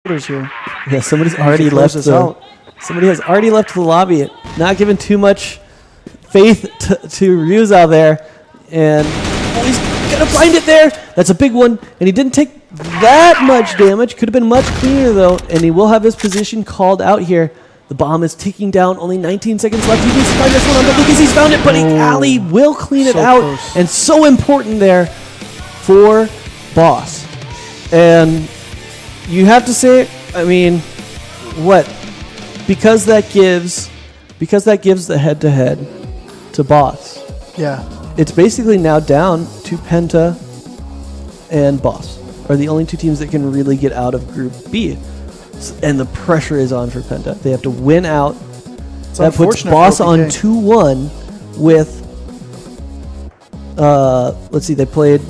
shoulders here. Yeah, somebody's already left. Somebody has already left the lobby. Not giving too much faith to Ryuza there. And he's going to find it there. That's a big one. And he didn't take that much damage. Could have been much cleaner, though. And he will have his position called out here. The bomb is ticking down. Only 19 seconds left. He needs to find this one on, but because he's found it, but Ali will clean it out. Close. And so important there for Boss. And you have to say, I mean, what? Because that gives the head-to-head to Boss. Yeah. It's basically now down to Penta and Boss are the only two teams that can really get out of Group B. And the pressure is on for Penta. They have to win out. That puts Boss on 2-1 with, let's see, they played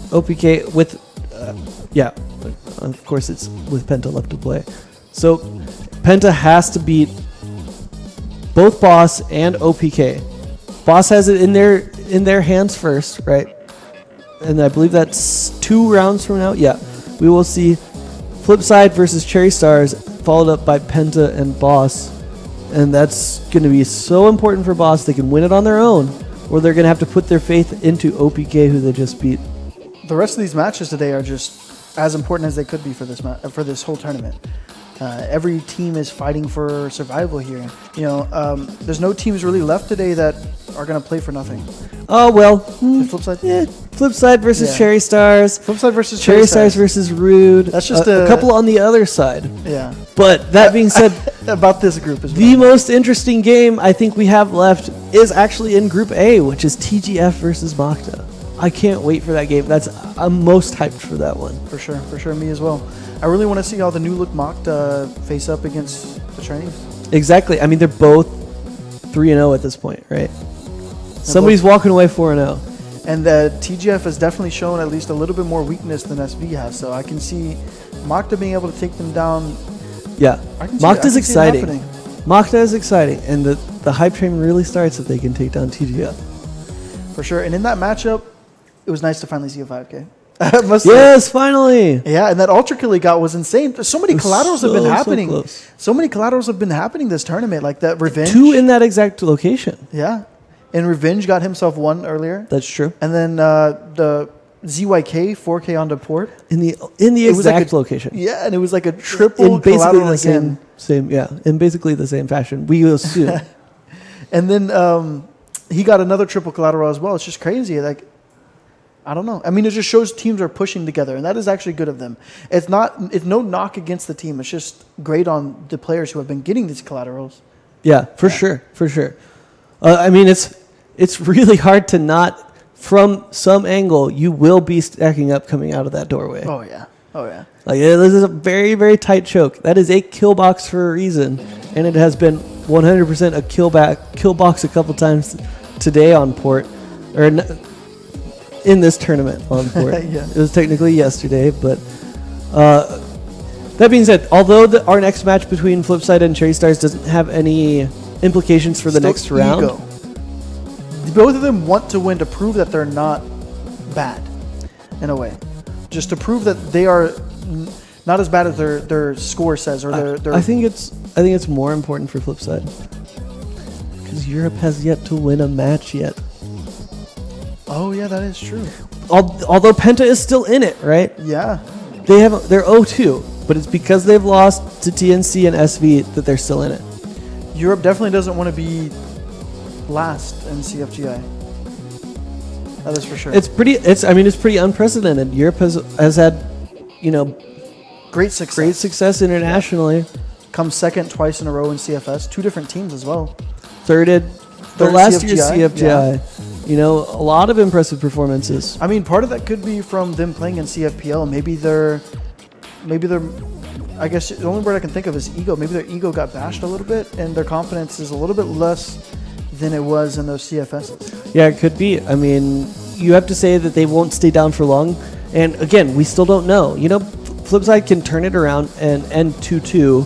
OPK with, yeah, of course it's with Penta left to play. So Penta has to beat both Boss and OPK. Boss has it in their hands first, right? And I believe that's 2 rounds from now. Yeah, we will see Flipside versus Cherry Stars, followed up by Penta and Boss. And that's going to be so important for Boss. They can win it on their own, or they're going to have to put their faith into OPK, who they just beat. The rest of these matches today are just as important as they could be for this whole tournament. Every team is fighting for survival here. You know, there's no teams really left today that are going to play for nothing. Oh, well. Flipside? Yeah, Flipside versus Cherry Stars. Flipside versus Cherry Stars versus Rude. That's just a couple on the other side. Yeah. But that being said, about this group as well. The most interesting game I think we have left is actually in Group A, which is TGF versus Makta. I can't wait for that game. I'm most hyped for that one. For sure, me as well. I really want to see how the new look Makta face up against the Chinese. Exactly. I mean, they're both 3-0 at this point, right? Somebody's walking away 4-0. And the TGF has definitely shown at least a little bit more weakness than SV has. So I can see Makta being able to take them down. Yeah. Makta's exciting. Makta is exciting. And the hype train really starts if they can take down TGF. For sure. And in that matchup, it was nice to finally see a 5K. Yes, finally. Yeah, and that ultra kill he got was insane. So many collaterals have been happening. So many collaterals have been happening this tournament, like that Revenge. 2 in that exact location. Yeah. And Revenge got himself 1 earlier. That's true. And then the ZYK 4K onto port in the exact location. Yeah, and it was like a triple in basically the same in basically the same fashion. We assume. And then he got another triple collateral as well. It's just crazy. Like, I don't know. I mean, it just shows teams are pushing together, and that is actually good of them. It's no knock against the team. It's just great on the players who have been getting these collaterals. Yeah, for sure. I mean, it's really hard to not, from some angle, you will be stacking up coming out of that doorway. Oh yeah. Like, this is a very, very tight choke. That is a kill box for a reason, and it has been 100% a kill box a couple times today on port, or in this tournament on port. Yeah. It was technically yesterday, but that being said, although our next match between Flipside and Cherry Stars doesn't have any implications for the next round. Both of them want to win to prove that they're not bad, in a way. Just to prove that they are not as bad as their score says, or their. I think it's more important for Flipside because Europe has yet to win a match yet. Oh yeah, that is true. Although Penta is still in it, right? Yeah. They're 0-2, but it's because they've lost to TNC and SV that they're still in it. Europe definitely doesn't want to be last in CFGI. That is for sure. It's pretty unprecedented. Europe has had, great success internationally. Yeah. Come second twice in a row in CFS. 2 different teams as well. Third last year's CFGI. Yeah. A lot of impressive performances. I mean, part of that could be from them playing in CFPL. Maybe they're, I guess the only word I can think of is ego. Maybe their ego got bashed a little bit, and their confidence is a little bit less than it was in those CFSs. Yeah, it could be. I mean, you have to say that they won't stay down for long. And again, we still don't know. Flipside can turn it around and end 2-2,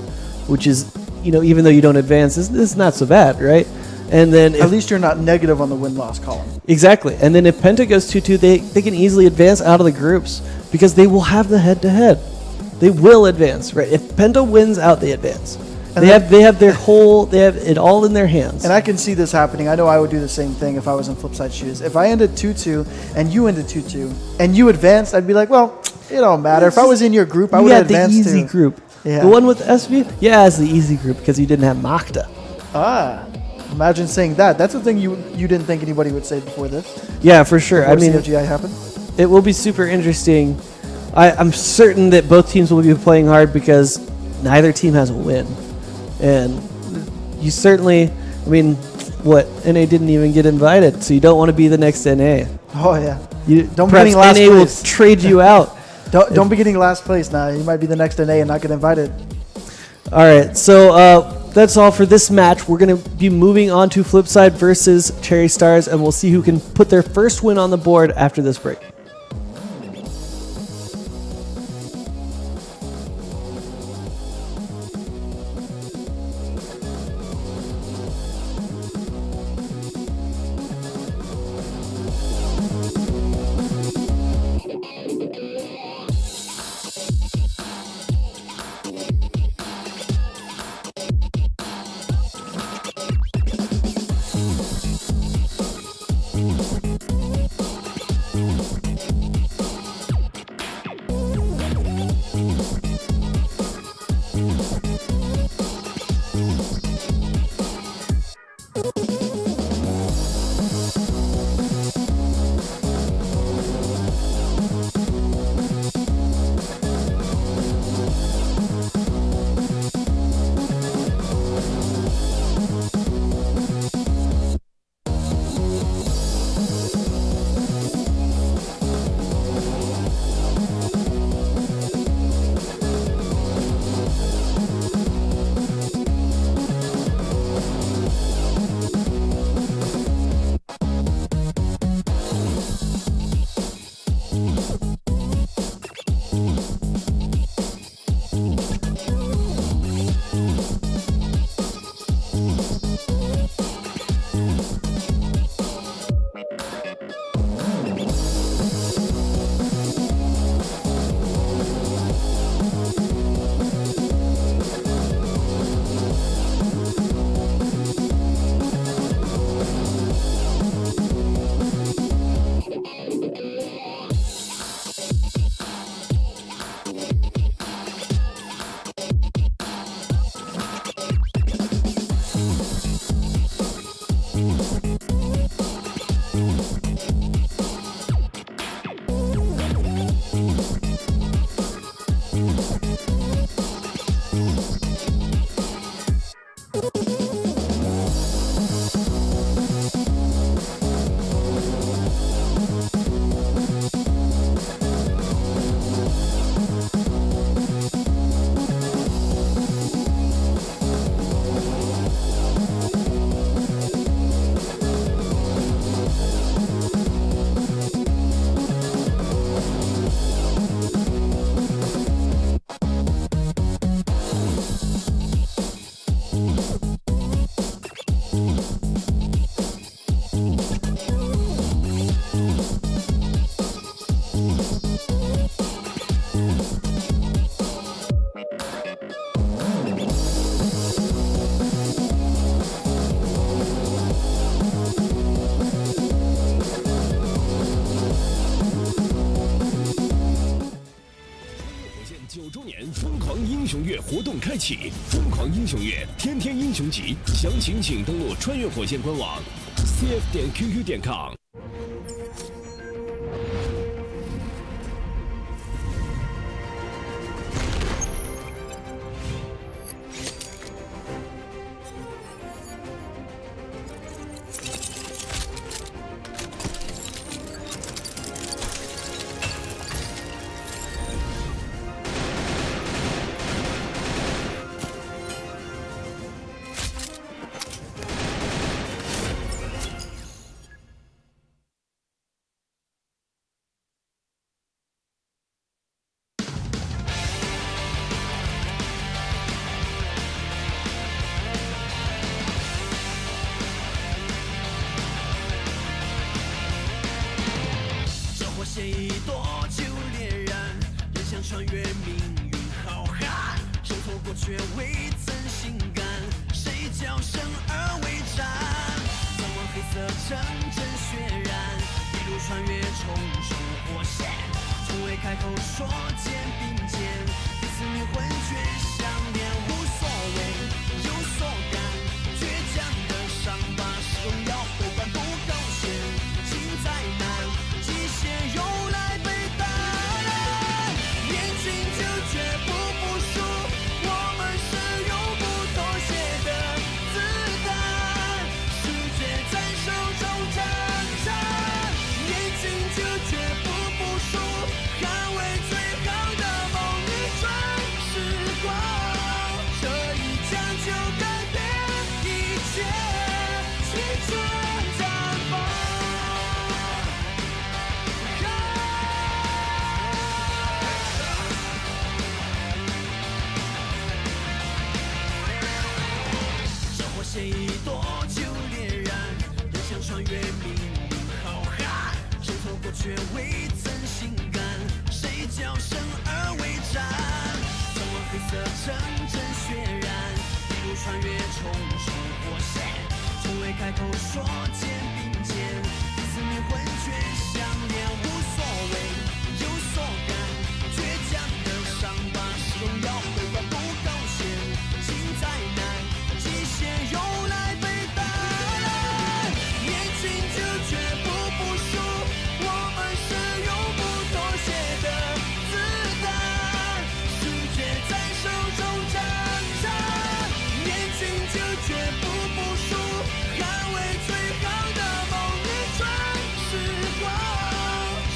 which is, even though you don't advance, it's not so bad, right? And then at least you're not negative on the win-loss column. Exactly. And then if Penta goes 2-2, they can easily advance out of the groups because they will have the head-to-head. they will advance, right? If Penta wins out, they advance. And they have it all in their hands. And I can see this happening. I know I would do the same thing if I was in Flipside shoes. If I ended 2-2 and you ended 2-2 and you advanced, I'd be like, well, it don't matter. If I was in your group, I would have advanced too. The easy group. Yeah. The one with SV? Yeah, it's the easy group because you didn't have Makta. Imagine saying that. That's the thing you didn't think anybody would say before this. Yeah, for sure. Before CFGI happened. It will be super interesting. I'm certain that both teams will be playing hard because neither team has a win. And you certainly, I mean, NA didn't even get invited, so you don't want to be the next NA. Oh, yeah. Don't be getting last place. NA will trade you out. Don't be getting last place now. You might be the next NA and not get invited. All right, so that's all for this match. We're going to be moving on to Flipside versus Cherry Stars, and we'll see who can put their first win on the board after this break.活动开启，疯狂英雄月，天天英雄级，详情请登录穿越火线官网 cf.qq.com。过却未曾心甘，谁叫生而为战？怎么黑色成真血染，一路穿越重重火线，从未开口说肩并肩，彼此灵魂却相连，无所谓，有所感，倔强的伤疤是荣耀，背叛不高兴，心再难，极限又来被打烂，年轻就绝不服输，我们是永不妥协的子弹，世界在手中挣扎，年轻就绝不服输，捍卫最好的梦与准时光，这一枪就改变一切，青春绽放。这火线一夺就烈燃，人想穿越命运浩瀚，谁错过却未曾心甘，谁叫生而为战？怎么黑色成真血染，一路穿越重重火线，从未开口说肩并肩，彼此灵魂却相连，无所谓，有所感，倔强的伤疤是荣耀，悲观不高兴，心再难，极限又来被打烂，年轻就绝不服输，我们是永不妥协的子弹，世界在手中挣扎，年轻就绝不服输，捍卫最好的梦与准时光，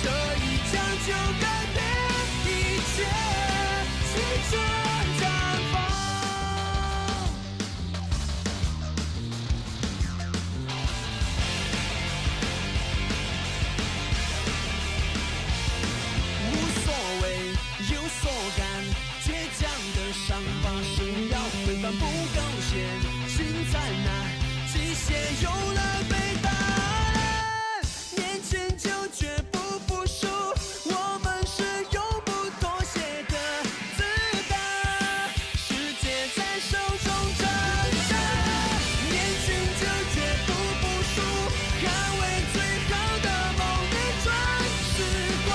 这一枪就改变一切，青春绽放。无所谓，有所感，倔强的伤疤是荣耀，背叛不高兴，心再难，极限又来被打烂，年轻就绝不服输，我们是永不妥协的子弹，世界在手中挣扎，年轻就绝不服输，捍卫最好的梦与准时光，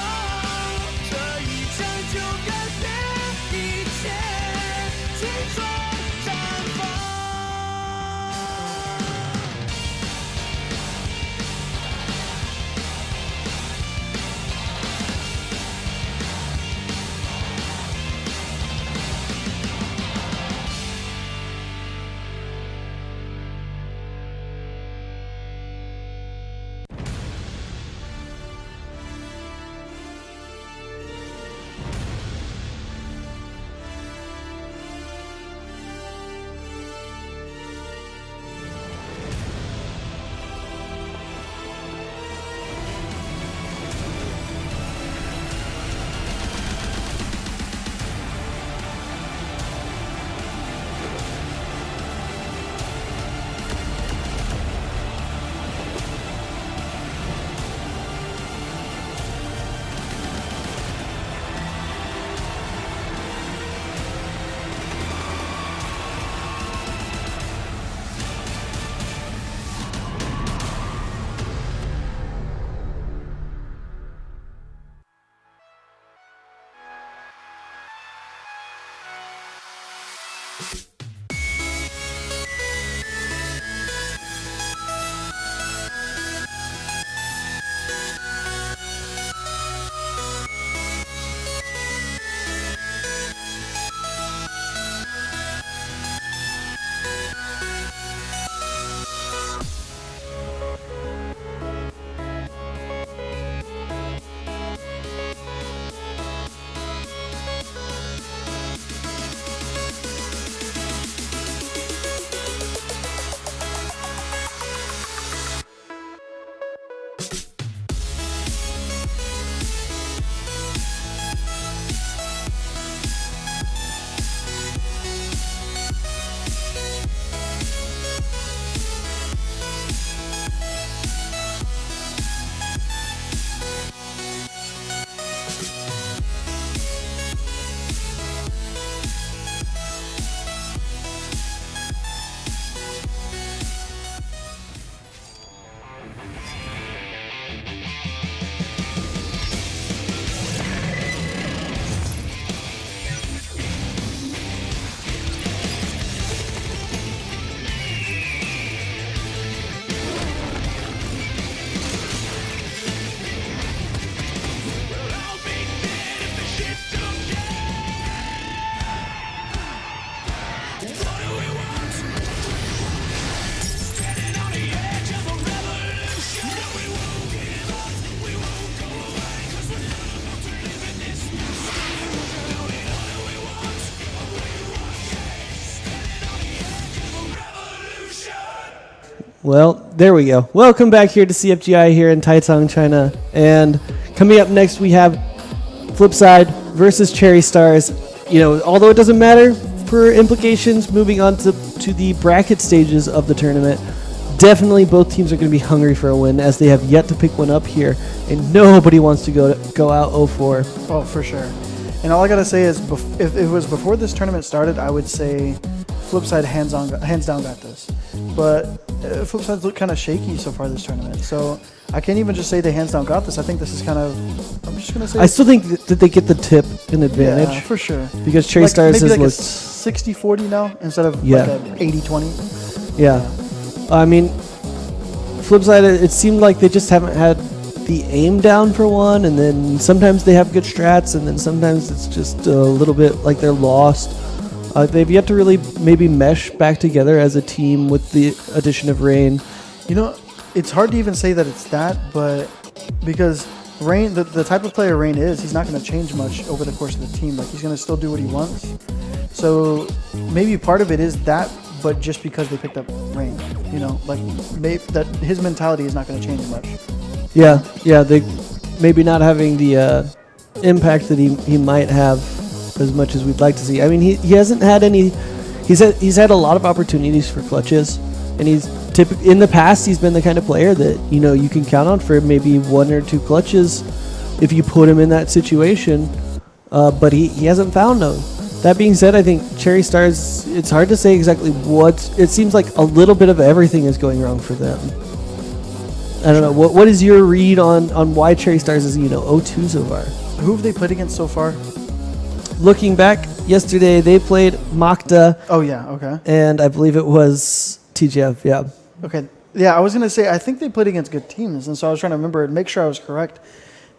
这一枪就改变一切，青春绽放。Well, there we go. Welcome back here to CFGI here in Taicang, China. And coming up next, we have Flipside versus Cherry Stars. You know, although it doesn't matter for implications moving on to the bracket stages of the tournament, definitely both teams are going to be hungry for a win as they have yet to pick one up here. And nobody wants to go out 0-4. Oh, for sure. And all I got to say is if it was before this tournament started, I would say Flipside hands down got this. But Flipside's look kind of shaky so far this tournament. So I can't even just say they hands down got this. I think this is kind of, I'm just going to say. I still think that they get the tip in advantage. Yeah, for sure. Because Cherry Stars maybe has like a 60-40 now instead of yeah. like a 80-20. Yeah. I mean, Flipside, it seemed like they just haven't had the aim down for one, and then sometimes they have good strats, and then sometimes it's just a little bit like they're lost. They've yet to really maybe mesh back together as a team with the addition of Rain. You know, it's hard to even say that it's that, but because Rain, the type of player Rain is, he's not going to change much over the course of the team. Like, he's going to still do what he wants. So maybe part of it is that, but just because they picked up Rain, you know, like that his mentality is not going to change much. Yeah, they maybe not having the impact that he might have as much as we'd like to see. I mean, he hasn't had any. He's had a lot of opportunities for clutches, and he's in the past he's been the kind of player that you can count on for maybe 1 or 2 clutches if you put him in that situation. But he hasn't found them. That being said, I think Cherry Stars, it's hard to say exactly what. It seems like a little bit of everything is going wrong for them. I don't know. What is your read on why Cherry Stars is 0-2 so far? Who have they played against so far? Looking back, yesterday they played Makta. Oh yeah, okay. And I believe it was TGF. Yeah. Okay. Yeah, I was gonna say I think they played against good teams, and so I was trying to remember and make sure I was correct.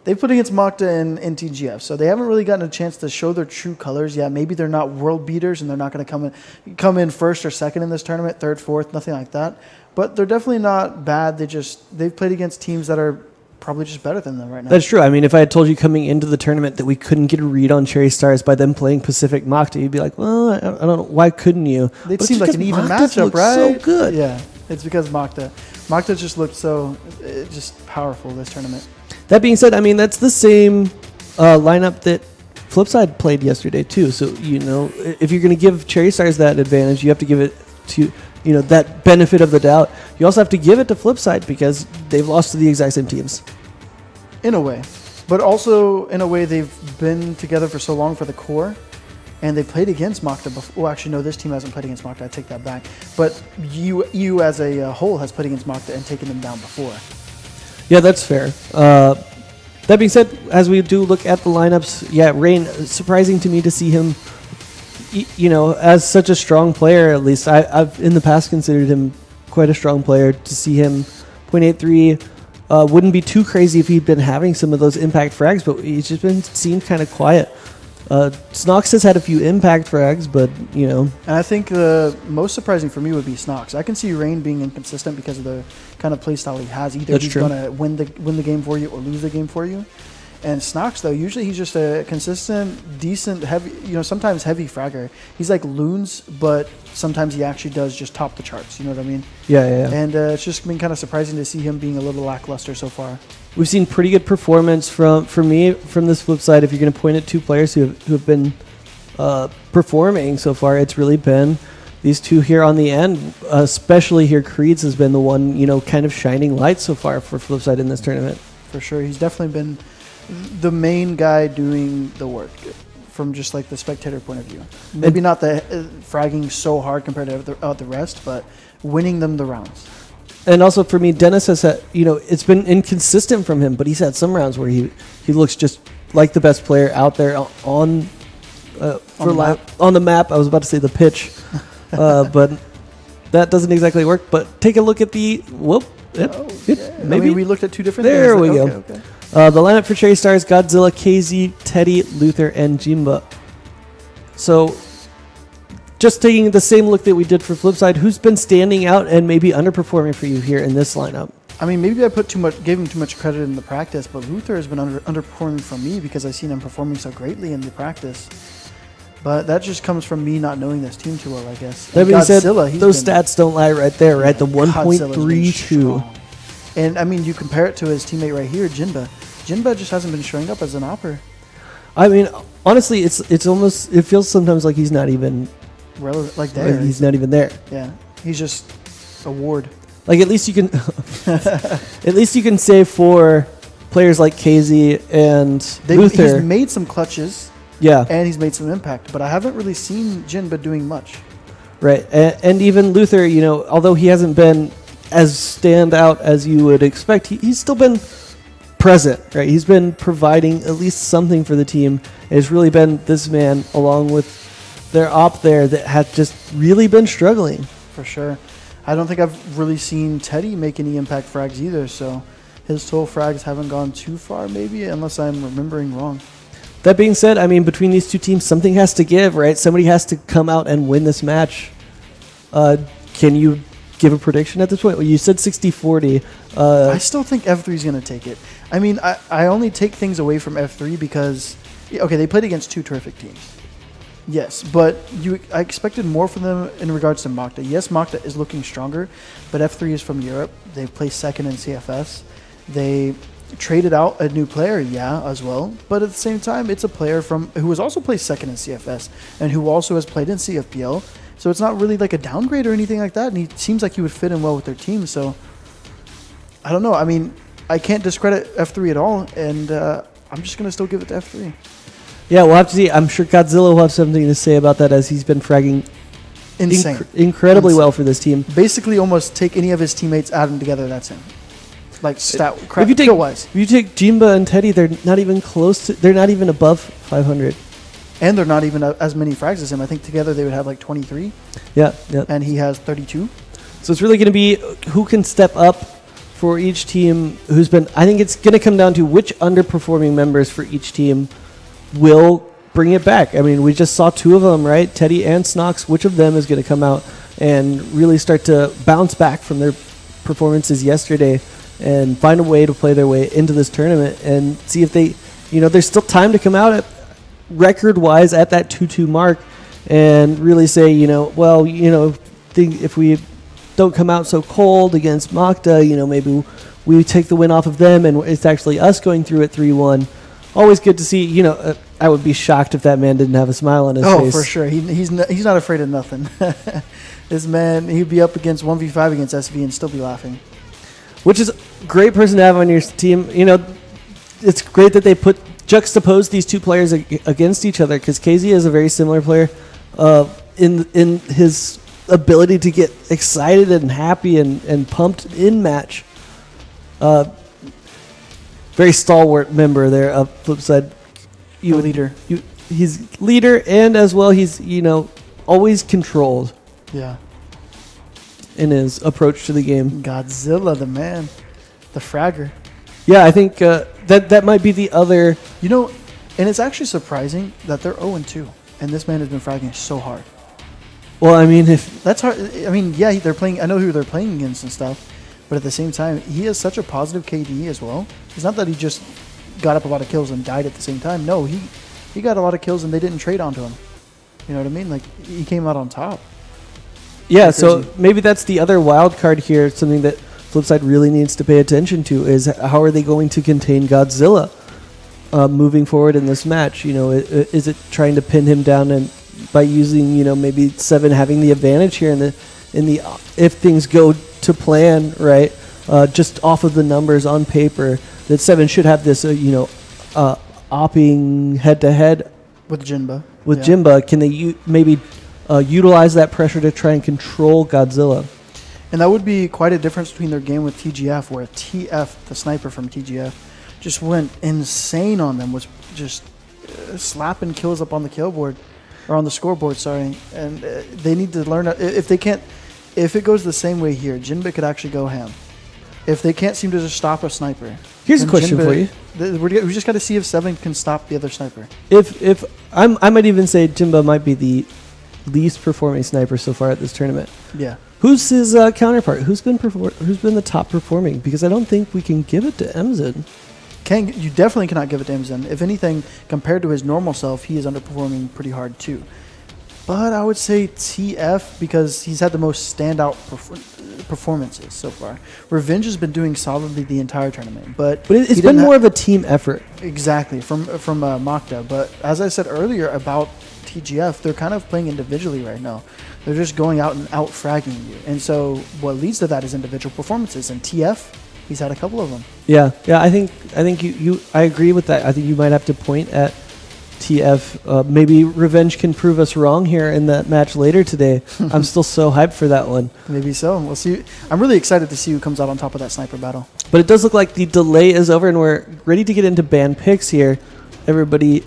They played against Makta and TGF, so they haven't really gotten a chance to show their true colors. Yeah, maybe they're not world beaters, and they're not going to come in first or second in this tournament, third, fourth, nothing like that. But they're definitely not bad. They've played against teams that are probably just better than them right now. That's true. I mean, if I had told you coming into the tournament that we couldn't get a read on Cherry Stars by them playing Pacific Makta, you'd be like, well, I don't know, why couldn't you? They seemed like an even matchup, right? So good. Yeah, it's because Makta just looked so just powerful this tournament. That being said, I mean, that's the same lineup that Flipside played yesterday, too. So, if you're going to give Cherry Stars that advantage, you have to give it to, that benefit of the doubt. You also have to give it to Flipside because they've lost to the exact same teams. In a way. But also, in a way, they've been together for so long for the core, and they played against Makta before. Well, actually, no, this team hasn't played against Makta. I take that back. But you as a whole has played against Makta and taken them down before. Yeah, that's fair. That being said, as we do look at the lineups, yeah, Rain, surprising to me to see him, as such a strong player, at least. I've in the past considered him quite a strong player. To see him 0.83 wouldn't be too crazy if he'd been having some of those impact frags, but he's just been seemed kind of quiet. Snox has had a few impact frags, but, And I think the most surprising for me would be Snox. I can see Rain being inconsistent because of the kind of play style he has. Either he's going to win the game for you or lose the game for you. And Snox, though, usually he's just a consistent, decent, heavy, sometimes heavy fragger. He's like Loons, but sometimes he actually does just top the charts. You know what I mean? Yeah. And it's just been kind of surprising to see him being a little lackluster so far. We've seen pretty good performance from this flip side. If you're going to point at 2 players who have been performing so far, it's really been these 2 here on the end. Especially here, Creeds has been the one, kind of shining light so far for Flipside in this tournament. For sure. He's definitely been the main guy doing the work from just like the spectator point of view. Maybe not the fragging so hard compared to the rest, but winning them the rounds. And also for me, Dennis has had, it's been inconsistent from him, but he's had some rounds where he looks just like the best player out there on the map. I was about to say the pitch, but that doesn't exactly work. But take a look at the maybe we looked at 2 different things. There we go. Okay. The lineup for Cherry Stars: Godzilla, KZ, Teddy, Luther, and Jimba. So, just taking the same look that we did for Flipside, who's been standing out and maybe underperforming for you here in this lineup? I mean, maybe I gave him too much credit in the practice, but Luther has been underperforming for me because I've seen him performing so greatly in the practice. But that just comes from me not knowing this team too well, I guess. That being said, Godzilla, those stats don't lie right there, right? The Godzilla's been 1.32. strong. And, I mean, you compare it to his teammate right here, Jinba. Jinba just hasn't been showing up as an opper. I mean, honestly, it's almost, it feels sometimes like he's not even Relevant, like there. he's not even there. Yeah, he's just a ward. Like at least you can say for players like KZ and Luther. He's made some clutches. Yeah. And he's made some impact, but I haven't really seen Jinba doing much. Right. And even Luther, you know, although he hasn't been as standout as you would expect, he's still been present, right? He's been providing at least something for the team. It's really been this man, along with their op there, that had just really been struggling. For sure. I don't think I've really seen Teddy make any impact frags either, so his total frags haven't gone too far, maybe, unless I'm remembering wrong. That being said, I mean, between these two teams, something has to give, right? Somebody has to come out and win this match. Can you give a prediction at this point? Well, you said 60-40. I still think F3 is going to take it. I mean, I only take things away from F3 because, okay, they played against two terrific teams. Yes, but I expected more from them in regards to Makta. Yes, Makta is looking stronger, but F3 is from Europe. They placed second in CFS. They traded out a new player, yeah, as well. But at the same time, it's a player who has also placed second in CFS and who also has played in CFPL. So it's not really like a downgrade or anything like that. And he seems like he would fit in well with their team. So I don't know. I mean, I can't discredit F3 at all. And I'm just going to still give it to F3. Yeah, we'll have to see. I'm sure Godzilla will have something to say about that, as he's been fragging incredibly well for this team. Basically, almost take any of his teammates, add them together, that's him. Like stat, if you take Jinba and Teddy, they're not even close to. They're not even above 500. And they're not even as many frags as him. I think together they would have like 23. Yeah. And he has 32. So it's really going to be who can step up for each team. Who's been? I think it's going to come down to which underperforming members for each team will bring it back. I mean, we just saw two of them, right? Teddy and Snox. Which of them is going to come out and really start to bounce back from their performances yesterday and find a way to play their way into this tournament and see if they, there's still time to come out at record-wise at that 2-2 mark and really say, if we don't come out so cold against Makta, maybe we take the win off of them and it's actually us going through at 3-1. Always good to see, I would be shocked if that man didn't have a smile on his face. Oh, for sure. He's not afraid of nothing. This man, he'd be up against 1v5 against SV and still be laughing. Which is a great person to have on your team. It's great that they juxtapose these two players against each other, because KZ is a very similar player in his ability to get excited and happy and pumped in match. Very stalwart member there of Flipside. Leader. He's leader, and as well he's always controlled. Yeah. In his approach to the game. Godzilla, the man, the fragger. Yeah, I think that might be the other. And it's actually surprising that they're 0-2, and this man has been fragging so hard. Well, I mean, if that's hard. I mean, yeah, they're playing. I know who they're playing against and stuff, but at the same time, he has such a positive KD as well. It's not that he just got up a lot of kills and died at the same time. No, he got a lot of kills and they didn't trade onto him. You know what I mean? Like, he came out on top. Yeah, so maybe that's the other wild card here. Something that Flipside really needs to pay attention to is how are they going to contain Godzilla moving forward in this match? Is it trying to pin him down and by using maybe 7 having the advantage here in the if things go to plan, right? Just off of the numbers on paper, that 7 should have this opping head to head with Jinba. Jinba, can they maybe utilize that pressure to try and control Godzilla? And that would be quite a difference between their game with TGF, where TF, the sniper from TGF, just went insane on them, was just slapping kills up on the kill board, or on the scoreboard, sorry. And they need to learn, if it goes the same way here, Jinba could actually go ham. If they can't seem to just stop a sniper. Here's a question for you. We just got to see if 7 can stop the other sniper. If I might even say Jinba might be the least performing sniper so far at this tournament. Yeah. Who's his counterpart? Who's been the top performing? Because I don't think we can give it to MZ. You definitely cannot give it to Amazon. If anything, compared to his normal self, he is underperforming pretty hard too. But I would say TF because he's had the most standout performances so far. Revenge has been doing solidly the entire tournament, but it's been more of a team effort. Exactly from Makta. But as I said earlier about TGF, they're kind of playing individually right now. They're just going out and out fragging you, and so what leads to that is individual performances. And TF, he's had a couple of them. Yeah. I think I agree with that. I think you might have to point at TF. Maybe Revenge can prove us wrong here in that match later today. I'm still so hyped for that one. Maybe so. We'll see. I'm really excited to see who comes out on top of that sniper battle. But it does look like the delay is over, and we're ready to get into ban picks here. Everybody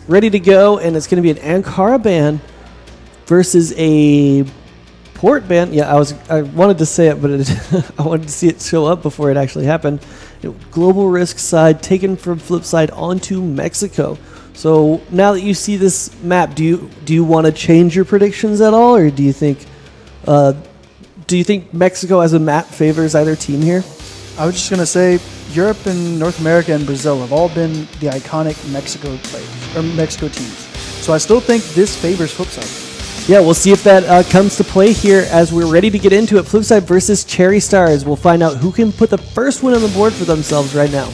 ready to go, and it's going to be an Ankara ban versus a port ban. Yeah, I wanted to say it, but I wanted to see it show up before it actually happened. Global risk side taken from flip side onto Mexico. So now that you see this map, do you want to change your predictions at all, or do you think Mexico as a map favors either team here? I was just gonna say Europe and North America and Brazil have all been the iconic Mexico players or Mexico teams. So I still think this favors Flipside. Yeah, we'll see if that comes to play here as we're ready to get into it. Flipside versus Cherry Stars. We'll find out who can put the first win on the board for themselves right now.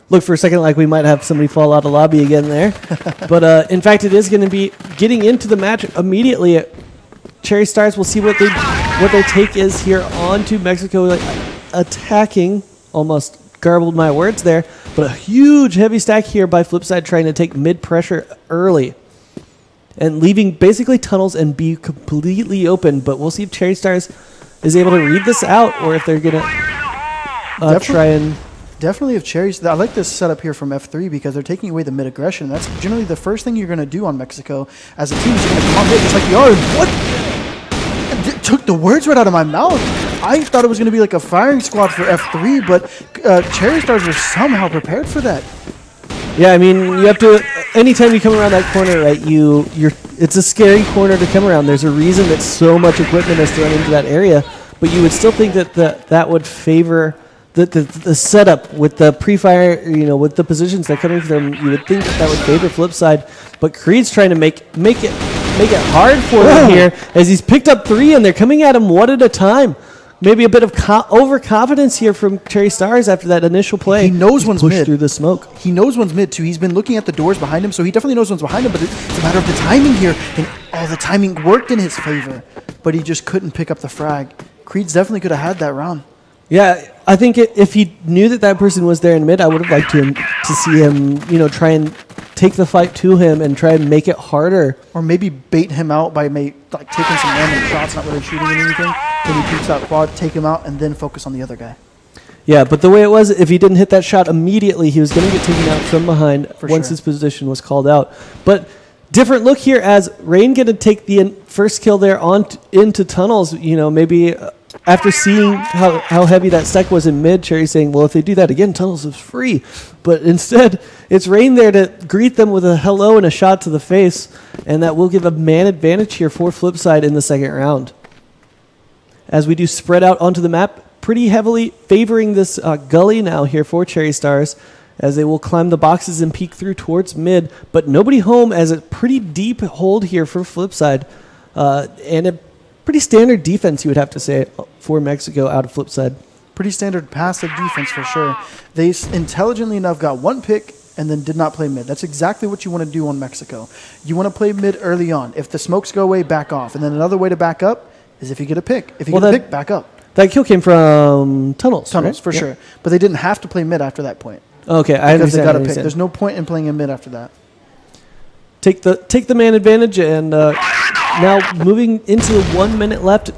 Looked for a second like we might have somebody fall out of lobby again there. But in fact, it is going to be getting into the match immediately. Cherry Stars, we'll see what their take is here onto Mexico. Attacking, almost garbled my words there, but a huge heavy stack here by Flipside trying to take mid pressure early. And leaving basically tunnels and be completely open. But we'll see if Cherry Stars is able to read this out or if they're going to try and... Definitely if Cherry's... I like this setup here from F3 because they're taking away the mid-aggression. That's generally the first thing you're going to do on Mexico as a team. Is you're going to come in just like you are. What? It took the words right out of my mouth. I thought it was going to be like a firing squad for F3, but Cherry Stars were somehow prepared for that. Yeah, I mean, you have to... Anytime you come around that corner, right, it's a scary corner to come around. There's a reason that so much equipment is thrown into that area, but you would still think that that would favor... The setup with the pre-fire, with the positions that come in for them, you would think that would favor Flipside. But Creed's trying to make it hard for him here as he's picked up 3 and they're coming at him one at a time. Maybe a bit of overconfidence here from Cherry Stars after that initial play. He knows one's mid. Through the smoke. He knows one's mid too. He's been looking at the doors behind him, so he definitely knows one's behind him. But it's a matter of the timing here, and the timing worked in his favor, but he just couldn't pick up the frag. Creed's definitely could have had that round. Yeah, I think if he knew that person was there in mid, I would have liked to see him, try and take the fight to him and try and make it harder. Or maybe bait him out by taking some random shots, not really shooting at anything. When he peeks out quad, take him out, and then focus on the other guy. Yeah, but the way it was, if he didn't hit that shot immediately, he was going to get taken out from behind once his position was called out. But different look here as Rain going to take the first kill there into tunnels, maybe... After seeing how heavy that stack was in mid, Cherry saying, well, if they do that again, tunnels is free. But instead, it's Rain there to greet them with a hello and a shot to the face, and that will give a man advantage here for Flipside in the second round. As we do spread out onto the map, pretty heavily favoring this gully now here for Cherry Stars, as they will climb the boxes and peek through towards mid, but nobody home as a pretty deep hold here for Flipside, and a pretty standard defense, you would have to say, for Mexico out of Flipside. Pretty standard passive defense for sure. They intelligently enough got one pick and then did not play mid. That's exactly what you want to do on Mexico. You want to play mid early on. If the smokes go away, back off. And then another way to back up is if you get a pick. If you get a pick, back up. That kill came from tunnels. Tunnels, right? For sure. But they didn't have to play mid after that point. Okay, I understand. Because they got a pick. There's no point in playing in mid after that. Take the man advantage, and now moving into the 1 minute left,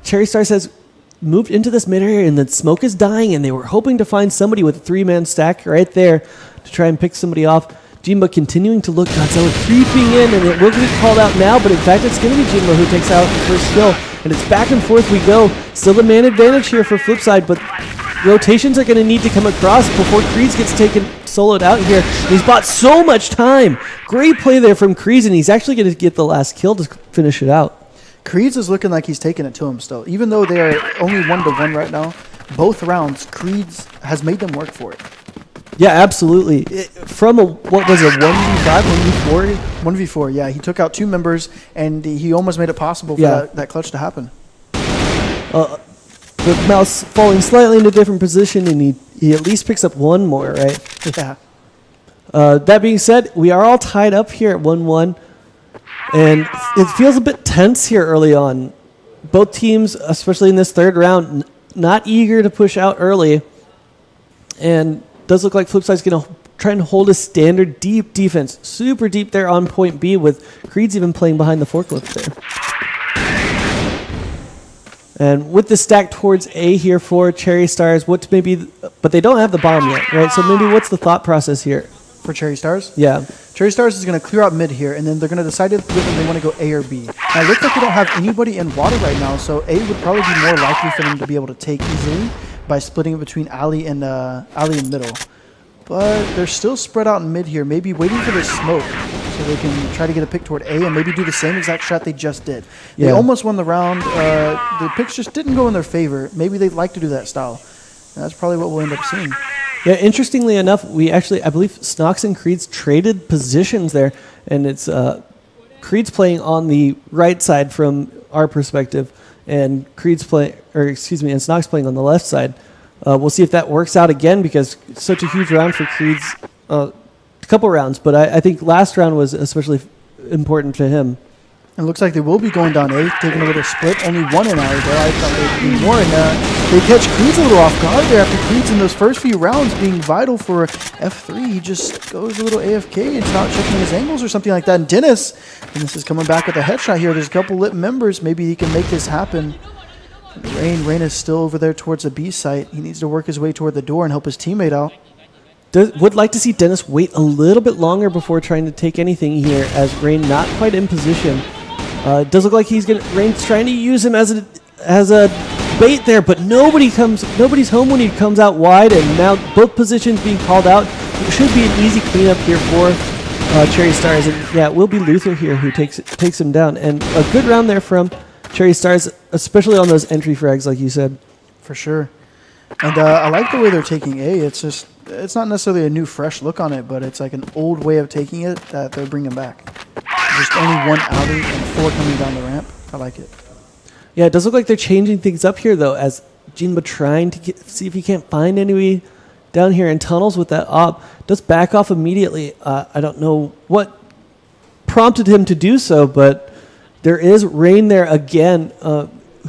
Cherry Stars has moved into this mid area, and the smoke is dying, and they were hoping to find somebody with a 3-man stack right there to try and pick somebody off. Jimba continuing to look, Godzilla creeping in, and it will get called out now, but in fact it's going to be Jimba who takes out the first kill, and it's back and forth we go. Still the man advantage here for Flipside, but rotations are going to need to come across before Creeds gets soloed out here. He's bought so much time. Great play there from Creeds, and he's actually going to get the last kill to finish it out. Creeds is looking like he's taking it to him still. Even though they are only 1-1 right now, both rounds, Creeds has made them work for it. Yeah, absolutely. What was it, 1v5, 1v4? 1v4, yeah. He took out 2 members, and he almost made it possible for that clutch to happen. The mouse falling slightly in a different position, and he at least picks up one more, right? Yeah. That being said, we are all tied up here at 1-1, and it feels a bit tense here early on. Both teams, especially in this third round, not eager to push out early, and does look like Flipside's going to try and hold a standard deep defense. Super deep there on point B, with Creeds even playing behind the forklift there. And with the stack towards A here for Cherry Stars, but they don't have the bomb yet, right? So maybe what's the thought process here? For Cherry Stars? Yeah. Cherry Stars is going to clear out mid here, and then they're going to decide if they want to go A or B. Now, it looks like they don't have anybody in water right now, so A would probably be more likely for them to be able to take easily by splitting it between alley and middle. But they're still spread out in mid here, maybe waiting for this smoke so they can try to get a pick toward A and maybe do the same exact shot they just did. Yeah. They almost won the round. The picks just didn't go in their favor. Maybe they'd like to do that style. And that's probably what we'll end up seeing. Yeah, interestingly enough, I believe Snox and Creeds traded positions there, and it's Creeds playing on the right side from our perspective, and and Snox playing on the left side. We'll see if that works out again, because it's such a huge round for Creeds. A couple rounds, but I think last round was especially important to him. It looks like they will be going down A, taking a little split. Only one in alley there. I thought they'd be more. And they catch Creeds a little off guard there after Creeds in those first few rounds being vital for F3. He just goes a little AFK and not checking his angles or something like that. And Dennis is coming back with a headshot here. There's a couple lit members. Maybe he can make this happen. Rain is still over there towards the B site. He needs to work his way toward the door and help his teammate out. Would like to see Dennis wait a little bit longer before trying to take anything here, as Rain not quite in position. It does look like Rain's trying to use him as a bait there, but nobody's home when he comes out wide, and now both positions being called out. It should be an easy cleanup here for Cherry Stars, and yeah, it will be Luther here who takes him down, and a good round there from Cherry Stars, especially on those entry frags, like you said. For sure. And I like the way they're taking A. It's not necessarily a new, fresh look on it, but it's like an old way of taking it that they're bringing back. Just only one alley and 4 coming down the ramp. I like it. Yeah, it does look like they're changing things up here, though, as Jinba trying to see if he can't find anybody down here in tunnels with that op. Does back off immediately. I don't know what prompted him to do so, but there is Rain there again,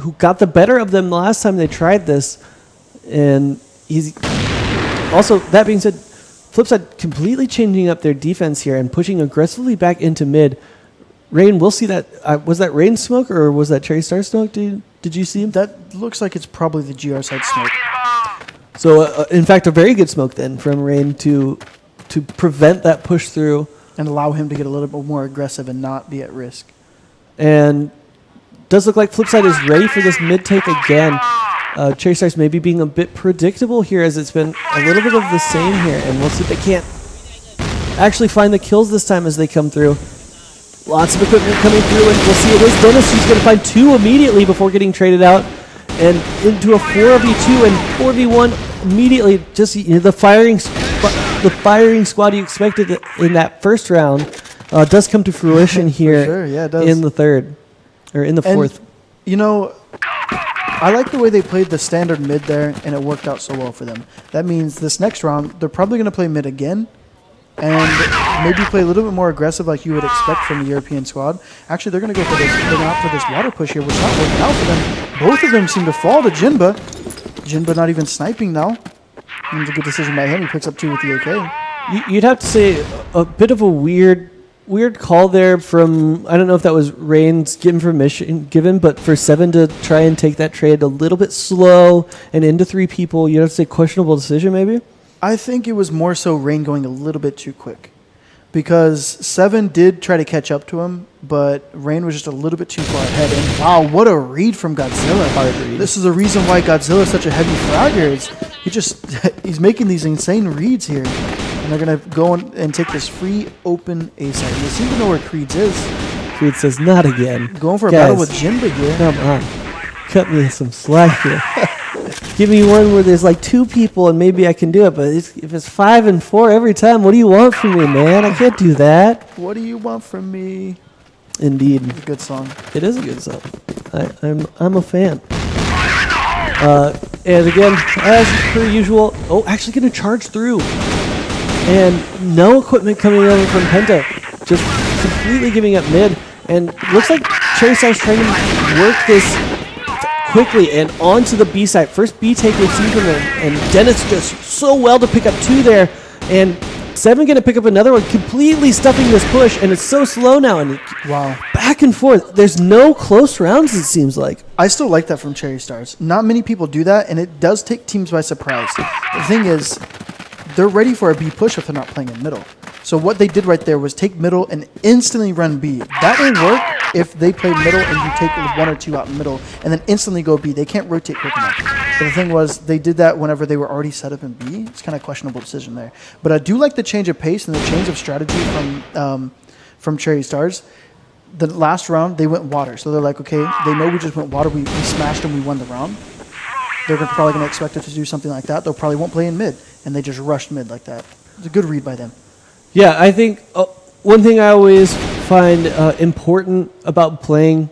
who got the better of them the last time they tried this. And he's also, that being said, Flipside completely changing up their defense here and pushing aggressively back into mid. Rain, we'll see that. Was that Rain smoke or was that Cherry Star smoke? Did you see him? That looks like it's probably the GR side smoke. So, in fact, a very good smoke then from Rain to prevent that push through. And allow him to get a little bit more aggressive and not be at risk. And does look like Flipside is ready for this mid take again. Cherry Stars maybe being a bit predictable here, as it's been a little bit of the same here. And we'll see if they can't actually find the kills this time as they come through. Lots of equipment coming through, and we'll see it is Dennis who's going to find 2 immediately before getting traded out. And into a 4v2 and 4v1 immediately. Just the firing squad you expected in that first round does come to fruition here. Sure, yeah, it does. In the third, or in the fourth. You know, I like the way they played the standard mid there, and it worked out so well for them. That means this next round, they're probably going to play mid again, and maybe play a little bit more aggressive like you would expect from the European squad. Actually, they're going to go for this. They're going for this water push here, which is not working out for them. Both of them seem to fall to Jinba. Jinba not even sniping now. And it's a good decision by him. He picks up 2 with the AK. You'd have to say a bit of a weird call there from, I don't know if that was Rain's permission given, but for 7 to try and take that trade a little bit slow and into 3 people, you'd have to say questionable decision maybe? I think it was more so Rain going a little bit too quick, because 7 did try to catch up to him, but Rain was just a little bit too far ahead. And wow, what a read from Godzilla. Hard read. This is the reason why Godzilla is such a heavy fragger. he's making these insane reads here. And they're going to go and take this free open A side. And they seem to know where Creeds is. Creed says, not again. Going for a Guys, battle with Jinba here. Come on. Cut me some slack here. Give me one where there's like 2 people and maybe I can do it. But if it's 5 and 4 every time, what do you want from me, man? I can't do that. What do you want from me? Indeed. It's a good song. It is a good song. I'm a fan. And again, as per usual, actually going to charge through. And no equipment coming over from Penta. Just completely giving up mid. And looks like Cherry Star's trying to work this quickly and onto the B side. First B take we've seen from him. And Dennis just so well to pick up 2 there. And 7 going to pick up another one, completely stuffing this push. And it's so slow now. And wow. Back and forth. There's no close rounds, it seems like. I still like that from Cherry Stars. Not many people do that, and it does take teams by surprise. The thing is, they're ready for a B push if they're not playing in middle. So what they did right there was take middle and instantly run B. That will work if they play middle and you take 1 or 2 out in middle and then instantly go B. They can't rotate quick enough. But the thing was, they did that whenever they were already set up in B. It's kind of a questionable decision there. But I do like the change of pace and the change of strategy from Cherry Stars. The last round, they went water. So they're like, okay, they know we just went water. We smashed them. We won the round. They're probably going to expect us to do something like that. They probably won't play in mid. And they just rushed mid like that. It's a good read by them. Yeah, I think one thing I always find important about playing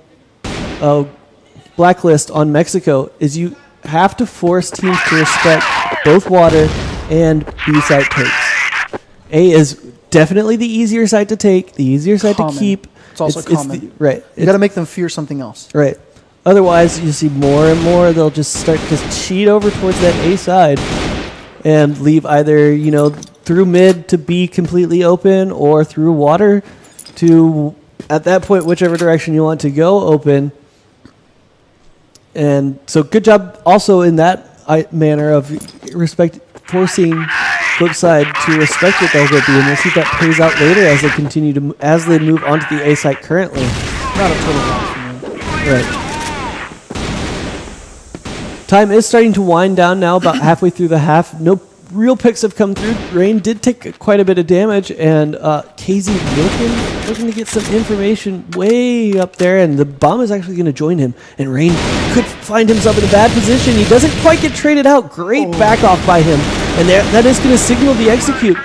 Blacklist on Mexico is you have to force teams to respect both water and B side takes. A is definitely the easier side to take, the easier side to keep. It's also common. Right. You got to make them fear something else. Right. Otherwise, you see more and more, they'll just start to cheat over towards that A side and leave either, through mid to be completely open or through water to, at that point, whichever direction you want to go open. And so good job also in that manner of forcing flip side to respect what they'll go be. And we'll see if that plays out later as they move on to the A site currently. Not a total loss for me. Right. Time is starting to wind down now, about halfway through the half. No real picks have come through. Rain did take quite a bit of damage, and KZ looking to get some information way up there, and the bomb is actually going to join him. And Rain could find himself in a bad position. He doesn't quite get traded out. Great back off by him, and that is going to signal the execute.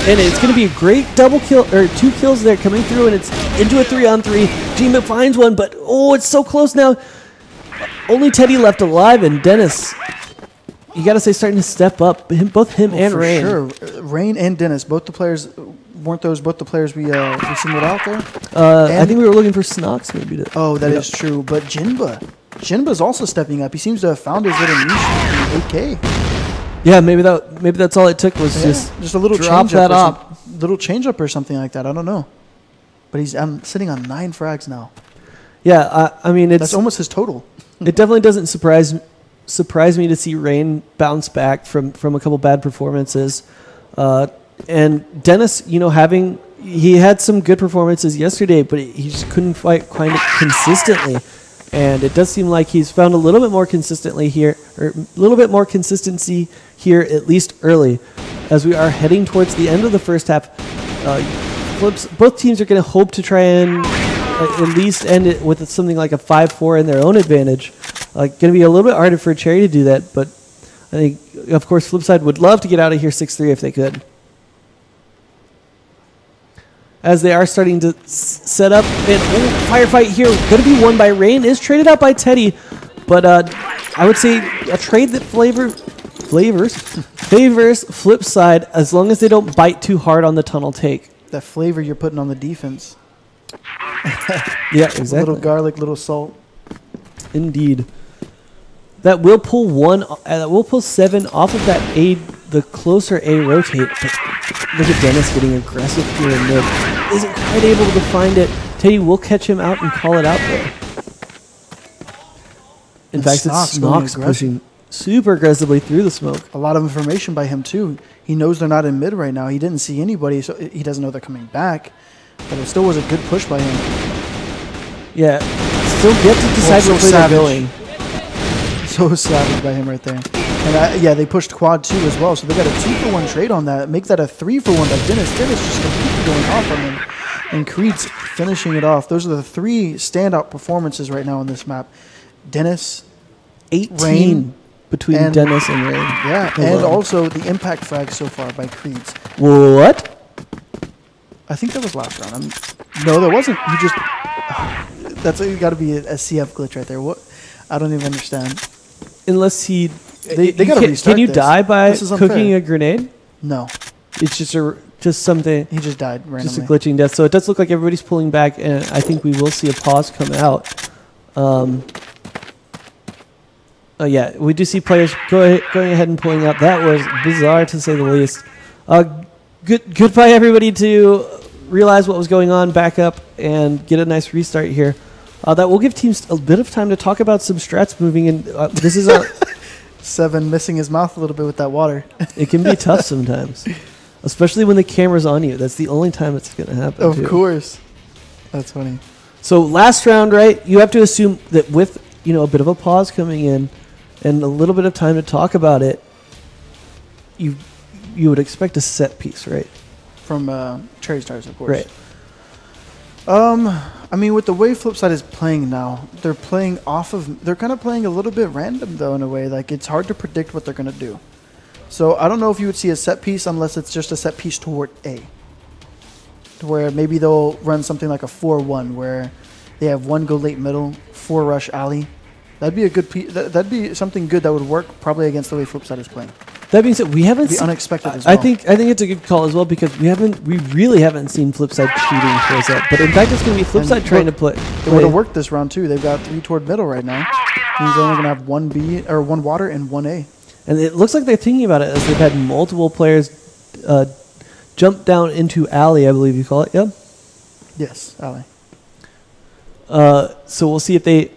And it's going to be a great double kill, or 2 kills there coming through, and it's into a 3-on-3. Jima finds one, but it's so close now. Only Teddy left alive, and Dennis, you got to say, starting to step up. Both him and Rain. Sure, Rain and Dennis, both the players. Weren't those both the players we singled out there? I think we were looking for Snox maybe. That is true. But Jinba's also stepping up. He seems to have found his little niche in 8K. Yeah, maybe that's all it took was just a little drop that up, little change up or something like that. I don't know. But I'm sitting on 9 frags now. Yeah, I mean that's almost his total. It definitely doesn't surprise me to see Rain bounce back from a couple bad performances. And Dennis, he had some good performances yesterday, but he just couldn't find it consistently. And it does seem like he's found a little bit more consistently here, or a little bit more consistency here, at least early, as we are heading towards the end of the first half. Both teams are going to hope to try and at least end it with something like a 5-4 in their own advantage. Going to be a little bit harder for Cherry to do that, but I think, of course, Flipside would love to get out of here 6-3 if they could. As they are starting to set up, and firefight here, going to be won by Rain, is traded out by Teddy, but I would say a trade that favors Flipside as long as they don't bite too hard on the tunnel take. That flavor you're putting on the defense. Yeah, exactly. Little garlic, little salt. Indeed. That will pull 7 off of that A, the closer A rotate. But look at Dennis getting aggressive here in mid. Isn't quite able to find it. Teddy will catch him out and call it out there. In fact, it's Snox pushing super aggressively through the smoke. A lot of information by him, too. He knows they're not in mid right now. He didn't see anybody, so he doesn't know they're coming back. But it still was a good push by him. Yeah, still get to decide where they're going. So savage by him right there. And yeah, they pushed quad 2 as well, so they got a 2-for-1 trade on that. Make that a 3-for-1 by Dennis. Dennis just completely going off on him. And Creed's finishing it off. Those are the 3 standout performances right now on this map. Dennis, 18 Rain, between Dennis and Rain. Yeah, and also the impact frag so far by Creed's. What? I think that was last round. No, there wasn't. You just... that's got to be a CF glitch right there. What? I don't even understand. Unless he... They got to restart. Can you this. die by This is unfair. cooking a grenade? No. It's just something... He just died randomly. Just a glitching death. So it does look like everybody's pulling back, and I think we will see a pause come out. Yeah, we do see players going ahead and pulling out. That was bizarre, to say the least. Goodbye, everybody, to realize what was going on, back up, and get a nice restart here. That will give teams a bit of time to talk about some strats moving in. This is a... Seven missing his mouth a little bit with that water. It can be tough sometimes, especially when the camera's on you. That's the only time it's going to happen. Of course. That's funny. So last round, right, you have to assume that with, a bit of a pause coming in and a little bit of time to talk about it, you would expect a set piece, right? From Cherry Stars, of course. Right. I mean, with the way Flipside is playing now, they're playing off of... They're kind of playing a little bit random, though, in a way. Like, it's hard to predict what they're going to do. So, I don't know if you would see a set piece unless it's just a set piece toward A. To where maybe they'll run something like a 4-1, where they have 1 go late middle, 4 rush alley. That'd be a good piece. That'd be something good that would work probably against the way Flipside is playing. That being said, we haven't It'd be seen... unexpected as well. I think it's a good call as well, because we really haven't seen Flipside cheating for us yet. But in fact, it's going to be Flipside trying to play. It would have worked this round too. They've got 3 toward middle right now. Means they're only going to have 1 B or 1 water and 1 A. And it looks like they're thinking about it as they've had multiple players jump down into alley, I believe you call it. Yeah. Yes, alley. So we'll see if they...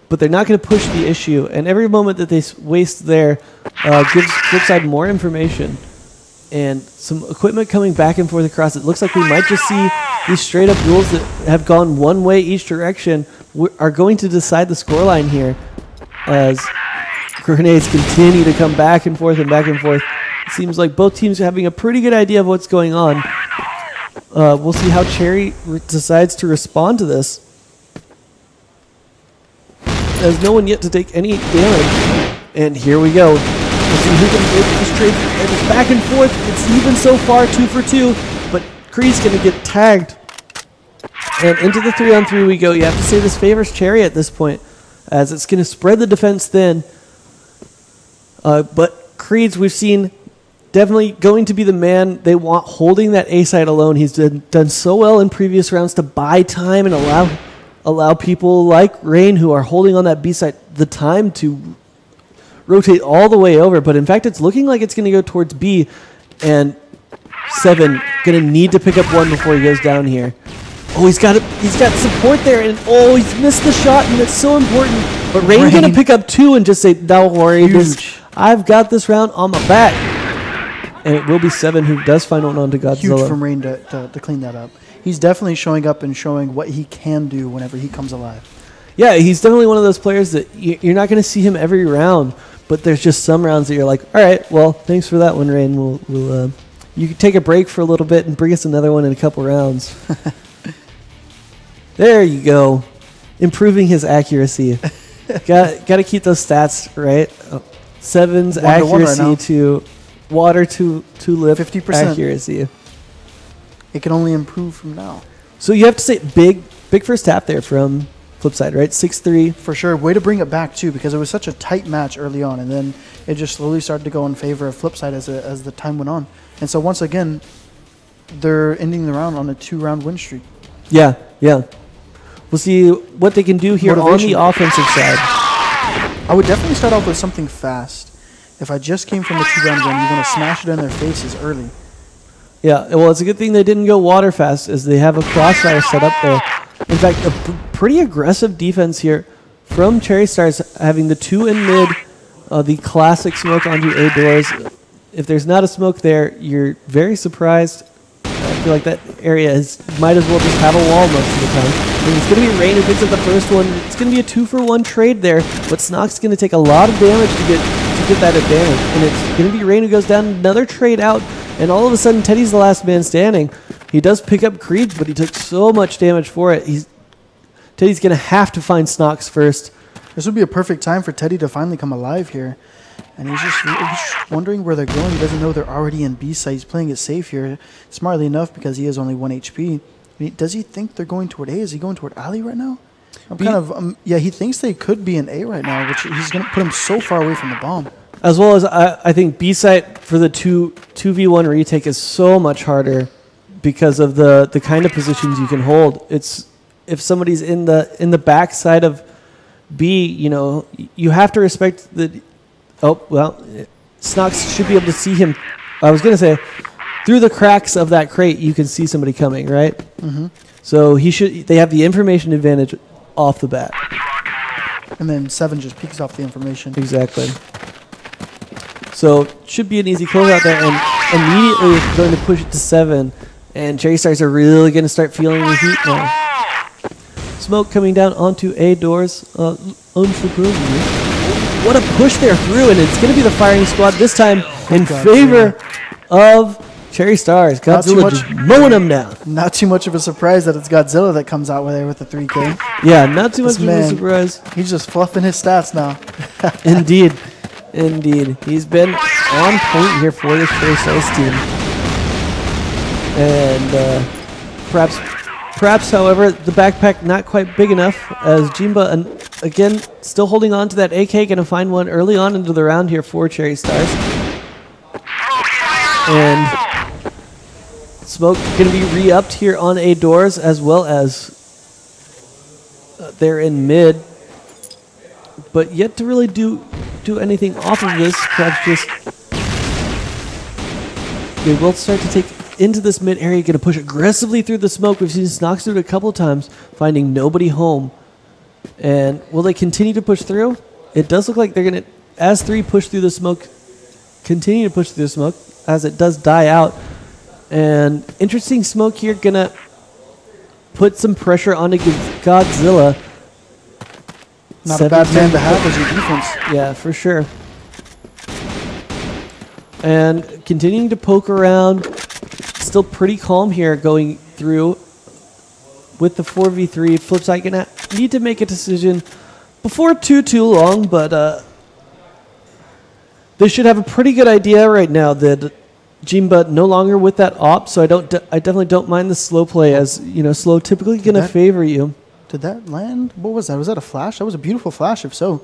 But they're not going to push the issue. And every moment that they waste there gives Flipside more information. And some equipment coming back and forth across. It looks like we might just see these straight-up duels that have gone one way each direction are going to decide the scoreline here as grenades continue to come back and forth and back and forth. It seems like both teams are having a pretty good idea of what's going on. We'll see how Cherry decides to respond to this. There's no one yet to take any damage. And here we go. We'll see who can break this trade. And it's back and forth. It's even so far, 2 for 2. But Creed's going to get tagged. And into the 3-on-3 we go. You have to say this favors Cherry at this point, as it's going to spread the defense thin. But Creed's, we've seen, definitely going to be the man they want holding that A side alone. He's done so well in previous rounds to buy time and allow people like Rain, who are holding on that B side, the time to rotate all the way over. But in fact, it's looking like it's going to go towards B, and Seven going to need to pick up 1 before he goes down here. Oh, he's got support there, and oh, he's missed the shot, and it's so important. But Rain's going to pick up 2 and just say, "Don't worry, I've got this round on my back." And it will be Seven who does find one onto Godzilla. Huge from Rain to clean that up. He's definitely showing up and showing what he can do whenever he comes alive. Yeah, he's definitely one of those players that you're not going to see him every round, but there's just some rounds that you're like, all right, well, thanks for that one, Rain. You can take a break for a little bit and bring us another one in a couple rounds. There you go. Improving his accuracy. Got to keep those stats right. Seven's accuracy to water to lip 50% accuracy. It can only improve from now. So you have to say big first half there from Flipside, right? 6-3. For sure. Way to bring it back, too, because it was such a tight match early on, and then it just slowly started to go in favor of Flipside as the time went on. And so once again, they're ending the round on a 2-round win streak. Yeah. We'll see what they can do here on the offensive side. I would definitely start off with something fast. If I just came from the 2-round win, you want to smash it in their faces early. Yeah, well, it's a good thing they didn't go water fast, as they have a crossfire set up there. In fact, a pretty aggressive defense here from Cherry Stars, having the 2 in mid, the classic smoke onto A doors. If there's not a smoke there, you're very surprised. I feel like that area might as well just have a wall most of the time. And it's going to be Rain who picks up the first one. It's going to be a 2-for-1 trade there, but Snock's going to take a lot of damage to to get that advantage. And it's going to be Rain who goes down, another trade out, and all of a sudden Teddy's the last man standing. He does pick up Creed, but he took so much damage for it. Teddy's going to have to find Snox first. This would be a perfect time for Teddy to finally come alive here. And he's just wondering where they're going. He doesn't know they're already in B side. He's playing it safe here, smartly enough, because he has only 1 HP. Does he think they're going toward A? Is he going toward Alley right now? Yeah, he thinks they could be in A right now, which he's going to put him so far away from the bomb. As well as I think B side for the 2v1 retake is so much harder because of the kind of positions you can hold. It's if somebody's in the back side of B, you have to respect the. Oh well, Snox should be able to see him. I was gonna say through the cracks of that crate, you can see somebody coming, right? Mm-hmm. So they have the information advantage off the bat. And then 7 just peeks off the information. Exactly. So should be an easy closeout there, and immediately it's going to push it to 7. And Cherry Stars are really going to start feeling the heat now. Smoke coming down onto A doors. Unsurprisingly. What a push there through, and it's going to be the firing squad this time in favor of Cherry Stars. Godzilla just mowing them down. Not too much of a surprise that it's Godzilla that comes out with the 3K. Yeah, not too much of a surprise. He's just fluffing his stats now. Indeed. He's been on point here for this Cherry Stars team. And perhaps, however, the backpack not quite big enough as Jinba, again, still holding on to that AK, going to find one early on into the round here for Cherry Stars. And Smoke going to be re-upped here on A doors, as well as they're in mid. But yet to really do anything off of this, perhaps just they will start to take into this mid area, going to push aggressively through the smoke. We've seen Snox do it a couple of times, finding nobody home. And will they continue to push through? It does look like they're going to, as 3 push through the smoke, continue to push through the smoke as it does die out. And interesting smoke here, going to put some pressure onto Godzilla. Not a bad man to have as your defense. Yeah, for sure. And continuing to poke around. Still pretty calm here going through with the 4v3. Flipside going to need to make a decision before too long, but they should have a pretty good idea right now that Jinba no longer with that op, so I definitely don't mind the slow play, as slow typically going to favor you. Did that land? What was that? Was that a flash? That was a beautiful flash. If so,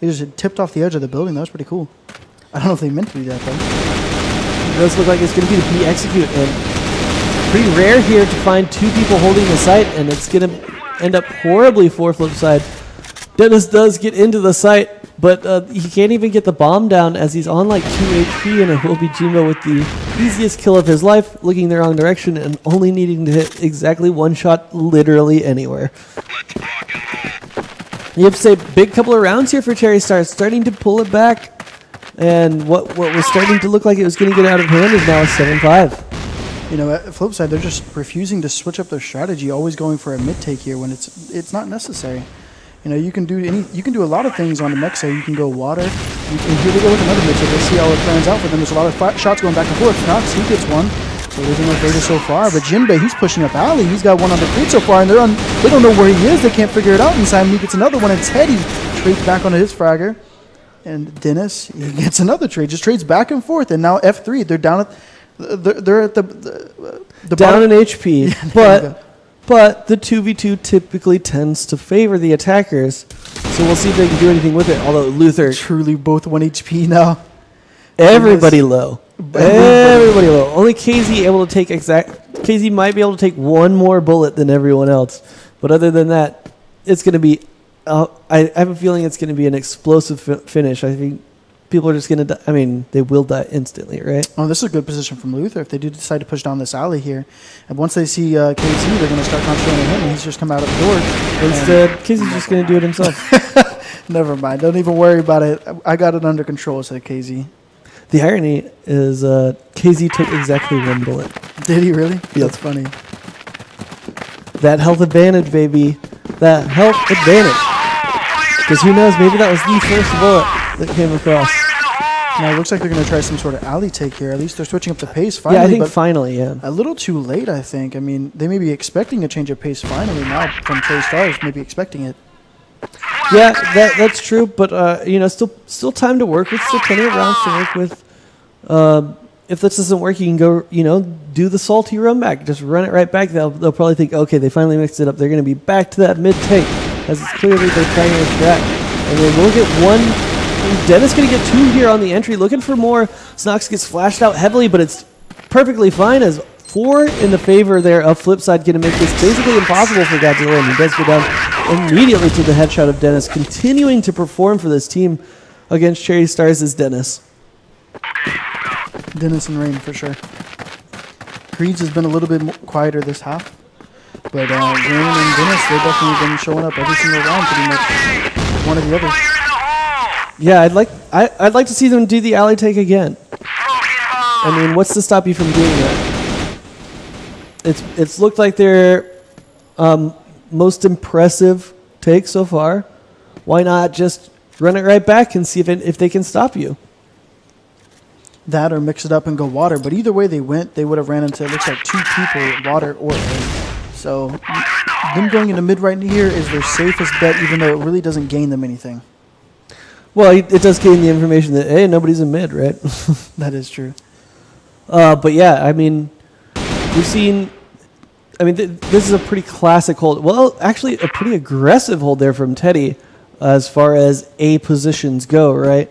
they just tipped off the edge of the building. That was pretty cool. I don't know if they meant to do that though. It does look like it's going to be the B execute, and pretty rare here to find 2 people holding the site, and it's going to end up horribly for Flipside. Dennis does get into the site, but he can't even get the bomb down as he's on like 2 HP, and it will be Jinba with the easiest kill of his life, looking the wrong direction and only needing to hit exactly 1 shot literally anywhere. You have to say, big couple of rounds here for Cherry Stars, starting to pull it back. And what was starting to look like it was going to get out of hand is now a 7-5. At Flipside, they're just refusing to switch up their strategy, always going for a mid take here when it's not necessary. You can do a lot of things on the Mexa. You can go water. And here they go with another mid take. Let's see how it plans out for them. There's a lot of shots going back and forth. Knox, he gets one. So it doesn't look great so far. But Jinbei, he's pushing up Alley. He's got one on the Creed so far, and they don't know where he is. They can't figure it out inside. And he gets another one, and Teddy trades back onto his fragger. And Dennis, he gets another trade. Just trades back and forth. And now F3, they're down at they're at the down bottom. in HP. Yeah, but the 2v2 typically tends to favor the attackers. So we'll see if they can do anything with it. Although Luther, truly both 1 HP now. Everybody low. Everybody low. Only KZ able to take KZ might be able to take 1 more bullet than everyone else. But other than that, it's going to be I have a feeling it's going to be an explosive finish. I think people are just going to die. I mean, they will die instantly, right? Oh, this is a good position from Luther if they do decide to push down this alley here. And once they see KZ, they're going to start concentrating on him, and he's just come out of the door. Instead, KZ's just going to do it himself. Never mind. Don't even worry about it. I got it under control, said KZ. The irony is KZ took exactly 1 bullet. Did he really? Yep. That's funny. That health advantage, baby. That health advantage. Because who knows, maybe that was the first bullet that came across. Now it looks like they're going to try some sort of alley take here. At least they're switching up the pace finally. Yeah, I think but finally, yeah. a little too late, I think. I mean, they may be expecting a change of pace finally now from Cherry Stars, maybe expecting it. Yeah, that's true, but you know, still time to work with, still plenty of rounds to work with. If this doesn't work, you can go, you know, do the salty run back. Just run it right back. They'll probably think, okay, they finally mixed it up. They're going to be back to that mid take, as it's clearly their primary strat. And then we'll get one. Dennis going to get two here on the entry, looking for more. Snox gets flashed out heavily, but it's perfectly fine as 4 in the favor there of Flipside, going to make this basically impossible for Godzilla, and he does go down immediately to the headshot of Dennis, continuing to perform for this team against Cherry Stars is Dennis. Dennis and Rain for sure. Creeds has been a little bit quieter this half, but Rain and Dennis, they've definitely been showing up every single round pretty much, one or the other. Yeah, I'd like to see them do the alley take again. I mean, what's to stop you from doing that? It's looked like their most impressive take so far. Why not just run it right back and see if they can stop you? That or mix it up and go water. But either way they went, they would have ran into, it looks like 2 people, water or A. So them going into mid right here is their safest bet, even though it really doesn't gain them anything. Well, it does gain the information that, hey, nobody's in mid, right? That is true. But yeah, I mean, we've seen, I mean, this is a pretty classic hold. Well, actually, a pretty aggressive hold there from Teddy as far as A positions go, right?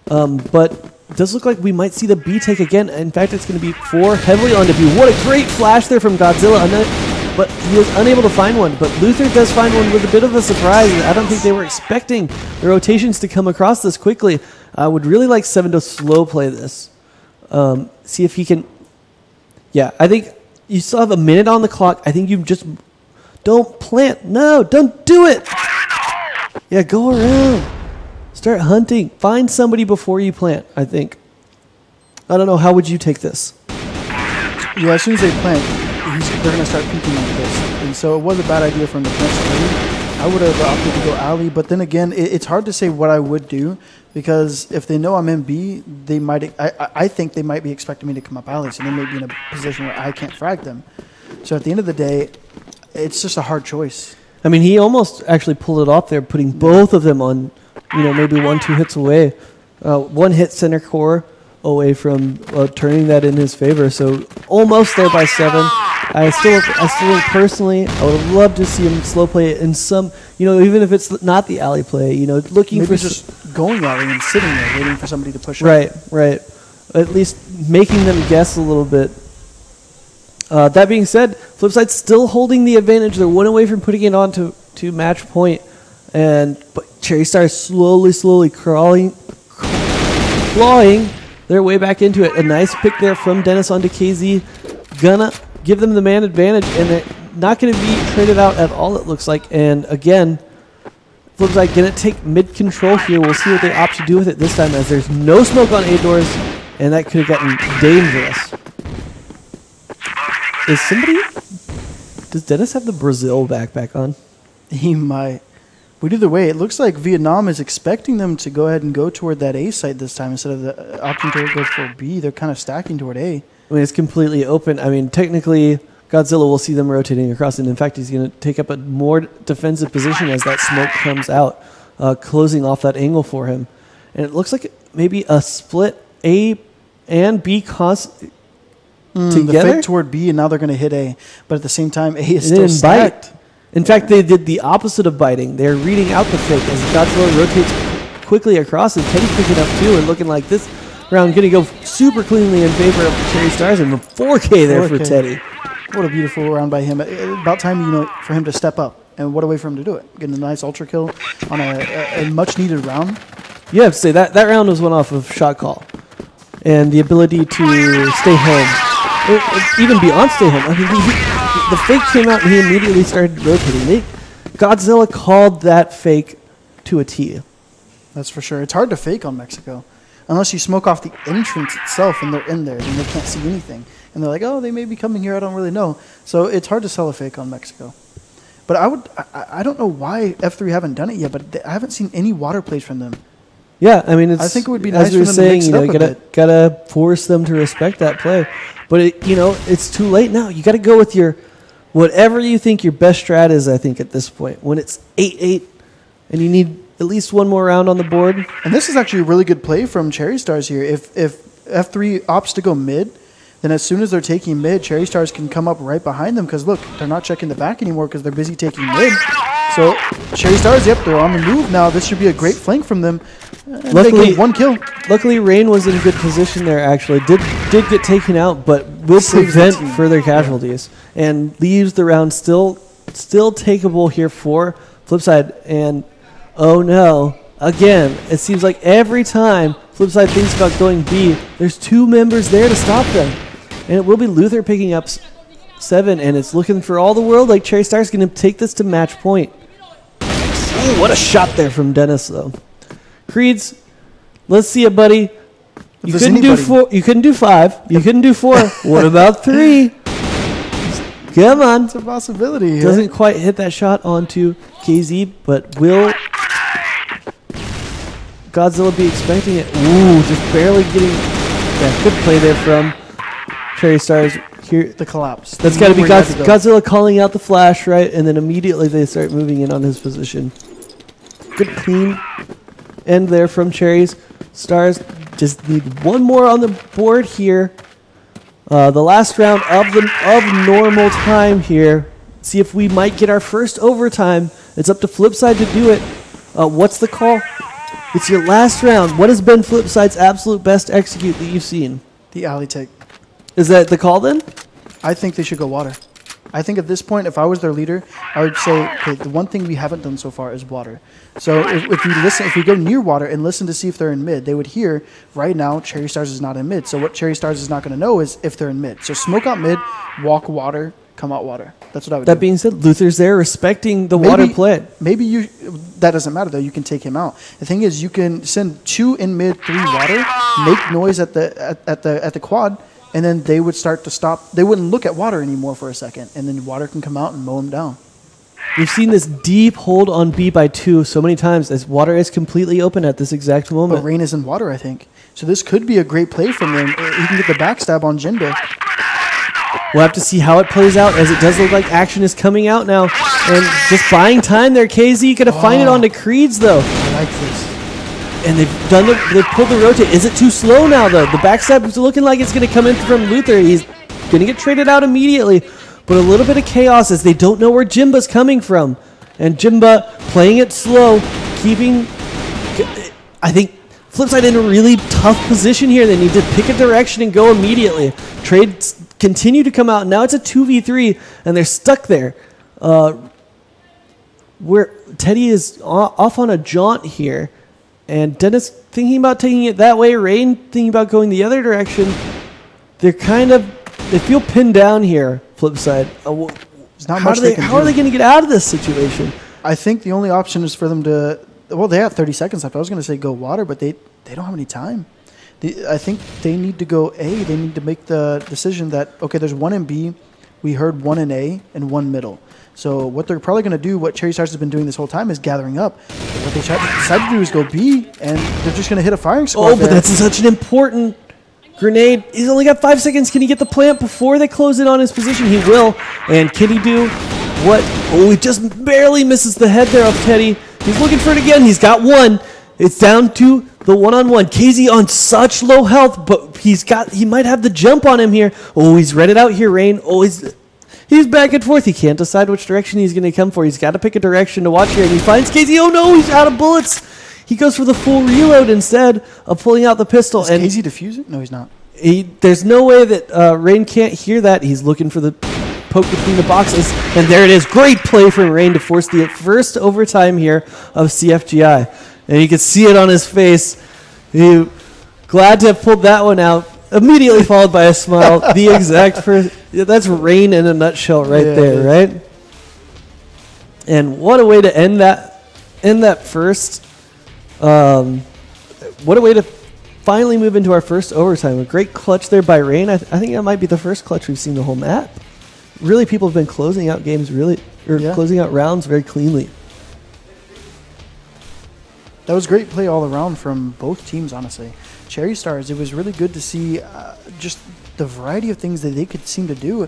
But it does look like we might see the B take again. In fact, it's going to be 4 heavily onto B. What a great flash there from Godzilla. But he was unable to find one. But Luther does find one with a bit of a surprise. I don't think they were expecting the rotations to come across this quickly. I would really like Seven to slow play this. See if he can... Yeah, I think you still have a minute on the clock. I think you just don't plant. No, don't do it. Yeah, go around. Start hunting. Find somebody before you plant, I think. I don't know. How would you take this? Yeah, as soon as they plant, they're going to start peeking like this. And so it was a bad idea from the plant early. I would have opted to go alley. But then again, it's hard to say what I would do because if they know I'm in B, they might. I think they might be expecting me to come up alley. So they may be in a position where I can't frag them. So at the end of the day, it's just a hard choice. I mean, he almost actually pulled it off there, putting both of them on, you know, maybe 1-2 hits away. 1 hit center core away from turning that in his favor. So almost there by 7. I still think personally, I would love to see him slow play it in some, you know, even if it's not the alley play, you know, looking maybe for just going alley and sitting there waiting for somebody to push right, up. Right. At least making them guess a little bit. That being said, Flipside's still holding the advantage. They're 1 away from putting it on to match point. But Cherry Star is slowly clawing their way back into it. A nice pick there from Dennis onto KZ. Gonna give them the man advantage, and they're not going to be traded out at all, it looks like. And again, Flipside going to take mid control here. We'll see what they opt to do with it this time, as there's no smoke on A doors, and that could have gotten dangerous. Does Dennis have the Brazil backpack on? He might. But either way, it looks like Vietnam is expecting them to go ahead and go toward that A site this time instead of the opting to go for B. They're kind of stacking toward A. I mean, it's completely open. I mean, technically, Godzilla will see them rotating across, and in fact, he's going to take up a more defensive position as that smoke comes out, closing off that angle for him. And it looks like maybe a split A and B together. The fake toward B, and now they're going to hit A. But at the same time, A is still stacked. Bite. In fact, they did the opposite of biting. They're reading out the fake as Godzilla rotates quickly across, and Teddy picking up too, and looking like this round going to go super cleanly in favor of Cherry Stars, and 4K there for Teddy. What a beautiful round by him. About time, you know, for him to step up, and what a way for him to do it. Getting a nice ultra kill on a much needed round. You have to say that round was one off of shot call, and the ability to stay home, even beyond stay home. I mean, the fake came out and he immediately started rotating. Godzilla called that fake to a T. That's for sure. It's hard to fake on Mexico. Unless you smoke off the entrance itself and they're in there, then they can't see anything. And they're like, oh, they may be coming here, I don't really know. So it's hard to sell a fake on Mexico. But I don't know why F3 haven't done it yet, but I haven't seen any water plays from them. Yeah, I mean, I think it would be as nice we were for them to saying, mix you it know, up you a gotta force them to respect that play. But it's too late now. You got to go with your whatever you think your best strat is. I think at this point, when it's 8-8, and you need at least one more round on the board. And this is actually a really good play from Cherry Stars here. If F3 opts to go mid, then as soon as they're taking mid, Cherry Stars can come up right behind them because, look, they're not checking the back anymore because they're busy taking mid. So Cherry Stars, yep, they're on the move now. This should be a great flank from them. And Luckily, they get 1 kill. Luckily, Rain was in good position there, actually. Did get taken out, but will Saves prevent the team. further casualties. And leaves the round still takeable here for Flipside. And, oh no, again, it seems like every time Flipside thinks about going B, there's 2 members there to stop them. And it will be Luther picking up 7, and it's looking for all the world like Cherry Star's going to take this to match point. Ooh, what a shot there from Dennis, though. Creeds, let's see it, buddy. You couldn't do 4. You couldn't do 5. You couldn't do 4. What about 3? Come on. It's a possibility here. Doesn't quite hit that shot onto KZ, but will Godzilla be expecting it? Ooh, just barely getting. Yeah, good play there from Cherry Stars. Here, The collapse. that's got to be Where he had to go. Godzilla calling out the flash, right? And then immediately they start moving in on his position. Good clean end there from Cherry's. Stars just need one more on the board here. The last round of normal time here. See if we might get our first overtime. It's up to Flipside to do it. What's the call? It's your last round. What has been Flipside's absolute best execute that you've seen? The alley take. Is that the call then? I think they should go water. I think at this point, if I was their leader, I would say, okay, the one thing we haven't done so far is water. So if we go near water and listen to see if they're in mid, they would hear right now Cherry Stars is not in mid. So what Cherry Stars is not going to know is if they're in mid. So smoke out mid, walk water, come out water. That's what I would do. That being said, Luther's there respecting the water play. Maybe that doesn't matter though. You can take him out. The thing is, you can send 2 in mid, 3 water, make noise at the quad, and then they would start to stop. They wouldn't look at water anymore for a second, and then water can come out and mow him down. We've seen this deep hold on B by 2 so many times as water is completely open at this exact moment. But Rain is in water, I think. So this could be a great play from them. He can get the backstab on Jinba. We'll have to see how it plays out as it does look like action is coming out now. And just buying time there, KZ going to find it onto Creeds though. I like this. And they've pulled the rotate. Is it too slow now though? The backstab is looking like it's going to come in from Luther. He's going to get traded out immediately. But a little bit of chaos as they don't know where Jimba's coming from. And Jimba playing it slow, keeping, I think, Flipside in a really tough position here. They need to pick a direction and go immediately. Trades continue to come out. Now it's a 2v3, and they're stuck there. Where Teddy is off on a jaunt here. And Dennis thinking about taking it that way. Rain thinking about going the other direction. They feel pinned down here, Flipside. There's not much they can do. How are they going to get out of this situation? I think the only option is for them to. Well, they have 30 seconds left. I was going to say go water, but they don't have any time. I think they need to go A. They need to make the decision that, okay, there's 1 in B. We heard 1 in A and 1 middle. So what they're probably going to do, what Cherry Stars has been doing this whole time, is gathering up. What they decide to do is go B, and they're just going to hit a firing squad. Oh, but that's such an important grenade. He's only got 5 seconds. Can he get the plant before they close in on his position? He will. And can he do what? Oh, he just barely misses the head there of Teddy. He's looking for it again. He's got 1. It's down to the one-on-one. KZ on such low health, but he might have the jump on him here. Oh, he's read it out here, Rain. Oh, he's back and forth. He can't decide which direction he's going to come for. He's got to pick a direction to watch here, and he finds KZ. Oh no, he's out of bullets. He goes for the full reload instead of pulling out the pistol. Is KZ defusing? No, he's not. There's no way that Rain can't hear that. He's looking for the poke between the boxes, and there it is. Great play from Rain to force the first overtime here of CFGI. And you can see it on his face. He glad to have pulled that one out. Immediately followed by a smile. The exact first. That's Rain in a nutshell right there, right? And what a way to end that first. What a way to finally move into our first overtime. A great clutch there by Rain. I think that might be the first clutch we've seen the whole map. Really, people have been closing out games closing out rounds very cleanly. That was great play all around from both teams, honestly. Cherry Stars, it was really good to see just the variety of things that they could seem to do.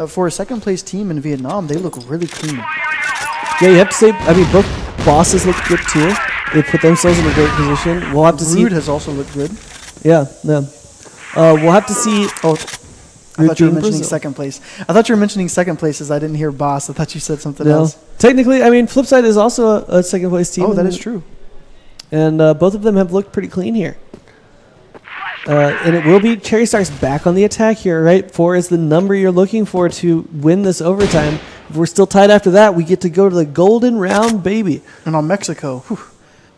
For a second-place team in Vietnam, they look really clean. Yeah, you have to say, I mean, both bosses look good too. They put themselves in a great position. We'll have to see. Rude has also looked good. Yeah, yeah. We'll have to see. Oh, I thought you were mentioning second place. I thought you were mentioning second place as I didn't hear boss. I thought you said something else. Technically, I mean, Flipside is also a second place team. Oh, that is true. And both of them have looked pretty clean here. And it will be Cherry Stars back on the attack here, right? 4 is the number you're looking for to win this overtime. If we're still tied after that, we get to go to the golden round, baby. And on Mexico, whew,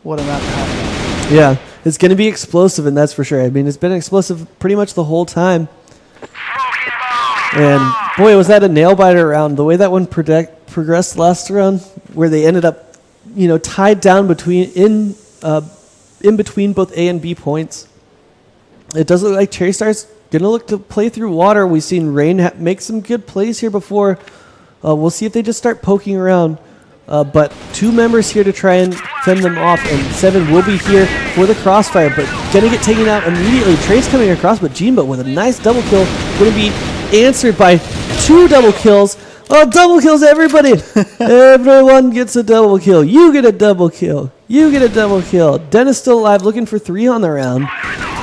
what a map to have. Yeah, it's going to be explosive, and that's for sure. I mean, it's been explosive pretty much the whole time. And boy, was that a nail-biter round. The way that one progressed last round, where they ended up, tied down in between both A and B points. It does look like Cherry Stars going to look to play through water. We've seen Rain make some good plays here before. We'll see if they just start poking around. But 2 members here to try and fend them off, and 7 will be here for the crossfire, but going to get taken out immediately. Trey's coming across, but Jinba with a nice double kill, going to be answered by 2 double kills. Oh, double kills everybody. Everyone gets a double kill. You get a double kill. You get a double kill. Dennis still alive, looking for 3 on the round.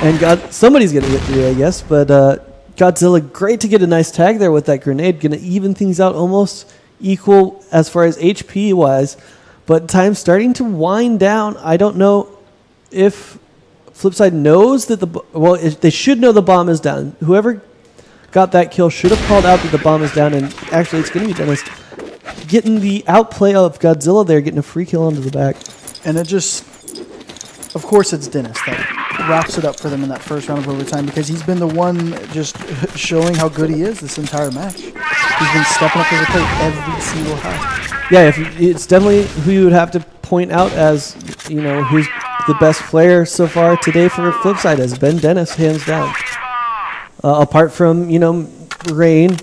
And somebody's going to get 3, I guess. But Godzilla, great to get a nice tag there with that grenade. Going to even things out almost equal as far as HP-wise. But time's starting to wind down. I don't know if Flipside knows that they should know the bomb is down. Whoever got that kill should have called out that the bomb is down, and actually it's going to be Dennis getting the outplay of Godzilla there, getting a free kill onto the back. And it just, of course it's Dennis that wraps it up for them in that first round of overtime, because he's been the one just showing how good he is this entire match. He's been stepping up to the plate every single half. Yeah, it's definitely who you would have to point out as, who's the best player so far today for Flipside has been Dennis, hands down. Apart from, Rain,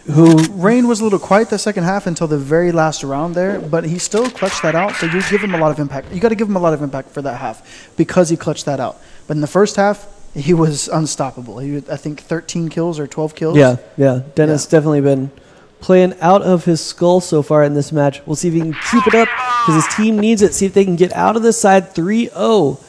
Rain was a little quiet the second half until the very last round there, but he still clutched that out, so you give him a lot of impact. You got to give him a lot of impact for that half because he clutched that out. But in the first half, he was unstoppable. He had, I think, 13 kills or 12 kills. Yeah. Dennis definitely been playing out of his skull so far in this match. We'll see if he can keep it up because his team needs it. See if they can get out of this side 3-0.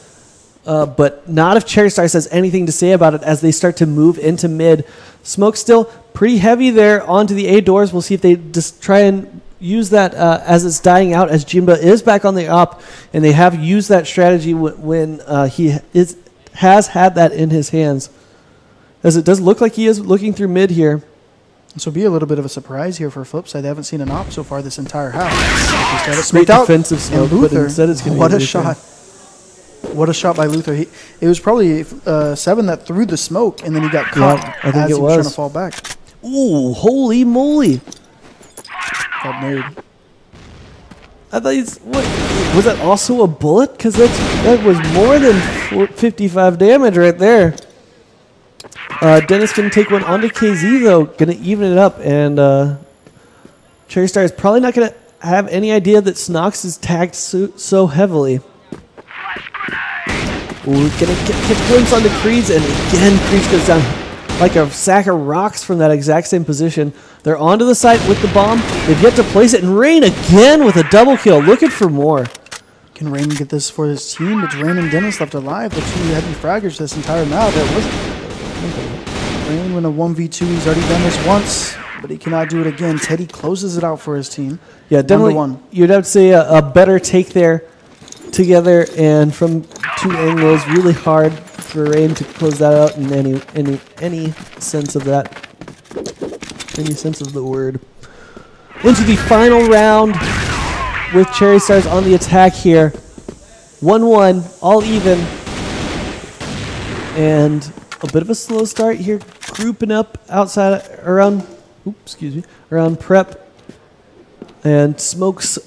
But not if Cherry Stars has anything to say about it as they start to move into mid. Smoke still pretty heavy there onto the A doors. We'll see if they just try and use that as it's dying out, as Jinba is back on the up, and they have used that strategy when he has had that in his hands. As it does look like he is looking through mid here. This will be a little bit of a surprise here for Flipside. They haven't seen an op so far this entire half. Great defensive smoke, Luther, but instead it's going to be what a shot. What a shot by Luther. It was probably 7 that threw the smoke, and then he got caught I think as it he was trying to fall back. Ooh, holy moly. Got made. I thought was that also a bullet? Because that was more than 55 damage right there. Dennis going to take one onto KZ, though. Going to even it up, and Cherry Star is probably not going to have any idea that Snox is tagged so heavily. Ooh, going to get a glimpse onto Creeds, and again, Creeds goes down like a sack of rocks from that exact same position. They're onto the site with the bomb. They've yet to place it, and Rain again with a double kill, looking for more. Can Rain get this for his team? It's Rain and Dennis left alive, the 2 heavy fraggers this entire map. It wasn't Rain win a 1v2. He's already done this once, but he cannot do it again. Teddy closes it out for his team. Yeah, definitely. You'd have to say a better take there together, and from 2 angles, really hard for Rain to close that out in any sense of that, any sense of the word. Into the final round with Cherry Stars on the attack here. 1-1, all even, and a bit of a slow start here, grouping up outside around prep, and Smokes.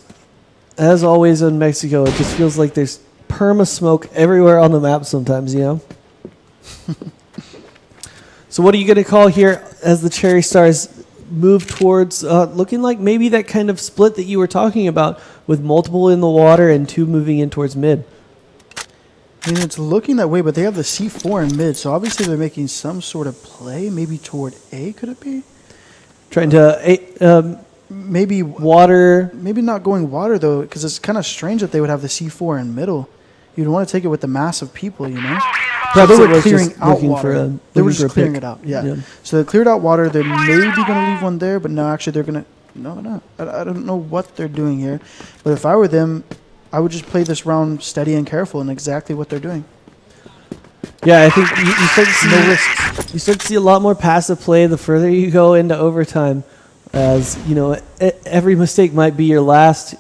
As always in Mexico, it just feels like there's perma-smoke everywhere on the map sometimes, So what are you going to call here as the Cherry Stars move towards looking like maybe that kind of split that you were talking about with multiple in the water and 2 moving in towards mid? I mean, it's looking that way, but they have the C4 in mid, so obviously they're making some sort of play, maybe toward A, could it be? Trying to maybe water. Maybe not going water, though, because it's kind of strange that they would have the C4 in middle. You'd want to take it with the mass of people, you know? So they were clearing out water. They were just clearing it out, yeah. So they cleared out water. They're maybe going to leave one there, but no, actually they're going to... No. I don't know what they're doing here. But if I were them, I would just play this round steady and careful and exactly what they're doing. Yeah, I think you start to see no risks. You start to see a lot more passive play the further you go into overtime, as you know, every mistake might be your last.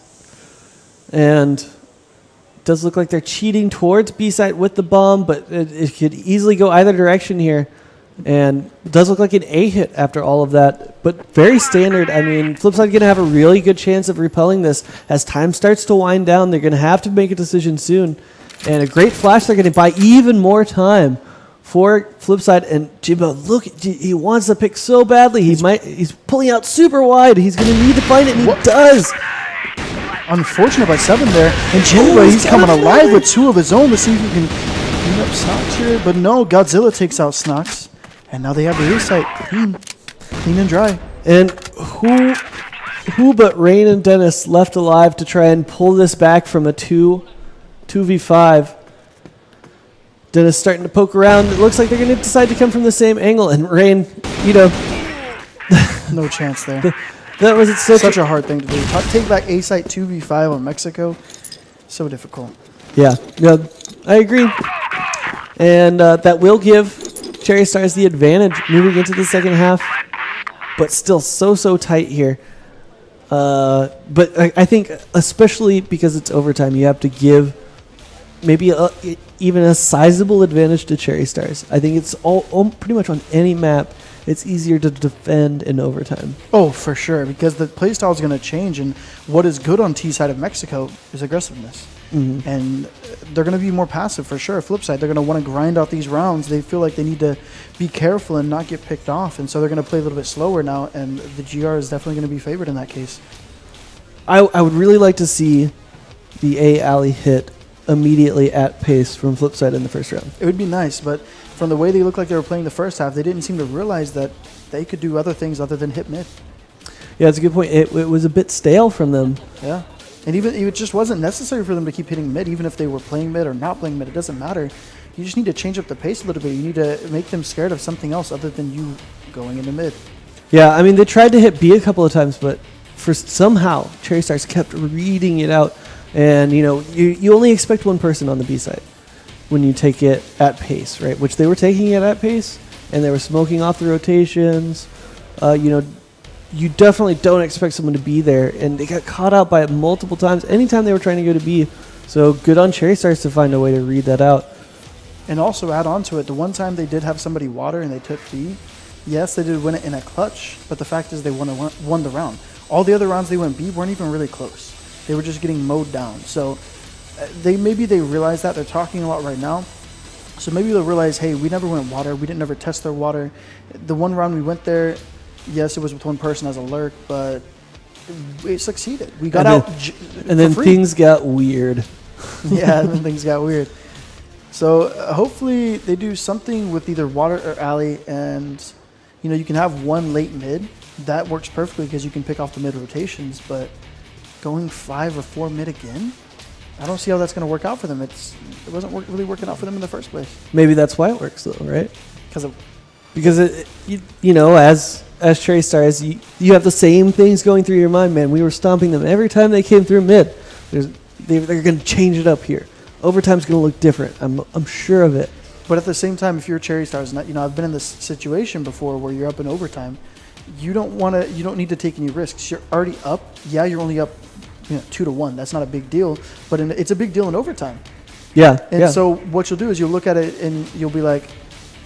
And it does look like they're cheating towards B side with the bomb, but it could easily go either direction here. And it does look like an A hit after all of that, but very standard. I mean, Flipside going to have a really good chance of repelling this. As time starts to wind down, they're going to have to make a decision soon. And a great flash, they're going to buy even more time for Flipside. And Jimbo, look, he wants the pick so badly. He's pulling out super wide. He's going to need to find it, and he does. Unfortunate by 7 there. And Jimbo, he's coming alive with 2 of his own. Let's see if he can clean up Snox here. But no, Godzilla takes out Snox. And now they have the A site clean and dry. And who but Rain and Dennis left alive to try and pull this back from a 2v5? Dennis starting to poke around. It looks like they're going to decide to come from the same angle. And Rain, you know. No chance there. That was such a hard thing to do. Take back A site 2v5 on Mexico. So difficult. Yeah, I agree. And that will give Cherry Stars the advantage moving into the second half, but still so tight here. But I think especially because it's overtime, you have to give maybe even a sizable advantage to Cherry Stars. I think it's all pretty much on any map. It's easier to defend in overtime. Oh, for sure, because the playstyle is going to change, and what is good on T side of Mexico is aggressiveness. Mm-hmm. And they're going to be more passive for sure. Flip side, they're going to want to grind out these rounds. They feel like they need to be careful and not get picked off, and so they're going to play a little bit slower now, and the GR is definitely going to be favored in that case. I would really like to see the A alley hit immediately at pace from Flipside in the first round. It would be nice, but from the way they looked like they were playing the first half, they didn't seem to realize that they could do other things other than hit mid. Yeah, that's a good point. It was a bit stale from them. Yeah. And even it just wasn't necessary for them to keep hitting mid, even if they were playing mid or not playing mid. It doesn't matter. You just need to change up the pace a little bit. You need to make them scared of something else other than you going into mid. Yeah, I mean, they tried to hit B a couple of times, but for somehow Cherry Stars kept reading it out. And, you know, you only expect one person on the B side when you take it at pace, right? Which they were taking it at pace, and they were smoking off the rotations. You know, you definitely don't expect someone to be there, and they got caught out by it multiple times anytime they were trying to go to B. So good on Cherry Stars to find a way to read that out. And also add on to it, the one time they did have somebody water and they took B, yes, they did win it in a clutch, but the fact is they won the round. All the other rounds they went B weren't even really close. They were just getting mowed down. So maybe they realize that. They're talking a lot right now. So maybe they'll realize, hey, we never went water. We didn't ever test their water. The one round we went there, yes, it was with one person as a lurk, but it succeeded. We got out and then things got weird. Yeah, and then things got weird. So hopefully they do something with either water or alley, and you know, you can have one late mid. That works perfectly because you can pick off the mid rotations, but going 5 or 4 mid again, I don't see how that's going to work out for them. It wasn't really working out for them in the first place. Maybe that's why it works, though, right? Because you know, as Cherry Stars, you have the same things going through your mind, man. We were stomping them every time they came through mid. They're going to change it up here. Overtime's going to look different. I'm sure of it. But at the same time, if you're Cherry Stars, you know, I've been in this situation before where you're up in overtime. You don't need to take any risks. You're already up. Yeah, you're only up 2-1. That's not a big deal, but it's a big deal in overtime. Yeah. And so what you'll do is you'll look at it and you'll be like,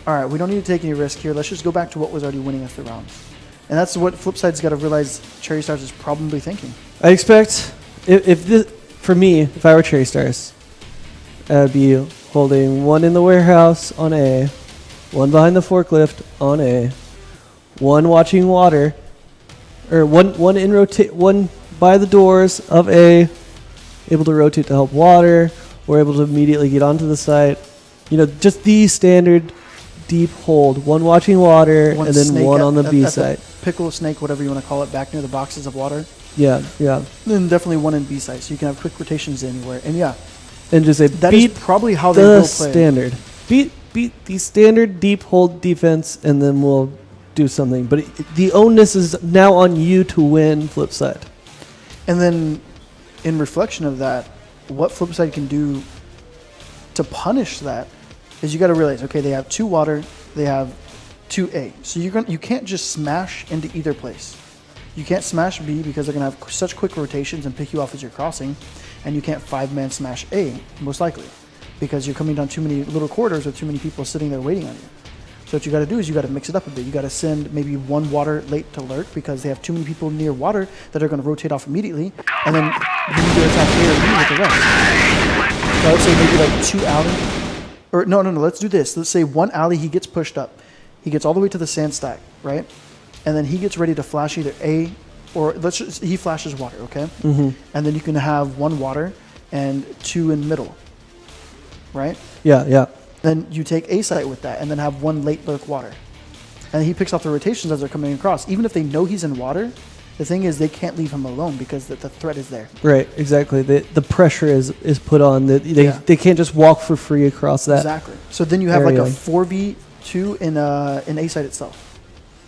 all right, we don't need to take any risk here. Let's just go back to what was already winning us the rounds. And that's what Flipside's got to realize Cherry Stars is probably thinking. I expect for me, if I were Cherry Stars, I'd be holding one in the warehouse on A, one behind the forklift on A, one watching water, or one in rotate, one by the doors of A, able to rotate to help water, were able to immediately get onto the site. You know, just the standard deep hold. One watching water, One and then snake one at- on the at- B at the site. Pickle, snake, whatever you want to call it, back near the boxes of water. Yeah, yeah. Then definitely one in B site, so you can have quick rotations anywhere. And yeah, And just say, that is beat probably how they the will play. standard. Beat the standard deep hold defense, and then we'll do something. But the onus is now on you to win flip side. And then, in reflection of that, what Flipside can do to punish that is you got to realize, okay, they have 2 water, they have 2 A. So you can't just smash into either place. You can't smash B because they're going to have such quick rotations and pick you off as you're crossing, and you can't 5-man smash A, most likely, because you're coming down too many little corridors with too many people sitting there waiting on you. So what you got to do is you got to mix it up a bit. You got to send maybe 1 water late to lurk because they have too many people near water that are going to rotate off immediately, and then you need to attack A or B with the rest. So I would say maybe like 2 alley, or no, let's do this. Let's say 1 alley, he gets pushed up. He gets all the way to the sand stack, right? And then he gets ready to flash either A or he flashes water, okay? Mm-hmm. And then you can have 1 water and 2 in middle, right? Yeah, yeah. Then you take A site with that and then have 1 late lurk water. And he picks off the rotations as they're coming across. Even if they know he's in water, the thing is they can't leave him alone because the threat is there. Right, exactly. The pressure is put on. They can't just walk for free across that. Exactly. So then you have like area. a 4v2 in A site itself.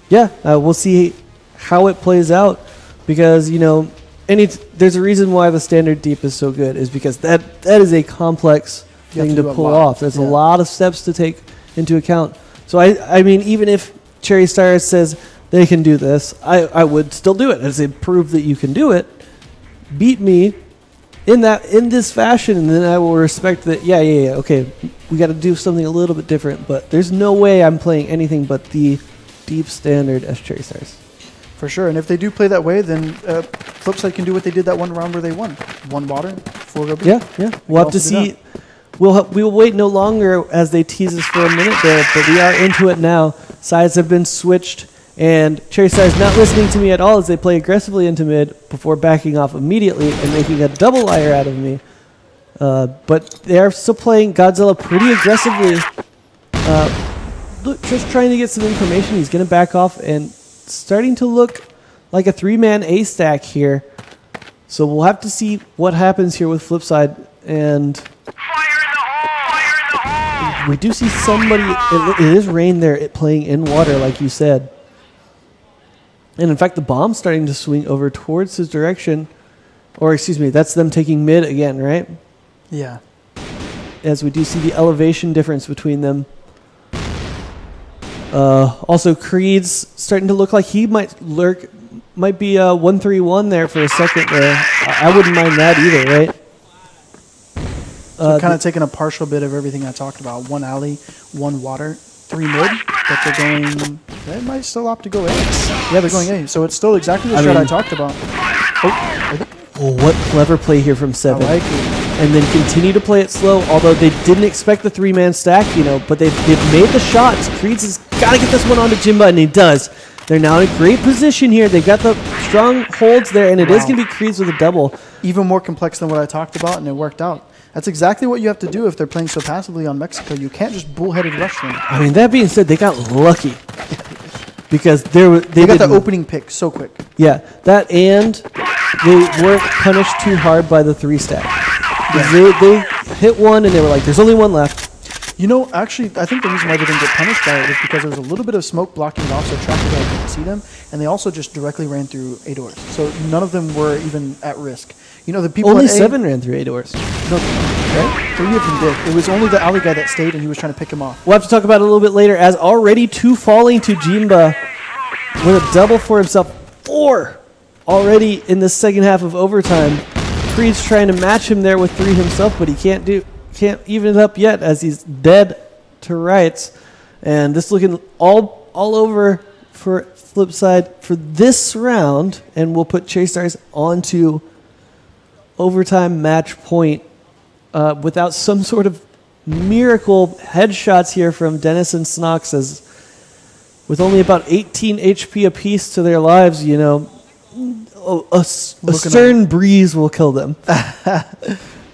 Yeah, we'll see how it plays out because, you know, there's a reason why the standard deep is so good is because that is a complex You have thing to to do a pull lot. off. There's a Yeah. lot of steps to take into account. So I mean, even if Cherry Stars says they can do this, I would still do it. As they prove that you can do it, beat me in this fashion, and then I will respect that. Yeah. Okay, we got to do something a little bit different, but there's no way I'm playing anything but the deep standard as Cherry Stars. For sure. And if they do play that way, then Flipside can do what they did that one round where they won. 1 water, 4 go B. Yeah. We'll have to also do see. We will wait no longer as they tease us for a minute there, but we are into it now. Sides have been switched, and Cherry Stars not listening to me at all as they play aggressively into mid before backing off immediately and making a double liar out of me. But they are still playing Godzilla pretty aggressively. Look, just trying to get some information. He's going to back off and starting to look like a 3-man A stack here. So we'll have to see what happens here with Flipside. And we do see somebody, it is Rain there playing in water, like you said. And in fact, the bomb's starting to swing over towards his direction. Or excuse me, that's them taking mid again, right? Yeah. As we do see the elevation difference between them. Also, Creed's starting to look like he might be 1-3-1 there for a second there. I wouldn't mind that either, right? So kind of taking a partial bit of everything I talked about. 1 alley, 1 water, 3 mid, but they're going... They might still opt to go A. Yeah, they're going A. So it's still exactly the strat I talked about. Oh, what clever play here from Seven. I like it. And then continue to play it slow, although they didn't expect the 3-man stack, you know, but they've made the shots. Creeds has got to get this one onto Jimba, and he does. They're now in a great position here. They've got the strong holds there, and it is going to be Creeds with a double. Even more complex than what I talked about, and it worked out. That's exactly what you have to do if they're playing so passively on Mexico. You can't just bullheaded rush them. I mean, that being said, they got lucky. Because they got the opening pick so quick. Yeah, that and they weren't punished too hard by the 3-stack. Yeah. They hit one, and they were like, there's only one left. You know, actually, I think the reason why they didn't get punished by it was because there was a little bit of smoke blocking it off, so tracker guy couldn't see them, and they also just directly ran through A doors. So none of them were even at risk. You know, the people Only at A, 7 ran through A doors. No, right? 3 of them did. It was only the alley guy that stayed, and he was trying to pick him off. We'll have to talk about it a little bit later, as already 2 falling to Jimba with a double for himself. 4 already in the second half of overtime. Creed's trying to match him there with 3 himself, but he can't even it up yet as he's dead to rights. And this looking all over for Flipside for this round, and we'll put Cherry Stars onto overtime match point without some sort of miracle headshots here from Dennis and Snox, as with only about 18 HP apiece to their lives, you know, a stern breeze will kill them.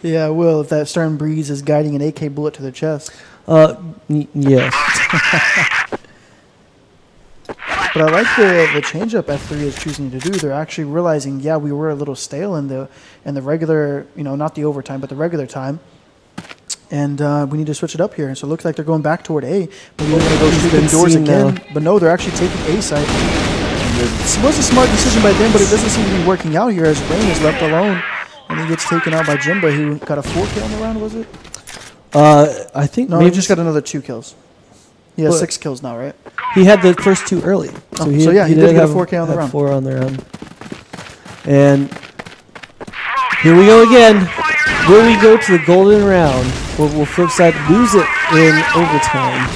Yeah, well, if that Stern Breeze is guiding an AK bullet to the chest. Yes. But I like the changeup F3 is choosing to do. They're actually realizing, yeah, we were a little stale in the regular, not the overtime, but the regular time. And we need to switch it up here. So it looks like they're going back toward A. Maybe they're going to go shoot indoors again. But no, they're actually taking A side. It was a smart decision by them, but it doesn't seem to be working out here as Rain is left alone. And he gets taken out by Jimba, who got a 4 kill on the round, was it? I think no, he just got another 2 kills. He has 6 kills now, right? He had the first 2 early. So he did get a 4K on the round. 4 on the round. And here we go again. Will we go to the golden round, or will Flipside lose it in overtime?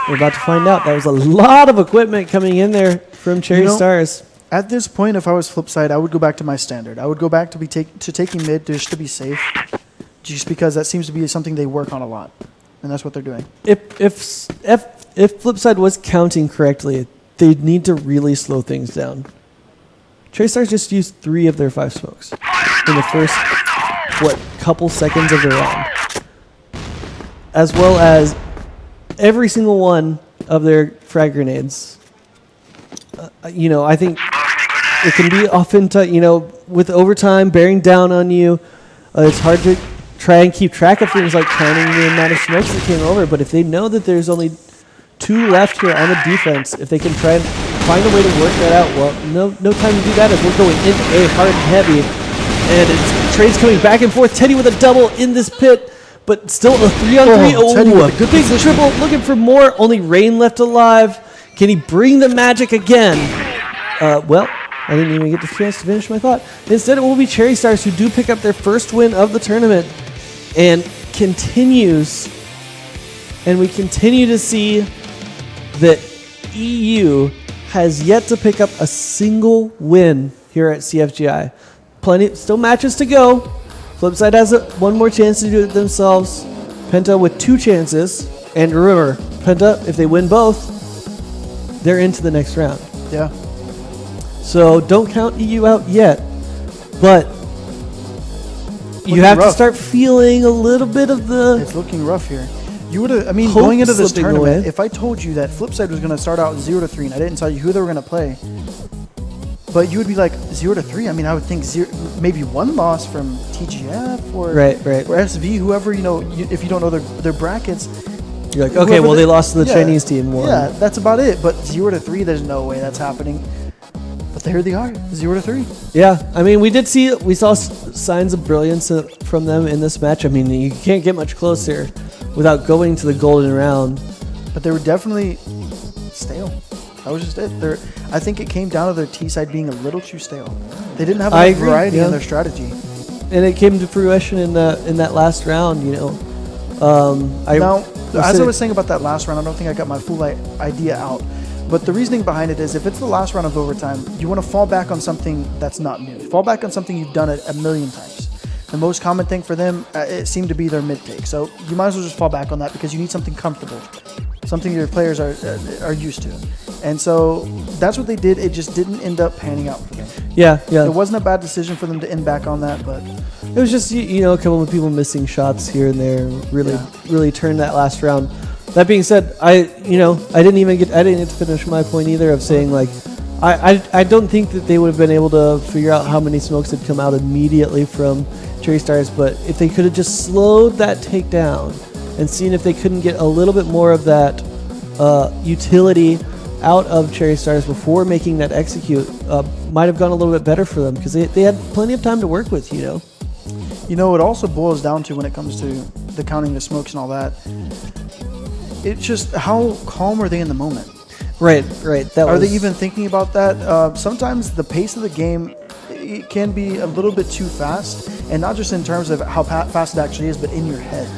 We're about to find out. That was a lot of equipment coming in there from Cherry Stars. At this point, if I was Flipside, I would go back to my standard. I would go back to taking mid just to be safe, just because that seems to be something they work on a lot, and that's what they're doing. If Flipside was counting correctly, they'd need to really slow things down. Cherry Stars just used 3 of their 5 smokes in the first, couple seconds of the round, as well as every single one of their frag grenades. I think it can be often, with overtime bearing down on you, it's hard to try and keep track of things like counting the amount of smokes that came over. But if they know that there's only 2 left here on the defense, if they can try and find a way to work that out, well, no time to do that as we're going into A hard and heavy. And it's trades coming back and forth. Teddy with a double in this pit, but still a 3-on-3. Teddy with a good big triple, looking for more. Only Rain left alive. Can he bring the magic again? Well, I didn't even get the chance to finish my thought. Instead, it will be Cherry Stars who do pick up their first win of the tournament and continues. And we continue to see that EU has yet to pick up a single win here at CFGI. Still matches to go. Flipside has one more chance to do it themselves. Penta with 2 chances. And remember, Penta, if they win both, they're into the next round. Yeah. So don't count EU out yet, but you have to start feeling a little bit of the... It's looking rough here. You would have, going into this tournament, if I told you that Flipside was going to start out 0-3, and I didn't tell you who they were going to play, but you would be like 0-3. I would think maybe 1 loss from TGF or SV, whoever, if you don't know their brackets. You're like, okay, well, they lost to the Chinese team. Yeah, that's about it. But 0-3, there's no way that's happening. But there they are, 0-3. Yeah, we saw signs of brilliance from them in this match. You can't get much closer without going to the golden round. But they were definitely stale. That was just it. I think it came down to their T side being a little too stale. They didn't have enough variety in their strategy. And it came to fruition in that last round. As I was saying about that last round, I don't think I got my full idea out. But the reasoning behind it is if it's the last round of overtime, you want to fall back on something that's not new. Fall back on something you've done it a million times. The most common thing for them, it seemed to be their mid-take. So you might as well just fall back on that because you need something comfortable, something your players are used to. And so that's what they did. It just didn't end up panning out for them. Yeah. It wasn't a bad decision for them to end back on that, but... It was just, a couple of people missing shots here and there, really turned that last round. That being said, I didn't get to finish my point either of saying I don't think that they would have been able to figure out how many smokes had come out immediately from Cherry Stars, but if they could have just slowed that takedown and seen if they couldn't get a little bit more of that utility out of Cherry Stars before making that execute, might have gone a little bit better for them because they had plenty of time to work with, it also boils down to when it comes to the counting the smokes and all that. It's just how calm are they in the moment? Right. Are they even thinking about that? Sometimes the pace of the game it can be a little bit too fast, and not just in terms of how fast it actually is, but in your head.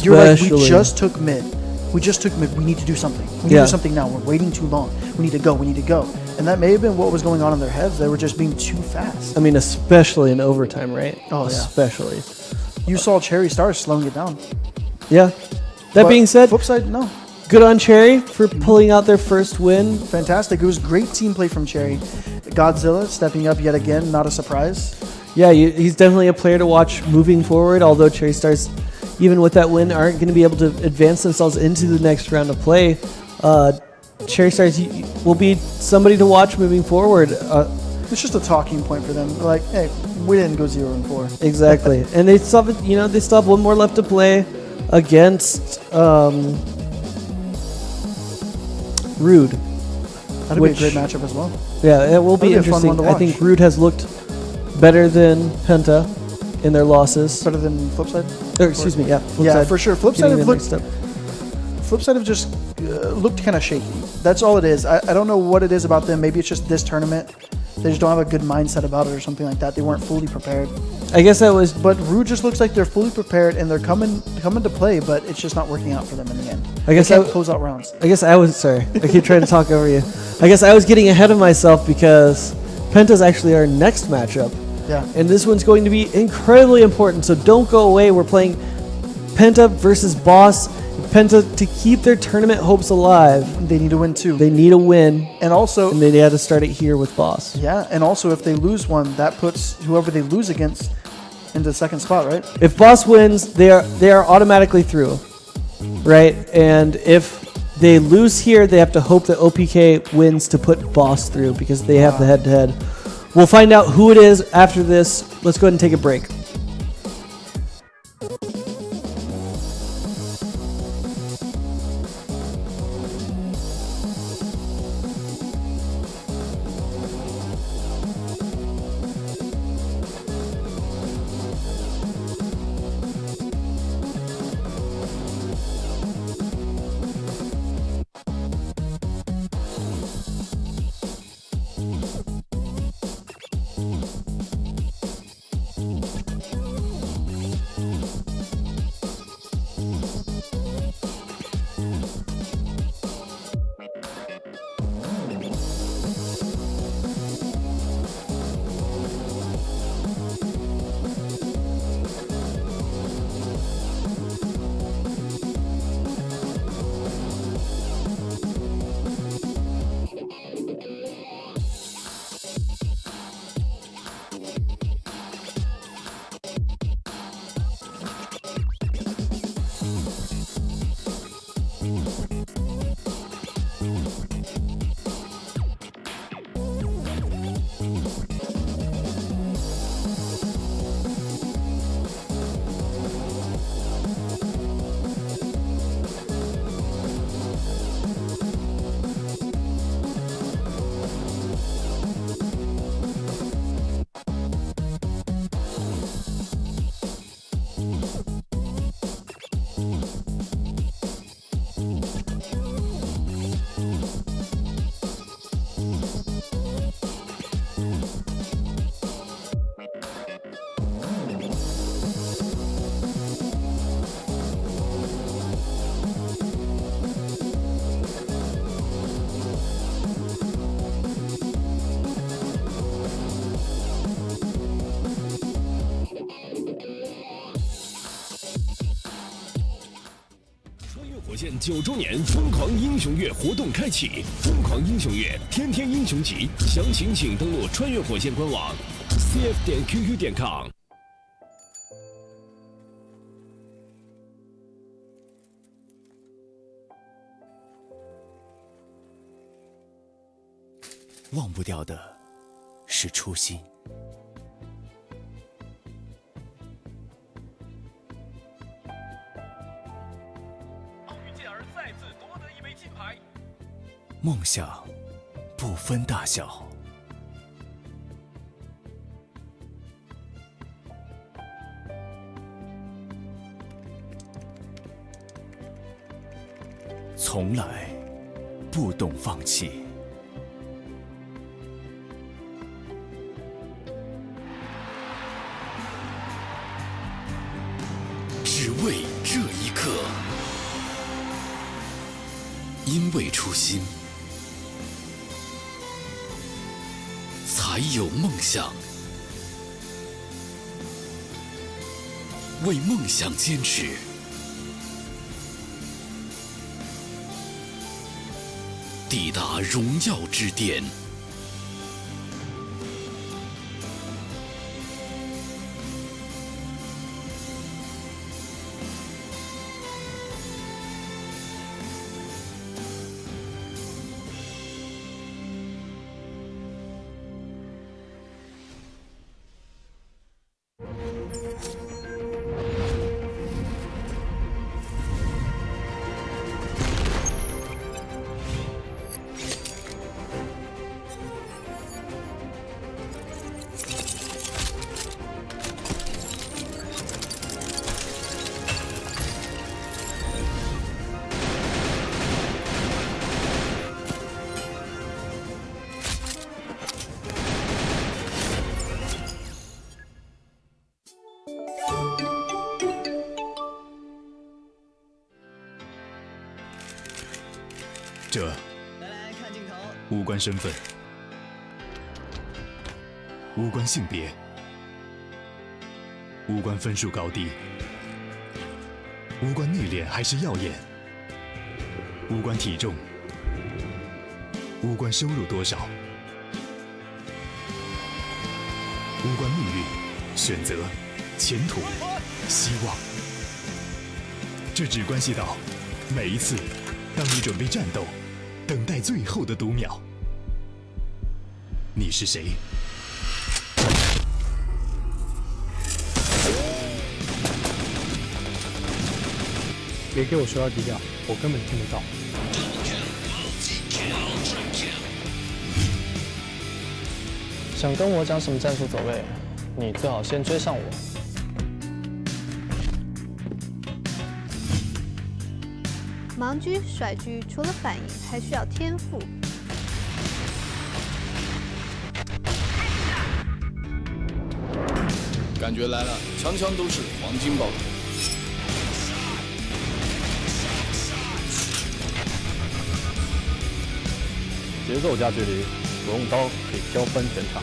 You're like, we just took mid. We need to do something. We need to do something now. We're waiting too long. We need to go. And that may have been what was going on in their heads. They were just being too fast. Especially in overtime, right? Oh, especially. You saw Cherry Stars slowing it down. Yeah. That being said, Flipside, no. Good on Cherry for pulling out their first win. Fantastic. It was great team play from Cherry. Godzilla stepping up yet again, not a surprise. Yeah, he's definitely a player to watch moving forward, although Cherry Stars, even with that win, aren't going to be able to advance themselves into the next round of play. Cherry Stars will be somebody to watch moving forward. It's just a talking point for them. Like, hey, we didn't go 0-4. Exactly. And they still have, they still have one more left to play against Rude. That'll be a great matchup as well. Yeah, it will be interesting. I think Rude has looked better than Penta in their losses. Better than Flipside? Excuse me, yeah. Flipside. Yeah, for sure. Flipside have just looked kind of shaky. That's all it is. I don't know what it is about them. Maybe it's just this tournament. They just don't have a good mindset about it or something like that. They weren't fully prepared. I guess that was... But Rude just looks like they're fully prepared and they're coming to play, but it's just not working out for them in the end. I guess they can't close out rounds. I guess I was... Sorry. I keep trying to talk over you. I guess I was getting ahead of myself because Penta's actually our next matchup. Yeah. And this one's going to be incredibly important, so don't go away. We're playing Penta versus Boss. Penta, to keep their tournament hopes alive, they need to win too. They need a win. And also... And they had to start it here with Boss. Yeah, and also if they lose one, that puts whoever they lose against into the second spot, right? If Boss wins, they are automatically through, right? And if they lose here, they have to hope that OPK wins to put Boss through because they have the head-to-head. We'll find out who it is after this. Let's go ahead and take a break.9周年疯狂英雄月活动开启，疯狂英雄月，天天英雄级，详情请登录穿越火线官网 cf.qq.com。忘不掉的是初心。梦想不分大小，从来不懂放弃。只为这一刻，因为初心。才有梦想，为梦想坚持，抵达荣耀之巅。这无关身份，无关性别，无关分数高低，无关内敛还是耀眼，无关体重，无关收入多少，无关命运、选择、前途、希望。这只关系到每一次，当你准备战斗，等待最后的读秒，你是谁？别给我说要低调，我根本听不到。想跟我讲什么战术走位，你最好先追上我。盲狙、甩狙除了反应，还需要天赋。感觉来了，枪枪都是黄金爆头。节奏加距离，我用刀可以飘翻全场。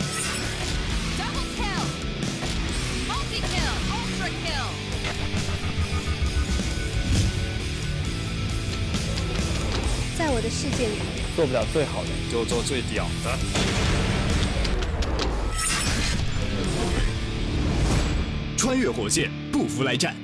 在我的世界里，做不了最好的，就做最屌的。穿越火线，不服来战。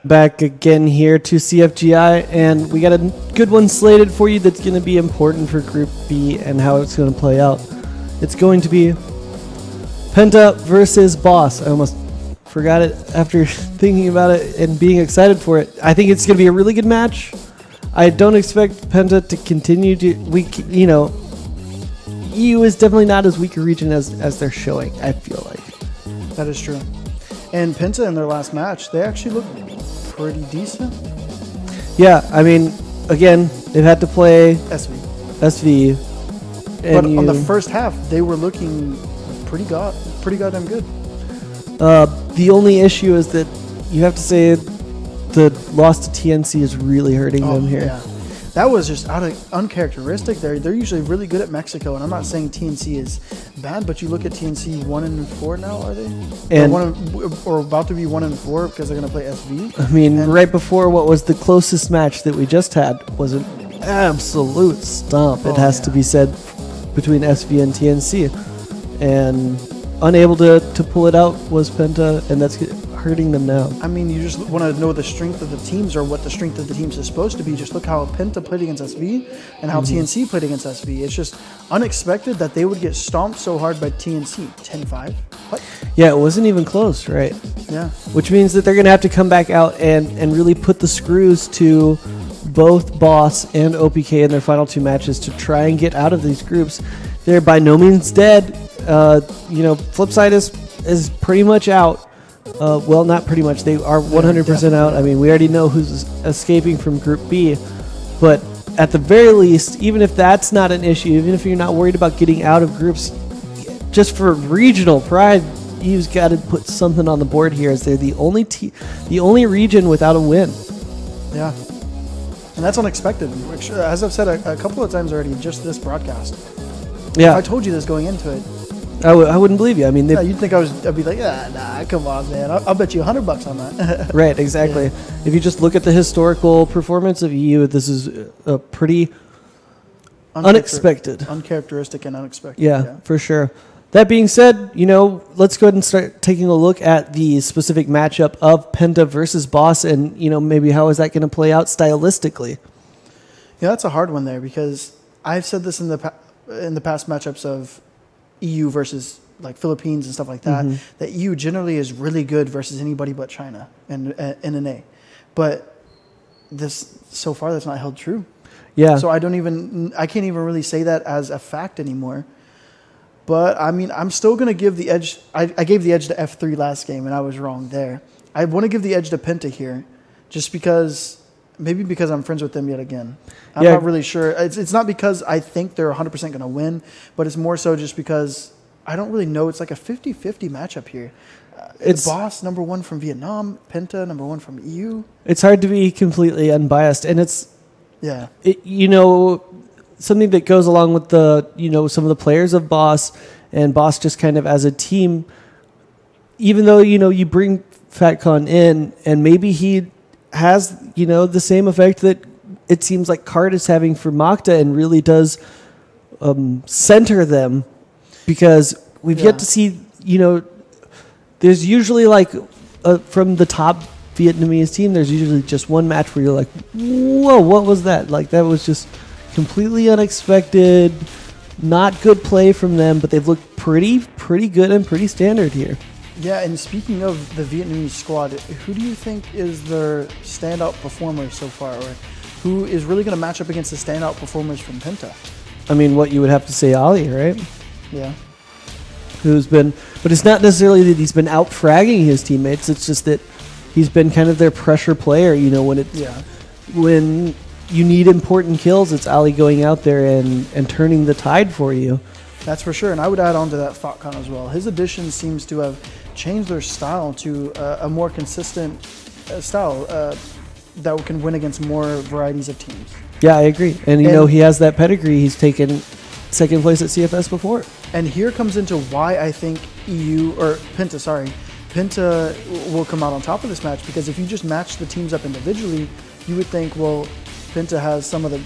Back again here to CFGI, and we got a good one slated for you that's going to be important for Group B and how it's going to play out. It's going to be Penta versus Boss. I almost forgot it after thinking about it and being excited for it. I think it's going to be a really good match. I don't expect Penta to continue to EU is definitely not as weak a region as they're showing, I feel like. That is true. And Penta in their last match, they actually look pretty decent. Yeah, I mean, again, they've had to play SV. And but on the first half, they were looking pretty god. pretty goddamn good. The only issue is that you have to say the loss to TNC is really hurting them here. Yeah. That was just uncharacteristic. They're usually really good at Mexico, and I'm not saying TNC is bad, but you look at TNC 1-4 now, are they? And or about to be 1-4 because they're going to play SV. I mean, right before what was the closest match that we just had was an absolute stomp. It has to be said, between SV and TNC, and unable to pull it out was Penta, and that's hurting them now. I mean, you just want to know the strength of the teams or what the strength of the teams is supposed to be. Just look how Penta played against SV and how TNC played against SV. It's just unexpected that they would get stomped so hard by TNC. 10-5? What? Yeah, it wasn't even close, right? Yeah. Which means that they're going to have to come back out and really put the screws to both Boss and OPK in their final two matches to try and get out of these groups. They're by no means dead. Flipside is pretty much out. Well, not pretty much. They are 100% out. I mean, we already know who's escaping from Group B. But at the very least, even if that's not an issue, even if you're not worried about getting out of groups, just for regional pride, you've got to put something on the board here, as they're the only region without a win. Yeah. And that's unexpected, which, as I've said a couple of times already, just this broadcast. Yeah. If I told you this going into it, I wouldn't believe you. I mean, you'd think I'd be like, nah, come on, man. I'll bet you $100 on that. Right, exactly. Yeah. If you just look at the historical performance of EU, this is a pretty unexpected. Uncharacteristic and unexpected. Yeah, for sure. That being said, let's go ahead and start taking a look at the specific matchup of Penta versus Boss, and, maybe how is that going to play out stylistically? Yeah, that's a hard one there, because I've said this in the past matchups of EU versus like Philippines and stuff like that, that EU generally is really good versus anybody but China and NA. But so far that's not held true. Yeah. So I can't even really say that as a fact anymore. But I mean, I'm still going to give the edge. I gave the edge to F3 last game, and I was wrong there. I want to give the edge to Penta here, just because I'm friends with them yet again. I'm not really sure. It's not because I think they're 100% going to win, but it's more so just because I don't really know. It's like a 50-50 matchup here. It's Boss, number 1 from Vietnam, Penta, number 1 from EU. It's hard to be completely unbiased, and something that goes along with some of the players of Boss and Boss just kind of as a team. Even though you bring FatCon in, and maybe he has the same effect that it seems like Card is having for Makta, and really does center them, because we've yet to see there's usually from the top Vietnamese team, there's usually just one match where you're like, whoa, what was that? Like, that was just completely unexpected, not good play from them, but they've looked pretty good and pretty standard here. Yeah, and speaking of the Vietnamese squad, who do you think is their standout performer so far, or who is really going to match up against the standout performers from Penta? I mean, what you would have to say, Ali, right? Yeah. But it's not necessarily that he's been out fragging his teammates. It's just that he's been kind of their pressure player. When you need important kills, it's Ali going out there and turning the tide for you. That's for sure, and I would add on to that FotCon as well. His addition seems to have changed their style to a more consistent style that can win against more varieties of teams. Yeah, I agree. And he has that pedigree. He's taken second place at CFS before. And here comes into why I think Penta will come out on top of this match, because if you just match the teams up individually, you would think, well, Penta has some of the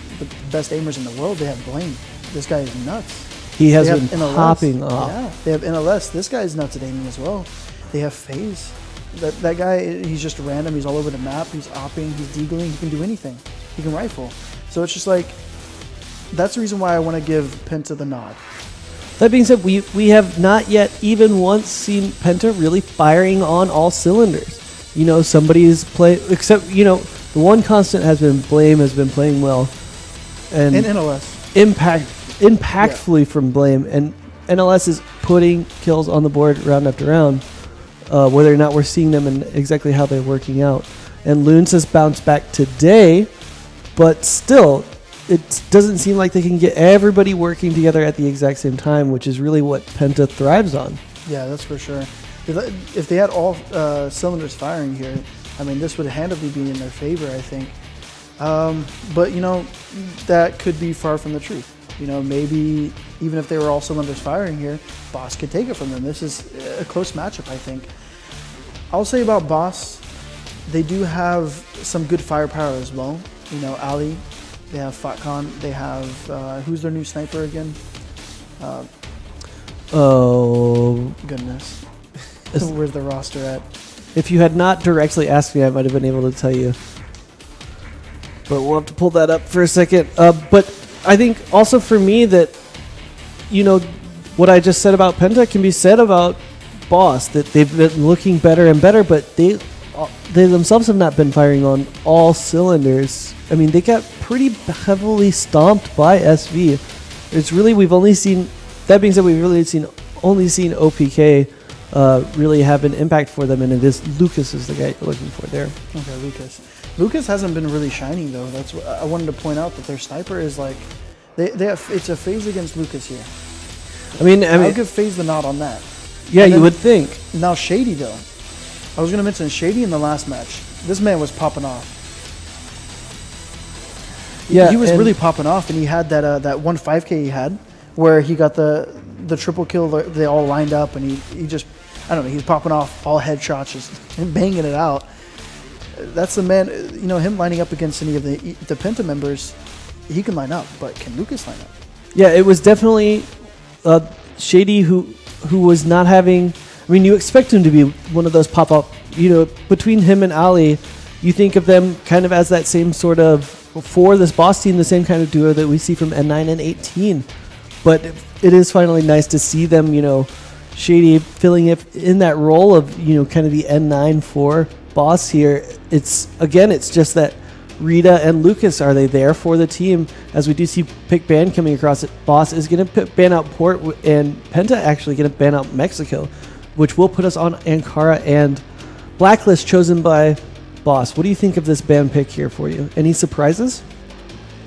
best aimers in the world. They have Blame. This guy is nuts. He has been popping off. Yeah, they have NLS. This guy is nuts at aiming as well. They have FaZe. That guy, he's just random. He's all over the map. He's opping. He's deagling. He can do anything. He can rifle. So it's just like, that's the reason why I want to give Penta the nod. That being said, we have not yet even once seen Penta really firing on all cylinders. Somebody's except, the one constant has been Blame has been playing well. And NLS. Impactfully from Blame, and NLS is putting kills on the board round after round, whether or not we're seeing them and exactly how they're working out. And Loons has bounced back today, but still, it doesn't seem like they can get everybody working together at the exact same time, which is really what Penta thrives on. Yeah, that's for sure. If they had all cylinders firing here, I mean, this would handily be in their favor, I think. But, you know, that could be far from the truth. You know, maybe even if they were all cylinders firing here, Boss could take it from them. This is a close matchup, I think. I'll say about Boss, they do have some good firepower as well. You know, Ali, they have Fatcon, they have, who's their new sniper again? Oh. Goodness. Where's the roster at? If you had not directly asked me, I might have been able to tell you. But we'll have to pull that up for a second. But I think also for me that, you know, what I just said about Penta can be said about Boss, that they've been looking better and better, but they themselves have not been firing on all cylinders. I mean, they got pretty heavily stomped by SV. It's really, we've only seen, that being said, we've really only seen OPK really have an impact for them, and it is Lucas is the guy you're looking for there. Okay, Lucas. Lucas hasn't been really shining though. That's what I wanted to point out, that their sniper is like, they have, it's a phase against Lucas here. I mean, I'll give FaZe the nod on that. Yeah, you would think. Now Shady though. I was gonna mention Shady in the last match. This man was popping off. Yeah, he was really popping off, and he had that 1 5K he had, where he got the triple kill. They all lined up, and he just, I don't know, he's popping off all headshots, just banging it out. That's the man. You know, him lining up against any of the Penta members, he can line up, but can Lucas line up? Yeah, it was definitely Shady who was not having. I mean, you expect him to be one of those pop up. You know, between him and Ali, you think of them kind of as that same sort of, for this Boss team, the same kind of duo that we see from N9 and 18. But it is finally nice to see them, you know, Shady filling it in that role of, you know, kind of the N9 for Boss here. It's just that Rita and Lucas, are they there for the team? As we do see pick ban coming across it, Boss is going to ban out Port, and Penta actually going to ban out Mexico, which will put us on Ankara and Blacklist chosen by Boss. What do you think of this ban pick here for you? Any surprises?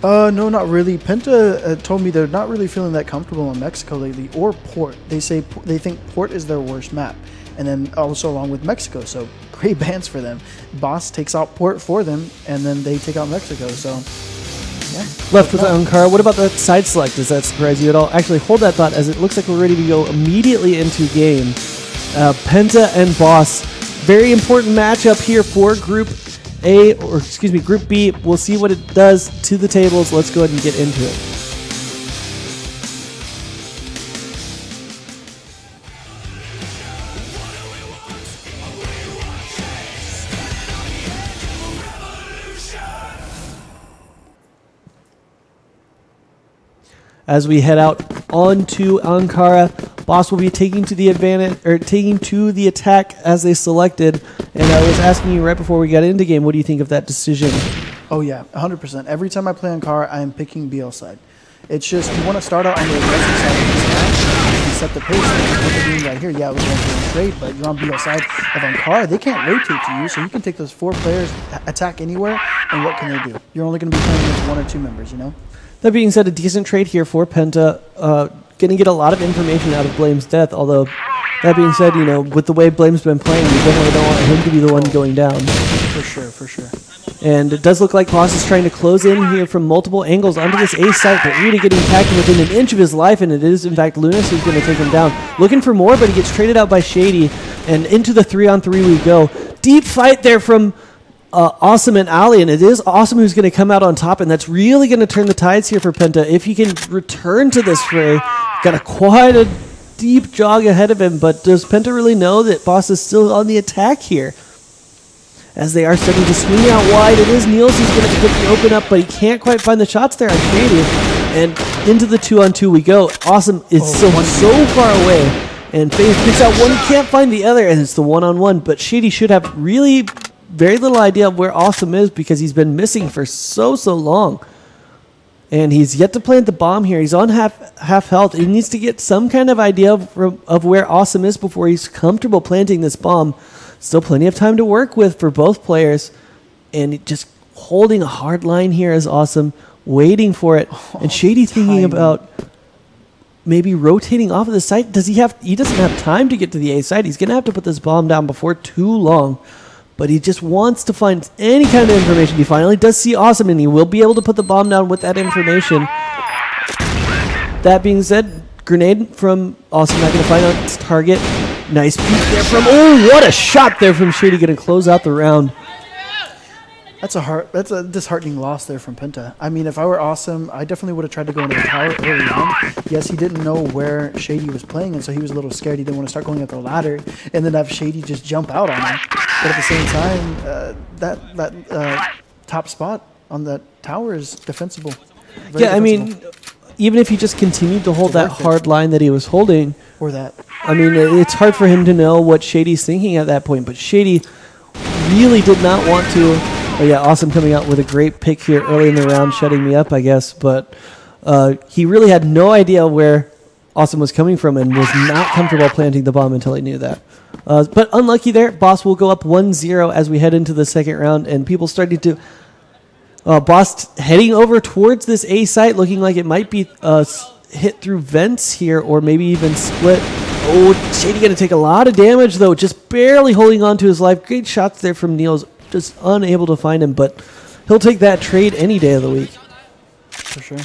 No, not really. Penta told me they're not really feeling that comfortable in Mexico lately, or Port. They say they think Port is their worst map, and then also along with Mexico. So great bans for them. Boss takes out Port for them, and then they take out Mexico. So yeah. Left with Ankara. What about that side select? Does that surprise you at all? Actually, hold that thought, as it looks like we're ready to go immediately into game. Penta and Boss. Very important matchup here for Group A, or excuse me, Group B. We'll see what it does to the tables. Let's go ahead and get into it. As we head out onto Ankara, Boss will be taking to the advantage, or taking to the attack as they selected. And I was asking you right before we got into game, what do you think of that decision? Oh yeah, 100%. Every time I play Ankara, I am picking BL side. It's just, you want to start out on the aggressive side of this match and set the pace. Like what they're doing right here, yeah, it was going great, but you're on BL side of Ankara. They can't rotate to you, so you can take those 4 players, attack anywhere, and what can they do? You're only going to be playing against 1 or 2 members, you know? That being said, a decent trade here for Penta. Going to get a lot of information out of Blame's death, although, that being said, you know, with the way Blame's been playing, you definitely don't want him to be the one going down. For sure, for sure. And it does look like Boss is trying to close in here from multiple angles onto this A site, but Rita getting attacked within an inch of his life, and it is, in fact, Lunas who's going to take him down. Looking for more, but he gets traded out by Shady, and into the 3-on-3 we go. Deep fight there from Awesome and Ali, and it is Awesome who's going to come out on top, and that's really going to turn the tides here for Penta. If he can return to this fray, got quite a deep jog ahead of him, but does Penta really know that Boss is still on the attack here? As they are starting to swing out wide, it is Niels who's going to get the open up, but he can't quite find the shots there on Shady, and into the 2-on-2 we go. Awesome is still so far away, and FaZe picks out one, he can't find the other, and it's the 1-on-1, but Shady should have really very little idea of where Awesome is, because he's been missing for so long. And he's yet to plant the bomb here. He's on half health. He needs to get some kind of idea of where Awesome is before he's comfortable planting this bomb. Still plenty of time to work with for both players. And just holding a hard line here is Awesome, waiting for it. And Shady thinking about maybe rotating off of the site. He doesn't have time to get to the A site. He's going to have to put this bomb down before too long. But he just wants to find any kind of information. He finally does see Awesome, and he will be able to put the bomb down with that information. That being said, grenade from Awesome, not going to find out its target. Nice peek there from, oh, what a shot there from Shady, going to close out the round. That's a disheartening loss there from Penta. I mean, if I were Awesome, I definitely would have tried to go into the tower early on. Yes, he didn't know where Shady was playing, and so he was a little scared. He didn't want to start going up the ladder and then have Shady just jump out on him. But at the same time, that top spot on that tower is defensible. Very defensible. I mean, even if he just continued to hold that hard line that he was holding, or that, I mean, it's hard for him to know what Shady's thinking at that point. But Shady really did not want to. Oh yeah, Awesome coming out with a great pick here early in the round, shutting me up, I guess. But he really had no idea where Awesome was coming from and was not comfortable planting the bomb until he knew that. But unlucky there. Boss will go up 1-0 as we head into the second round, and people starting to... Boss heading over towards this A site, looking like it might be hit through vents here, or maybe even split. Oh, Shady going to take a lot of damage, though, just barely holding on to his life. Great shots there from Niels. Just unable to find him, but he'll take that trade any day of the week. For sure.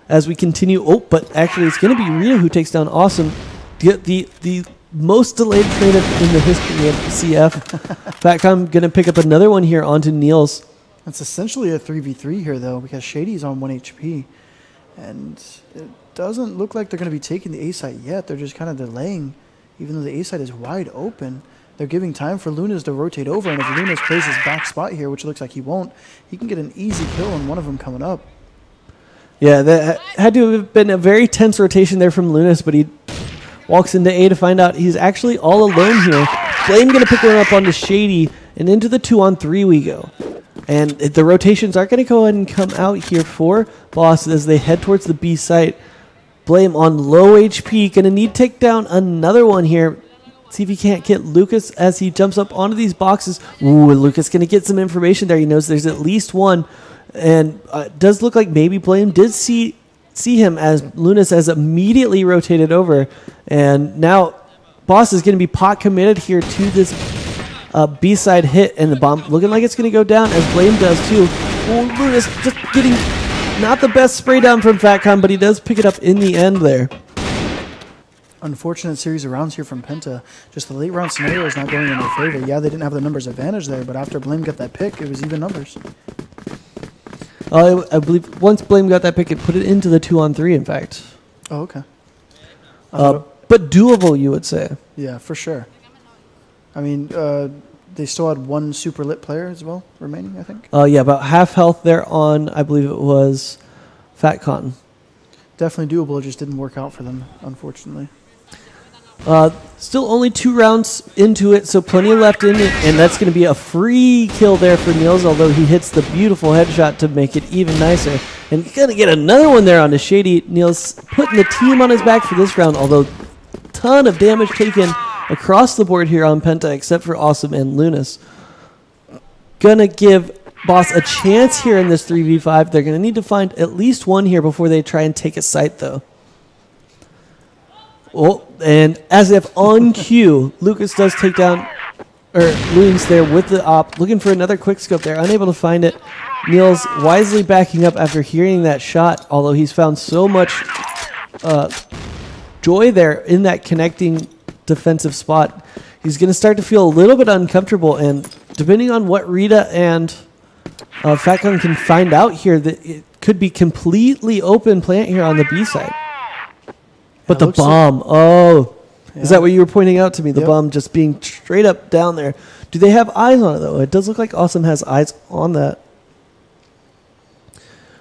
As we continue, but actually it's going to be Rita who takes down Awesome. The most delayed trade in the history of CF. Fatcom going to pick up another one here onto Niels. It's essentially a 3v3 here, though, because Shady's on 1 HP. And it doesn't look like they're going to be taking the A site yet. They're just kind of delaying, even though the A site is wide open. They're giving time for Lunas to rotate over, and if Lunas plays his back spot here, which looks like he won't, he can get an easy kill on one of them coming up. Yeah, that had to have been a very tense rotation there from Lunas, but he walks into A to find out he's actually all alone here. Blame going to pick one up onto Shady, and into the 2-on-3 we go. And the rotations are going to go ahead and come out here for Boss as they head towards the B site. Blame on low HP, going to need to take down another one here. See if he can't get Lucas as he jumps up onto these boxes. Ooh, Lucas going to get some information there. He knows there's at least one. And it does look like maybe Blame did see him as Lunas has immediately rotated over. And now Boss is going to be pot committed here to this B-side hit. And the bomb looking like it's going to go down as Blame does too. Oh, Lunas just getting not the best spray down from Fatcom, but he does pick it up in the end there. Unfortunate series of rounds here from Penta. Just the late round scenario is not going in their favor. Yeah, they didn't have the numbers advantage there, but after Blame got that pick, it was even numbers. I believe once Blame got that pick, it put it into the 2-on-3, in fact. Oh, okay. But doable, you would say. Yeah, for sure. I mean, they still had one super lit player as well remaining, I think. Yeah, about half health there on, I believe it was Fatcon. Definitely doable, it just didn't work out for them, unfortunately. Still only 2 rounds into it, so plenty left in it, and that's going to be a free kill there for Niels, although he hits the beautiful headshot to make it even nicer. And he's going to get another one there onto Shady. Niels putting the team on his back for this round, although ton of damage taken across the board here on Penta, except for Awesome and Lunas. Gonna give Boss a chance here in this 3v5. They're going to need to find at least one here before they try and take a site, though. Oh, and as if on cue, Lucas does take down, or Loons there with the op, looking for another quick scope there, unable to find it. Niels wisely backing up after hearing that shot, although he's found so much joy there in that connecting defensive spot. He's going to start to feel a little bit uncomfortable, and depending on what Rita and Fatcon can find out here, that it could be completely open plant here on the B side. But the bomb, is that what you were pointing out to me? The bomb just being straight up down there. Do they have eyes on it, though? It does look like Awesome has eyes on that.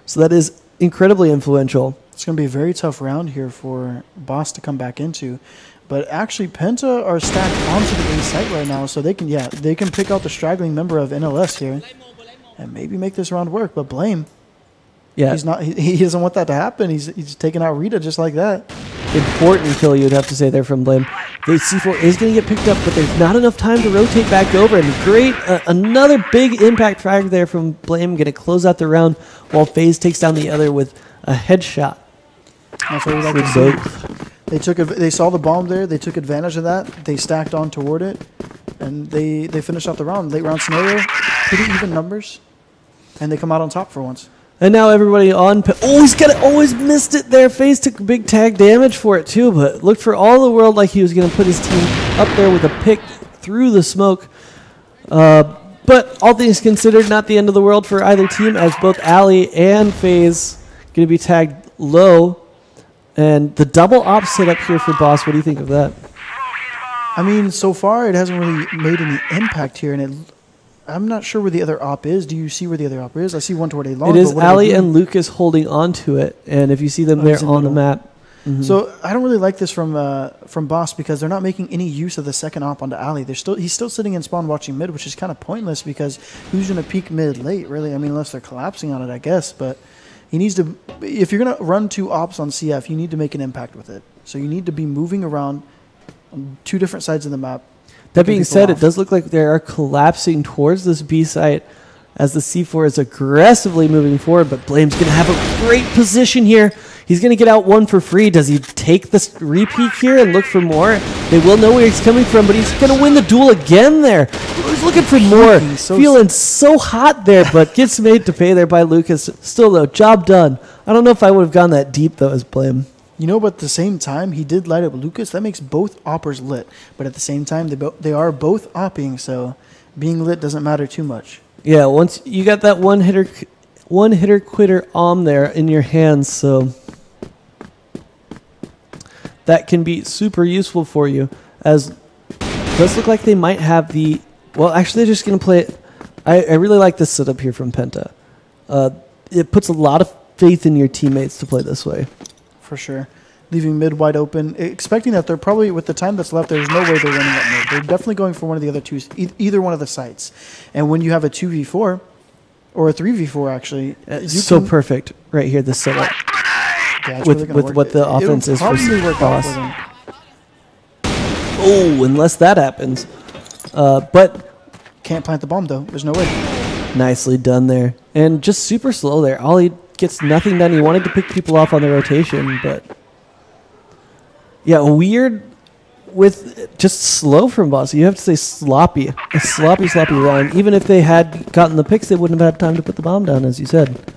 So that is incredibly influential. It's going to be a very tough round here for Boss to come back into. But actually, Penta are stacked onto the A site right now, so they can pick out the straggling member of NLS here and maybe make this round work. But Blame, he's not. He doesn't want that to happen. He's taking out Rita just like that. Important kill, you'd have to say there from Blame. The C4 is going to get picked up, but there's not enough time to rotate back over. And great, another big impact frag there from Blame, going to close out the round while FaZe takes down the other with a headshot. That's what we like to see. They saw the bomb there. They took advantage of that. They stacked on toward it, and they finished out the round. Late round scenario, pretty even numbers, and they come out on top for once. And now everybody on. Always missed it there. FaZe took big tag damage for it too, but looked for all the world like he was going to put his team up there with a pick through the smoke. But all things considered, not the end of the world for either team, as both Ali and FaZe going to be tagged low. And the double op setup here for Boss, what do you think of that? I mean, so far it hasn't really made any impact here, and I'm not sure where the other op is. Do you see where the other op is? I see one toward A long. It is Ali and Lucas holding on to it, and if you see them there on the map. Mm-hmm. So I don't really like this from Boss because they're not making any use of the second op onto Ali. He's still sitting in spawn watching mid, which is kind of pointless because who's going to peek mid late, really? I mean, unless they're collapsing on it, I guess, but he needs to, if you're going to run 2 ops on CF, you need to make an impact with it. So you need to be moving around on 2 different sides of the map. That being said, it does look like they are collapsing towards this B site as the C4 is aggressively moving forward, but Blame's going to have a great position here. He's going to get out 1 for free. Does he take this repeat here and look for more? They will know where he's coming from, but he's going to win the duel again there. He's looking for more. Feeling so hot there, but gets made to pay there by Lucas. Still, though, job done. I don't know if I would have gone that deep, though, as Blame. You know, but at the same time, he did light up Lucas. That makes both oppers lit. But at the same time, they are both opping, so being lit doesn't matter too much. Yeah, once you got that one hitter quitter there in your hands, so that can be super useful for you. As it does look like they might have the, well, actually they're just going to play it. I really like this setup here from Penta. It puts a lot of faith in your teammates to play this way. For sure. Leaving mid wide open, expecting that they're probably, with the time that's left, there's no way they're running up mid. They're definitely going for one of the other two, either one of the sites. And when you have a 2v4, or a 3v4 actually. It's so perfect right here, this setup. Yeah, with what the offense is for Boss. Oh, unless that happens. But can't plant the bomb though. There's no way. Nicely done there. And just super slow there. Ollie gets nothing done. He wanted to pick people off on the rotation, but yeah, weird with just slow from Boss. You have to say sloppy. A sloppy run. Even if they had gotten the picks, they wouldn't have had time to put the bomb down, as you said.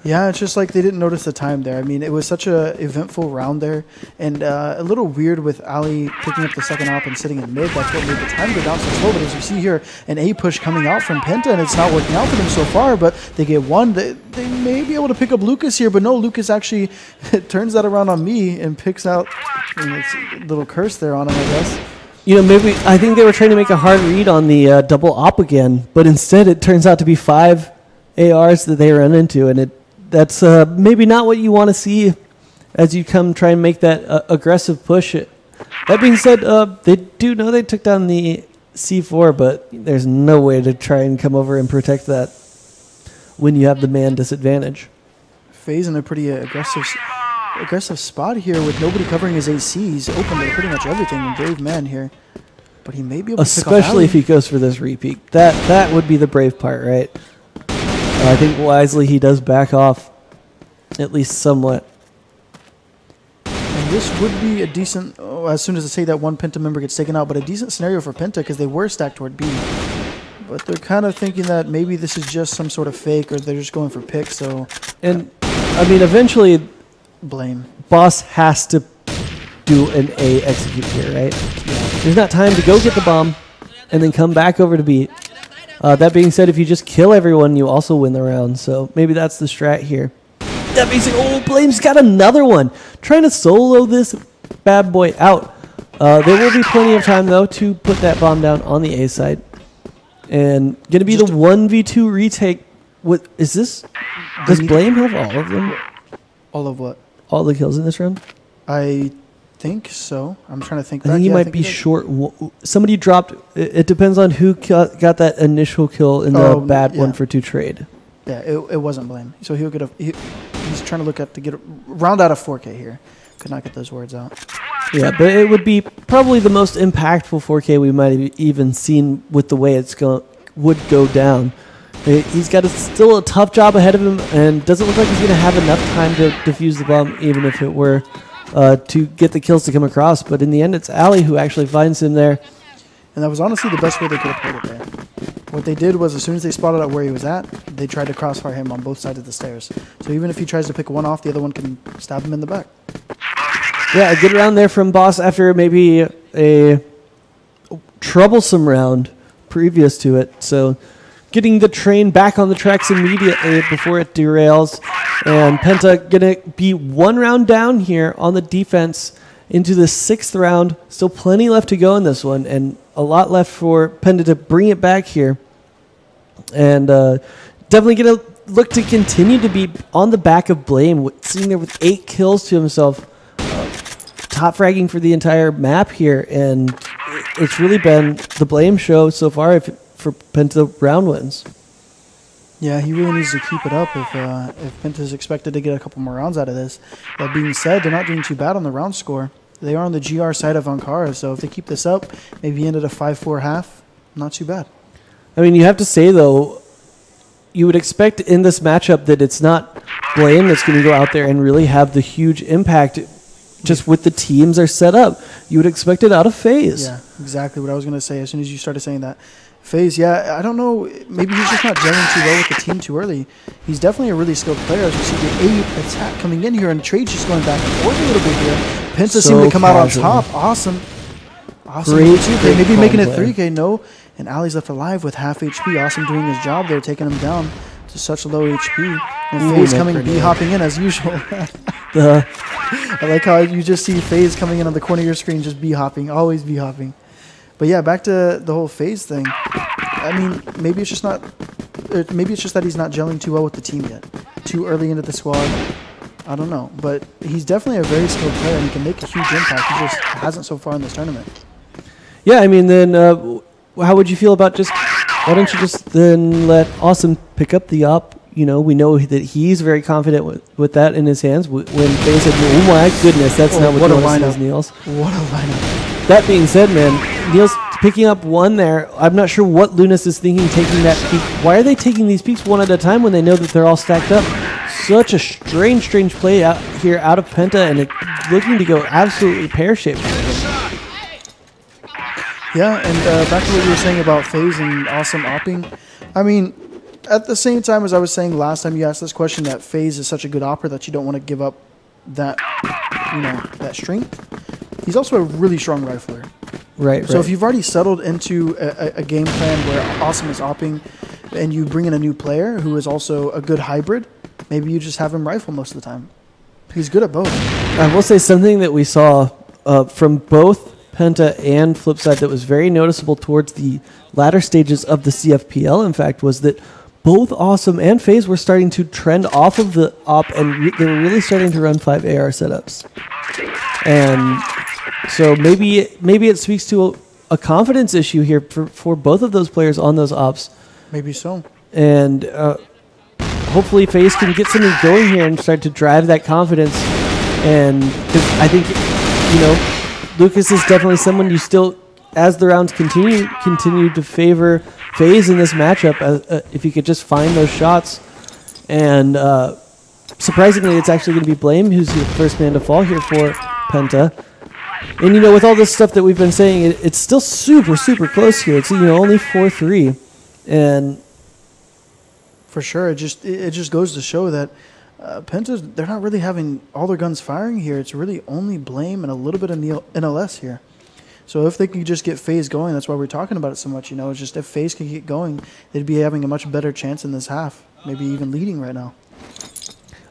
Yeah, it's just like they didn't notice the time there. I mean, it was such a eventful round there, and a little weird with Ali picking up the second op and sitting in mid. That's what made the time go down so slow. But as you see here, an A push coming out from Penta, and it's not working out for them so far. But they get one. They may be able to pick up Lucas here, but no, Lucas actually turns that around on me and picks out. It's a little curse there on him, I guess. You know, maybe I think they were trying to make a hard read on the double op again, but instead it turns out to be 5 ARs that they run into, and that's maybe not what you want to see as you come try and make that aggressive push. That being said, they do know they took down the C4, but there's no way to try and come over and protect that when you have the man disadvantage. FaZe in a pretty aggressive spot here with nobody covering his AC. He's open to pretty much everything in Brave Man here. But he may be able to pick off especially if he goes for this repeat. That would be the brave part, right? I think wisely he does back off, at least somewhat. And this would be a decent, as soon as I say that one Penta member gets taken out, but a decent scenario for Penta because they were stacked toward B. But they're kind of thinking that maybe this is just some sort of fake or they're just going for picks. So, and I mean, eventually, Blame. Boss has to do an A execute here, right? Yeah. There's not time to go get the bomb and then come back over to B. That being said, if you just kill everyone, you also win the round. So maybe that's the strat here. That being said, oh, Blame's got another one. Trying to solo this bad boy out. There will be plenty of time, though, to put that bomb down on the A side. And going to be just the 1v2 retake. What is this? Does Blame have all of them? All of what? All the kills in this round? I think so. I'm trying to think back. I think he might be short. Somebody dropped. It depends on who got that initial kill in the bad 1-for-2 trade. Yeah, it wasn't Blame. So he'll get he's trying to look up to get a round out of 4K here. Could not get those words out. Yeah, but it would be probably the most impactful 4K we might have even seen with the way would go down. He's got still a tough job ahead of him, and doesn't look like he's going to have enough time to defuse the bomb, even if it were to get the kills to come across. But in the end, it's Ali who actually finds him there. And that was honestly the best way they could have played it there. What they did was, as soon as they spotted out where he was at, they tried to crossfire him on both sides of the stairs. So even if he tries to pick one off, the other one can stab him in the back. Yeah, a good round there from Boss after maybe a troublesome round previous to it. So getting the train back on the tracks immediately before it derails. And Penta going to be one round down here on the defense into the 6th round. Still plenty left to go in this one, and a lot left for Penta to bring it back here. And definitely going to look to continue to be on the back of Blame, sitting there with 8 kills to himself, top fragging for the entire map here. And it's really been the Blame show so far for Penta round wins. Yeah, he really needs to keep it up if Penta's expected to get a couple more rounds out of this. That being said, they're not doing too bad on the round score. They are on the GR side of Ankara, so if they keep this up, maybe end at a 5-4 half, not too bad. I mean, you have to say, though, you would expect in this matchup that it's not Blame that's going to go out there and really have the huge impact just with the teams are set up. You would expect it out of FaZe. Yeah, exactly what I was going to say as soon as you started saying that. FaZe, yeah, I don't know. Maybe he's just not gelling too well with the team too early. He's definitely a really skilled player. As you see the 8 attack coming in here, and Trade's just going back and forth a little bit here. Penta seemed to come out on top. Awesome. Great, maybe making it 3K, no. And Ali's left alive with half HP. Awesome doing his job there, taking him down to such low HP. And FaZe coming, B-hopping in as usual. I like how you just see FaZe coming in on the corner of your screen, just B-hopping, always B-hopping. But yeah, back to the whole FaZe thing. I mean, maybe it's just not. Maybe it's just that he's not gelling too well with the team yet. Too early into the squad. I don't know, but he's definitely a very skilled player and he can make a huge impact. He just hasn't so far in this tournament. Yeah, I mean, then how would you feel about just? Why don't you just then let Awesome pick up the op? You know, we know that he's very confident with that in his hands. When FaZe said, "Oh my goodness, that's not what you want to see, Niels." What a lineup! That being said, man, Niels picking up one there. I'm not sure what Lunas is thinking taking that peak. Why are they taking these peaks one at a time when they know that they're all stacked up? Such a strange play out here out of Penta, and looking to go absolutely pear-shaped. Yeah, and back to what you were saying about FaZe and Awesome opping. I mean, at the same time as I was saying last time you asked this question, that FaZe is such a good opper that you don't want to give up that, that strength. He's also a really strong rifler. Right. So if you've already settled into a game plan where Awesome is opping, and you bring in a new player who is also a good hybrid, maybe you just have him rifle most of the time. He's good at both. I will say something that we saw from both Penta and Flipside that was very noticeable towards the latter stages of the CFPL, in fact, was that both Awesome and FaZe were starting to trend off of the op, and they were really starting to run 5 AR setups. And so maybe it speaks to a confidence issue here for both of those players on those ops. Maybe so. And hopefully FaZe can get something going here and start to drive that confidence. And 'cause I think, Lucas is definitely someone you still, as the rounds continue to favor FaZe in this matchup, if you could just find those shots. And surprisingly, it's actually going to be Blame who's the first man to fall here for Penta. And, with all this stuff that we've been saying, it's still super, super close here. It's, only 4-3. And for sure, it just goes to show that Penta, they're not really having all their guns firing here. It's really only Blame and a little bit of NLS here. So if they can just get FaZe going, that's why we're talking about it so much. It's just if FaZe can get going, they'd be having a much better chance in this half, maybe even leading right now.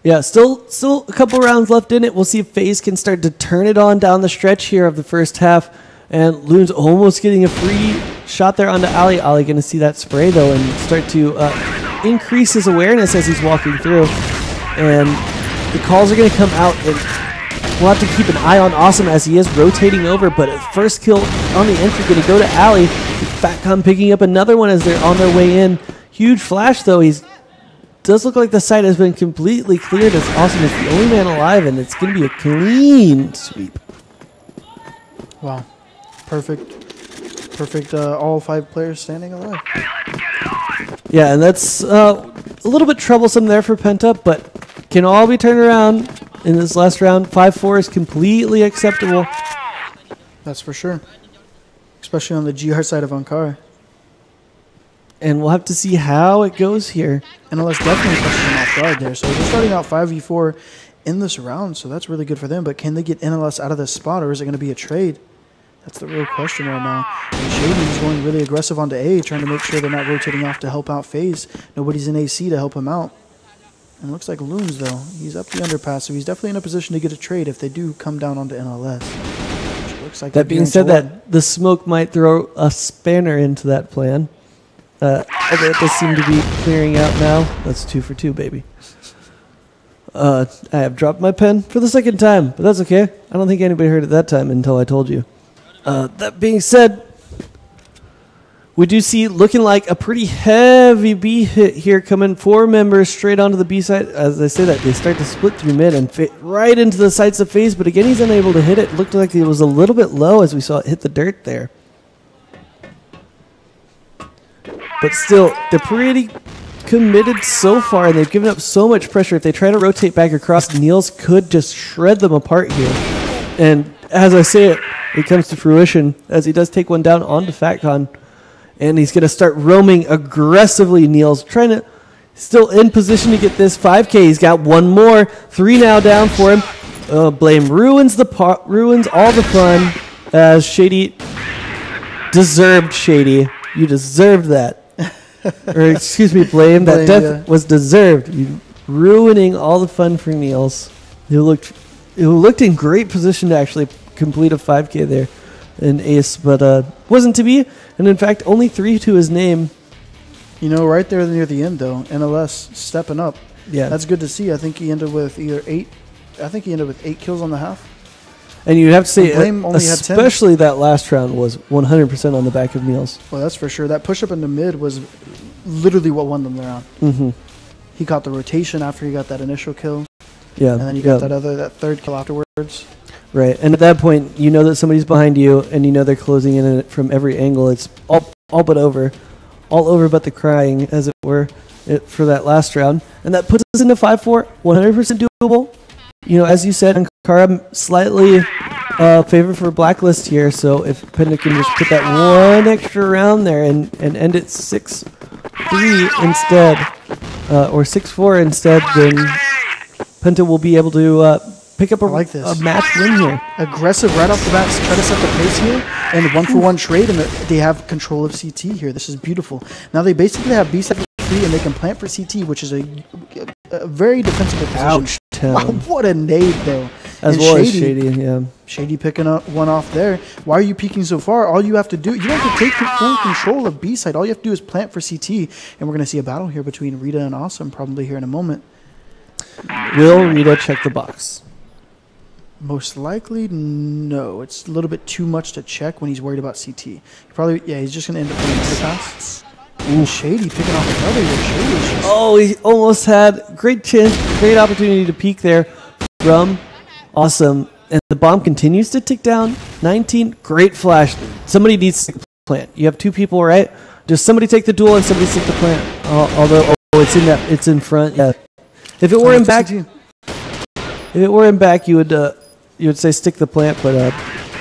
Yeah, still a couple rounds left in it. We'll see if FaZe can start to turn it on down the stretch here of the first half. And Loon's almost getting a free shot there onto Ali. Ali going to see that spray, though, and start to increase his awareness as he's walking through. And the calls are going to come out, and we'll have to keep an eye on Awesome as he is rotating over. But first kill on the entry going to go to Ali. Fatcom picking up another one as they're on their way in. Huge flash, though. Does look like the site has been completely cleared as Awesome is the only man alive, and it's going to be a clean sweep. Wow. Perfect. All 5 players standing alive. Yeah, and that's a little bit troublesome there for Penta, but can all be turned around in this last round. 5-4 is completely acceptable. That's for sure. Especially on the GR side of Ankara. And we'll have to see how it goes here. NLS definitely catching them off guard there. So they're starting out 5v4 in this round, so that's really good for them. But can they get NLS out of this spot, or is it going to be a trade? That's the real question right now. And Shady is going really aggressive onto A, trying to make sure they're not rotating off to help out FaZe. Nobody's in AC to help him out. And it looks like Loons, though. He's up the underpass, so he's definitely in a position to get a trade if they do come down onto NLS. Which looks like that being said, that the smoke might throw a spanner into that plan. Although it does seem to be clearing out now. That's 2 for 2, baby. I have dropped my pen for the second time, but that's okay. I don't think anybody heard it that time until I told you. That being said, we do see looking like a pretty heavy B hit here coming. 4 members straight onto the B side. As I say that, they start to split through mid and fit right into the sights of FaZe, but again, he's unable to hit it. Looked like it was a little bit low as we saw it hit the dirt there. But still, they're pretty committed so far, and they've given up so much pressure. If they try to rotate back across, Niels could just shred them apart here. And as I say it, it comes to fruition as he does take one down onto FatCon. And he's going to start roaming aggressively, Niels, trying to still in position to get this 5K. He's got one more. 3 now down for him. Blame ruins all the fun as Shady deserved Shady. You deserved that. Or excuse me, Blame. That death was deserved. You ruining all the fun for Niels. Who looked in great position to actually complete a 5K there in ace, but wasn't to be. And in fact, only 3 to his name. You know, right there near the end, though, NLS stepping up. Yeah, that's good to see. I think he ended with either 8. I think he ended with 8 kills on the half. And you'd have to say, especially that last round was 100% on the back of Niels. Well, that's for sure. That push up into mid was literally what won them the round. Mm-hmm. He caught the rotation after he got that initial kill. Yeah, and then he got that third kill afterwards. Right, and at that point, you know that somebody's behind you, and you know they're closing in from every angle. It's all but over, all over but the crying, as it were, for that last round. And that puts us into 5-4, 100% doable. You know, as you said, Ankara slightly favored for Blacklist here, so if Penta can just put that one extra round there and end it 6-3 instead, or 6-4 instead, then Penta will be able to pick up a match win here. Aggressive right off the bat, try to set the pace here, and 1-for-1 trade, and they have control of CT here. This is beautiful. Now they basically have B side for free, and they can plant for CT, which is a very defensible position. Ouch. Wow, what a nade, though. As well as Shady, yeah. Shady picking up one off there. Why are you peeking so far? All you have to do, you don't have to take full control of B side. All you have to do is plant for CT, and we're going to see a battle here between Rita and Awesome probably here in a moment. Will Rita check the box? Most likely, no. It's a little bit too much to check when he's worried about CT. He's just going to end up playing the pass. Ooh, Shady picking off another here. Oh, he almost had great chance, great opportunity to peek there from Awesome. And the bomb continues to tick down. 19, great flash. Somebody needs to plant. You have 2 people, right? Just somebody take the duel and somebody take the plant. Although it's in front. Yeah. If it were in back, you would say stick the plant, but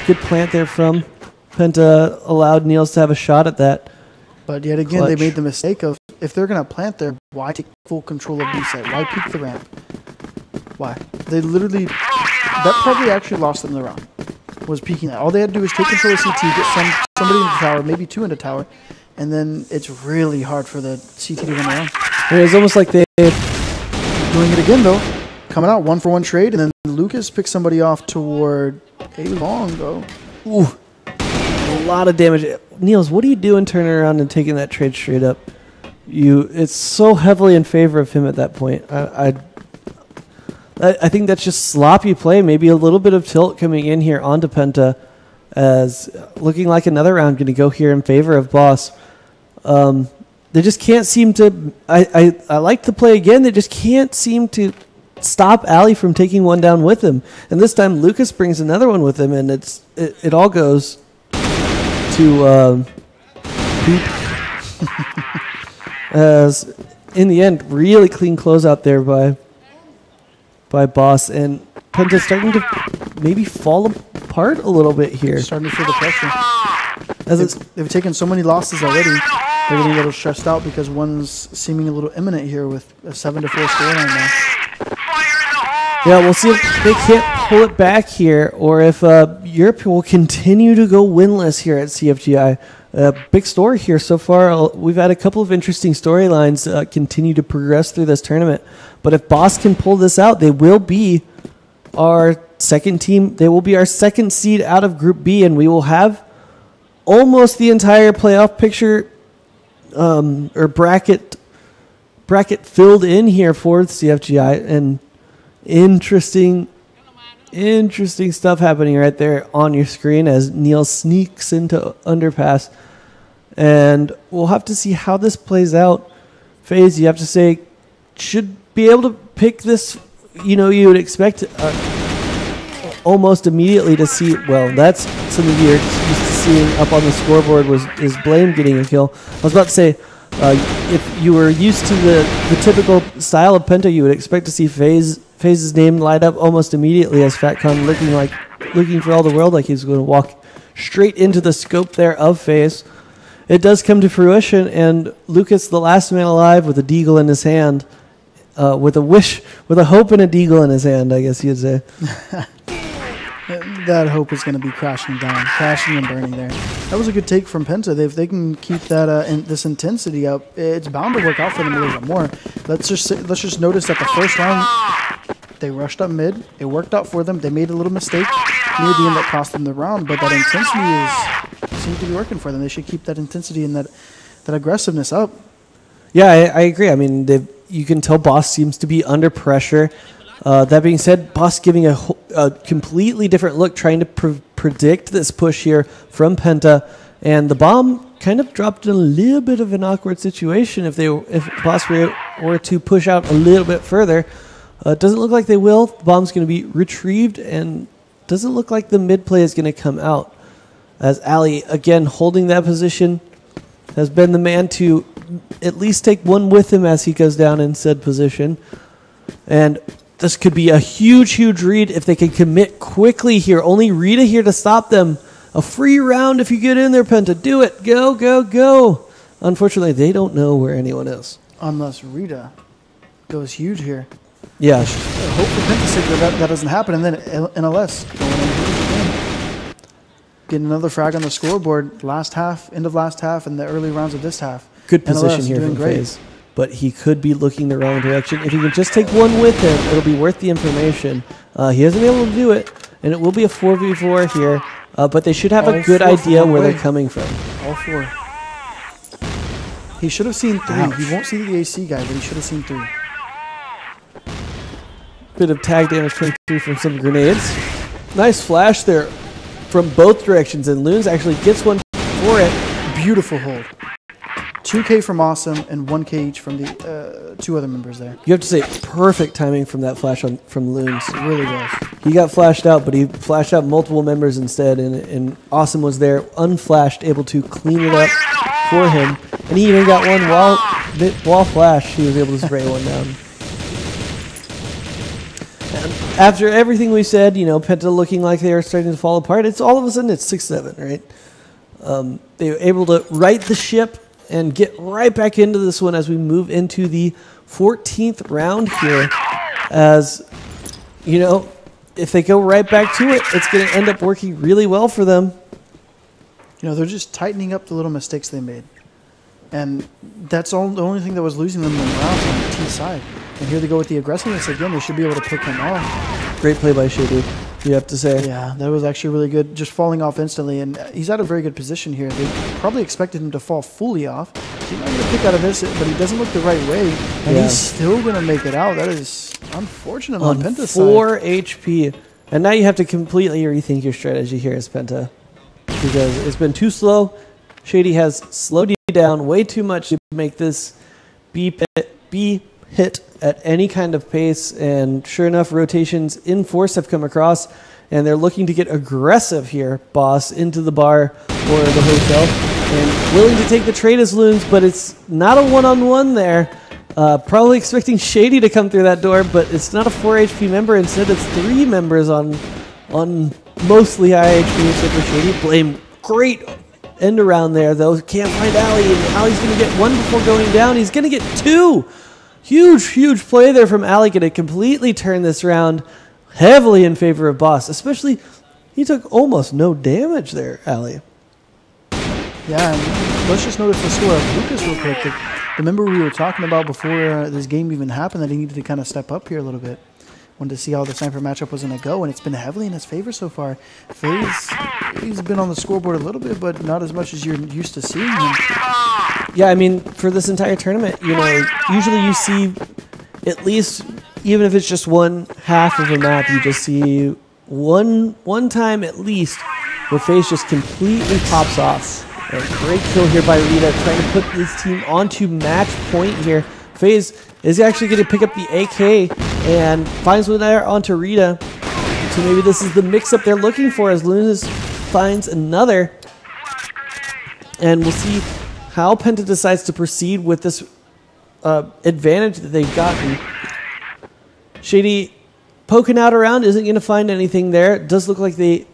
good plant there from Penta allowed Niels to have a shot at that. But yet again, they made the mistake of, if they're going to plant there, why take full control of B side? Why peek the ramp? Why? They literally, that probably actually lost them the round, was peeking that. All they had to do was take control of CT, get somebody into tower, maybe 2 into tower, and then it's really hard for the CT to win around. It's almost like they're doing it again, though. Coming out 1-for-1 trade, and then Lucas picks somebody off toward a long, though. Ooh. A lot of damage. Niels, what are you doing turning around and taking that trade straight up? It's so heavily in favor of him at that point. I think that's just sloppy play. Maybe a little bit of tilt coming in here onto Penta, as looking like another round going to go here in favor of Boss. They just can't seem to. I like the play again. They just can't seem to stop Ali from taking one down with him. And this time Lucas brings another one with him, and it all goes to As in the end, really clean closeout there by Boss, and Penta's starting to maybe fall apart a little bit here. Starting to feel the pressure. As They've taken so many losses already. They're getting a little stressed out because one's seeming a little imminent here with a 7-4 scoreline now. Yeah, we'll see if they can't pull it back here, or if Europe will continue to go winless here at CFGI. Big story here so far. We've had a couple of interesting storylines continue to progress through this tournament. But if Boss can pull this out, they will be our second team. They will be our second seed out of Group B, and we will have almost the entire playoff picture or bracket filled in here for CFGI. And interesting stuff happening right there on your screen as Neil sneaks into underpass. And we'll have to see how this plays out. FaZe, you have to say, should be able to pick this. You know, you would expect almost immediately to see, well, that's something you're used to seeing up on the scoreboard is Blame getting a kill. I was about to say, if you were used to the typical style of Penta, you would expect to see FaZe's name light up almost immediately as FatCon looking for all the world like he's going to walk straight into the scope there of FaZe. It does come to fruition, and Lucas, the last man alive with a deagle in his hand, with a hope and a deagle in his hand, I guess you'd say. That hope is going to be crashing and burning there. That was a good take from Penta. If they can keep that this intensity up, it's bound to work out for them a little bit more. Let's just notice that the first round they rushed up mid. It worked out for them. They made a little mistake near the end that cost them the round, but that intensity seems to be working for them. They should keep that intensity and that aggressiveness up. Yeah, I agree. I mean, you can tell Boss seems to be under pressure. That being said, Boss giving a completely different look, trying to predict this push here from Penta, and the bomb kind of dropped in a little bit of an awkward situation. If Boss were to push out a little bit further, it doesn't look like they will. The bomb's going to be retrieved, and doesn't look like the mid play is going to come out. As Ali again holding that position, has been the man to at least take one with him as he goes down in said position, and this could be a huge read if they can commit quickly here. Only Rita here to stop them. A free round if you get in there, Penta. Do it. Go, go, go. Unfortunately, they don't know where anyone is. Unless Rita goes huge here. Yeah. Hope for Penta's sake that doesn't happen. And then NLS going in. Getting another frag on the scoreboard. End of last half, and the early rounds of this half. Good position here from FaZe. But he could be looking the wrong direction. If he can just take one with him, it'll be worth the information. He hasn't been able to do it, and it will be a 4v4 here. But they should have a good idea where they're coming from. All four. He should have seen 3. Ouch. He won't see the AC guy, but he should have seen 3. Bit of tag damage coming through from some grenades. Nice flash there from both directions, and Loons actually gets one for it. Beautiful hold. 2K from Awesome and 1K each from the 2 other members there. You have to say perfect timing from that flash from Loons. It really was. He got flashed out, but he flashed out multiple members instead, and Awesome was there, unflashed, able to clean it up for him. And he even got one while flash, he was able to spray one down. And after everything we said, you know, Penta looking like they are starting to fall apart, it's all of a sudden it's 6-7, right? They were able to right the ship and get right back into this one as we move into the 14th round here. As, you know, if they go right back to it, it's going to end up working really well for them. You know, they're just tightening up the little mistakes they made. And that's the only thing that was losing them in rounds on the T side. And here they go with the aggressiveness again. They should be able to pick them off. Great play by Shady, you have to say. Yeah, that was actually really good. Just falling off instantly. And he's at a very good position here. They probably expected him to fall fully off. He's not going to pick out of this, but he doesn't look the right way. And he's still going to make it out. That is unfortunate on Penta's side. 4 HP. And now you have to completely rethink your strategy here as Penta. Because it's been too slow. Shady has slowed you down way too much to make this be hit at any kind of pace, and sure enough, rotations in force have come across, and they're looking to get aggressive here, Boss, into the bar or the hotel. and willing to take the trade as Loons, but it's not a one-on-one there. Probably expecting Shady to come through that door, but it's not a 4 HP member. Instead, it's 3 members on mostly high HP except for Shady. Blame, great end around there, though. Can't find Ali, and Ali's going to get 1 before going down. He's going to get 2. Huge play there from Ali. Going to completely turn this round heavily in favor of Boss, especially he took almost no damage there, Ali. Yeah, and let's just notice the score of Lucas real quick. The member we were talking about before this game even happened, that he needed to kind of step up here a little bit. Wanted to see how the sniper matchup was going to go, and it's been heavily in his favor so far. FaZe, he's been on the scoreboard a little bit, but not as much as you're used to seeing him. Yeah, I mean, for this entire tournament, you know, usually you see at least, even if it's just one half of a map, you just see one time at least where FaZe just completely pops off. A great kill here by Rita, trying to put this team onto match point here. FaZe is actually going to pick up the AK and finds one there onto Rita. So maybe this is the mix-up they're looking for as Lunas finds another. And we'll see how Penta decides to proceed with this advantage that they've gotten. Shady poking out around, isn't going to find anything there. It does look like they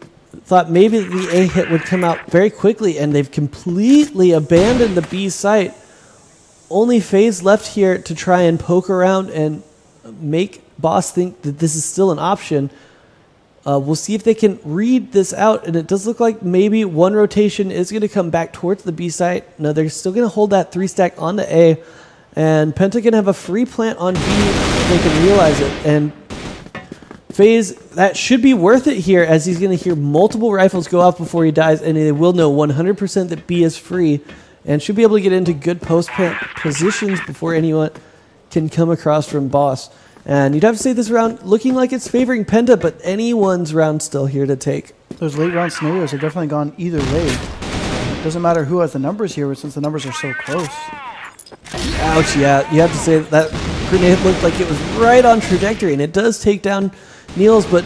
thought maybe the A hit would come out very quickly, and they've completely abandoned the B site. Only FaZe left here to try and poke around and make Boss think that this is still an option. We'll see if they can read this out, and it does look like maybe one rotation is going to come back towards the B site. No, they're still going to hold that 3-stack on the A, and Penta can have a free plant on B if they can realize it. And FaZe, that should be worth it here, as he's going to hear multiple rifles go off before he dies, and they will know 100% that B is free, and should be able to get into good post-plant positions before anyone can come across from Boss. And you'd have to say this round looking like it's favoring Penta, but anyone's round still here to take. Those late round scenarios have definitely gone either way. It doesn't matter who has the numbers here, since the numbers are so close. Ouch, yeah. You have to say that grenade looked like it was right on trajectory, and it does take down Niels, but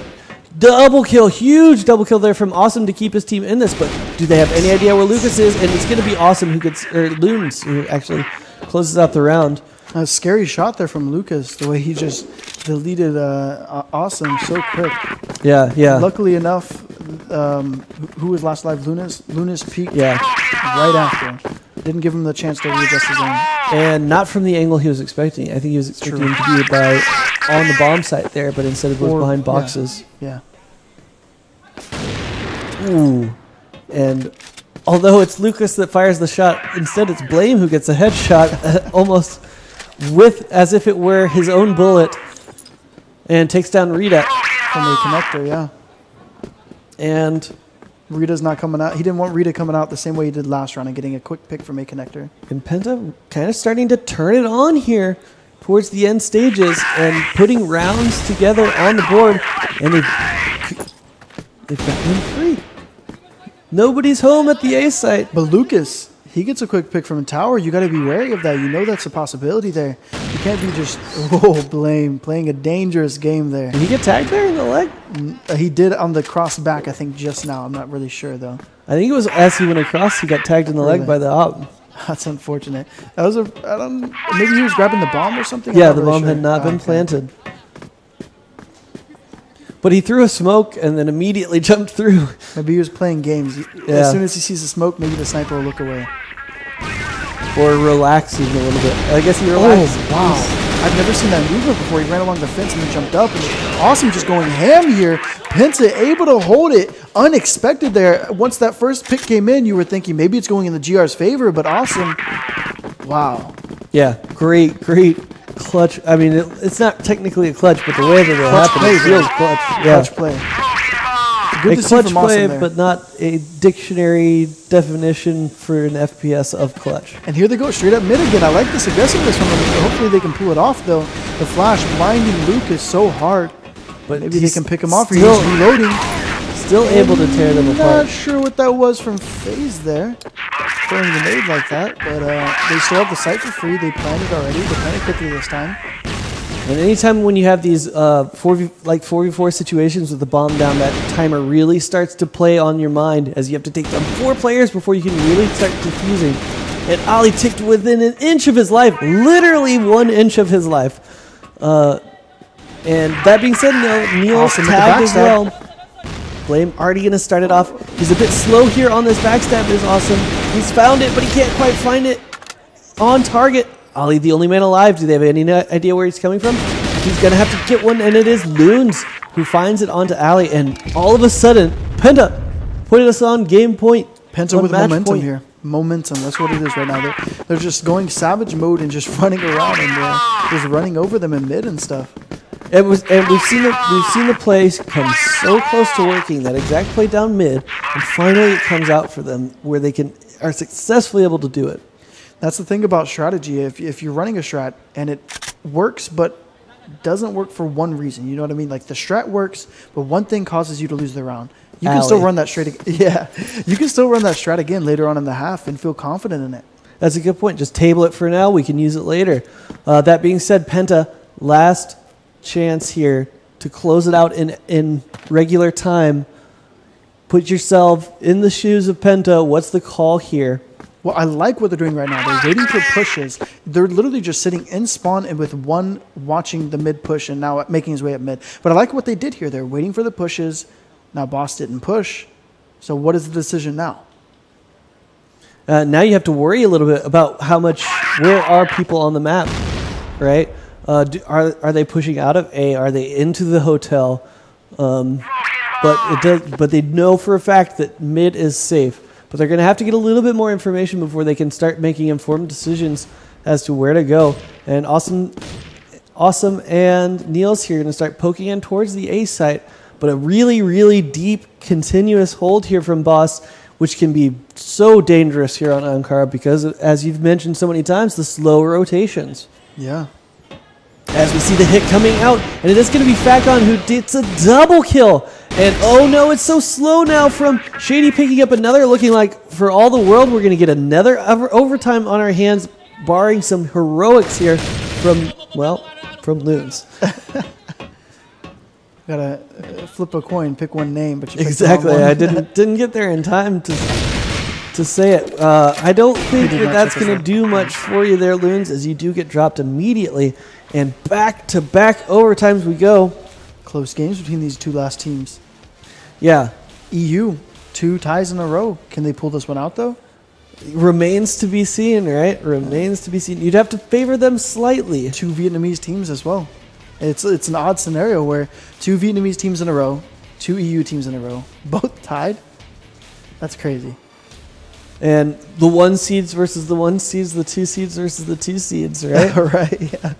double kill, huge double kill there from Awesome to keep his team in this. But do they have any idea where Lucas is? And it's going to be Awesome who gets, or Loons who actually closes out the round. A scary shot there from Lucas, the way he just deleted Awesome so quick. Yeah. Luckily enough, who was last alive? Lunas peaked right after. Didn't give him the chance to readjust his own. And not from the angle he was expecting. I think he was expecting him to be on the bomb site there, but instead it was behind boxes. Yeah. Ooh. And although it's Lucas that fires the shot, instead it's Blame who gets a headshot, almost as if it were his own bullet, and takes down Rita. From the connector, yeah. And Rita's not coming out. He didn't want Rita coming out the same way he did last round and getting a quick pick from a connector. And Penta kind of starting to turn it on here towards the end stages and putting rounds together on the board. And they've got him free. Nobody's home at the A site. But Lucas, he gets a quick pick from a tower. You got to be wary of that. You know that's a possibility there. You can't be just, Blame, playing a dangerous game there. Did he get tagged there in the leg? He did on the cross back, I think, just now. I'm not really sure, though. I think it was as he went across, he got tagged in the leg by the op. That's unfortunate. That was maybe he was grabbing the bomb or something? Yeah, the bomb had not been planted. But he threw a smoke and then immediately jumped through. Maybe he was playing games. Yeah. As soon as he sees the smoke, maybe the sniper will look away. Or relaxing a little bit. I guess he relaxed. Oh, wow. I've never seen that movement before. He ran along the fence and then jumped up. And Awesome just going ham here. Penta able to hold it. Unexpected there. Once that first pick came in, you were thinking maybe it's going in the GR's favor, but Awesome. Wow. Yeah, great clutch. I mean, it's not technically a clutch, but the way that it happened, it feels clutch. Yeah. Clutch play. Good to see from Awesome there. But not a dictionary definition for an FPS of clutch. And here they go straight up mid again. I like this aggressiveness from them. Hopefully they can pull it off, though. The flash blinding Lucas so hard. But maybe they can pick him off. He's reloading. Still able to tear them apart. Not sure what that was from FaZe there. Throwing the nade like that. But they still have the site for free. They planned it already. They planned it quickly this time. And anytime when you have these 4v4 situations with the bomb down, that timer really starts to play on your mind as you have to take down 4 players before you can really start defusing. And Ali ticked within an inch of his life, literally 1 inch of his life. And that being said, Neil's tagged as well. Blame already going to start it off. He's a bit slow here on this backstab, but it's awesome. He's found it, but he can't quite find it on target. Ali, the only man alive. Do they have any idea where he's coming from? He's going to have to get one, and it is Loons who finds it onto Ali. And all of a sudden, Penta putting us on game point. Penta with momentum here. Momentum, that's what it is right now. They're just going savage mode and just running around and just running over them in mid and stuff. And we've seen the plays come so close to working, that exact play down mid, and finally it comes out for them where they are successfully able to do it. That's the thing about strategy. If you're running a strat and it works but doesn't work for one reason, you know what I mean? Like the strat works, but one thing causes you to lose the round. You can still run that you can still run that strat again later on in the half and feel confident in it. That's a good point. Just table it for now. We can use it later. That being said, Penta, last chance here to close it out in regular time. Put yourself in the shoes of Penta. What's the call here? Well, I like what they're doing right now. They're waiting for pushes. They're literally just sitting in spawn and with one watching the mid push and now making his way up mid. But I like what they did here. They're waiting for the pushes. Now Boss didn't push. So what is the decision now? Now you have to worry a little bit about where are people on the map, right? Are they pushing out of A? Are they into the hotel? But they know for a fact that mid is safe. But they're going to have to get a little bit more information before they can start making informed decisions as to where to go. And Awesome and Niels here are going to start poking in towards the A site. But a really, really deep, continuous hold here from Boss, which can be so dangerous here on Ankara because, as you've mentioned so many times, the slow rotations. Yeah. As we see the hit coming out, and it is going to be Fakon who gets a double kill. And oh no, it's so slow now from Shady picking up another, looking like for all the world we're going to get another overtime on our hands, barring some heroics here from Loons. Gotta flip a coin, pick one name, but you exactly. I didn't get there in time to say it. I don't think that's going to do much for you there, Loons, as you do get dropped immediately. And back-to-back overtimes we go. Close games between these two last teams. Yeah. EU, 2 ties in a row. Can they pull this one out, though? Remains to be seen, right? Remains to be seen. You'd have to favor them slightly. 2 Vietnamese teams as well. It's an odd scenario where 2 Vietnamese teams in a row, 2 EU teams in a row, both tied. That's crazy. And the 1 seeds versus the 1 seeds, the 2 seeds versus the 2 seeds, right? Right, yeah.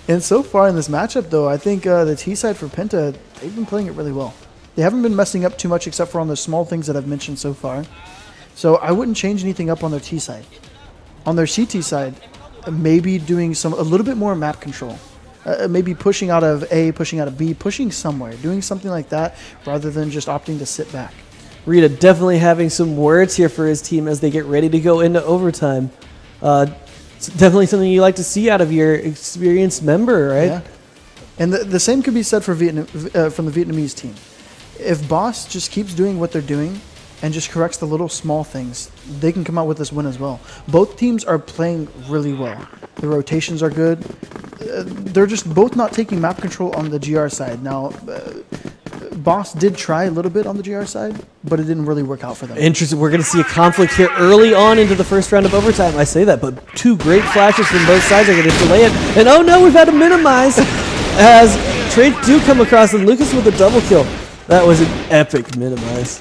And so far in this matchup, though, I think the T side for Penta, they've been playing it really well. They haven't been messing up too much except for on the small things that I've mentioned so far. So I wouldn't change anything up on their T side. On their CT side, maybe doing a little bit more map control. Maybe pushing out of A, pushing out of B, pushing somewhere, doing something like that rather than just opting to sit back. Rita definitely having some words here for his team as they get ready to go into overtime. It's definitely something you like to see out of your experienced member, right? Yeah. And the same could be said for from the Vietnamese team. If Boss just keeps doing what they're doing and just corrects the little small things, they can come out with this win as well. Both teams are playing really well. The rotations are good. They're just both not taking map control on the GR side. Now, Boss did try a little bit on the GR side, but it didn't really work out for them. Interesting. We're going to see a conflict here early on into the first round of overtime. I say that, but 2 great flashes from both sides are going to delay it. And oh no, we've had to minimize as trades do come across, and Lucas with a double kill. That was an epic minimize.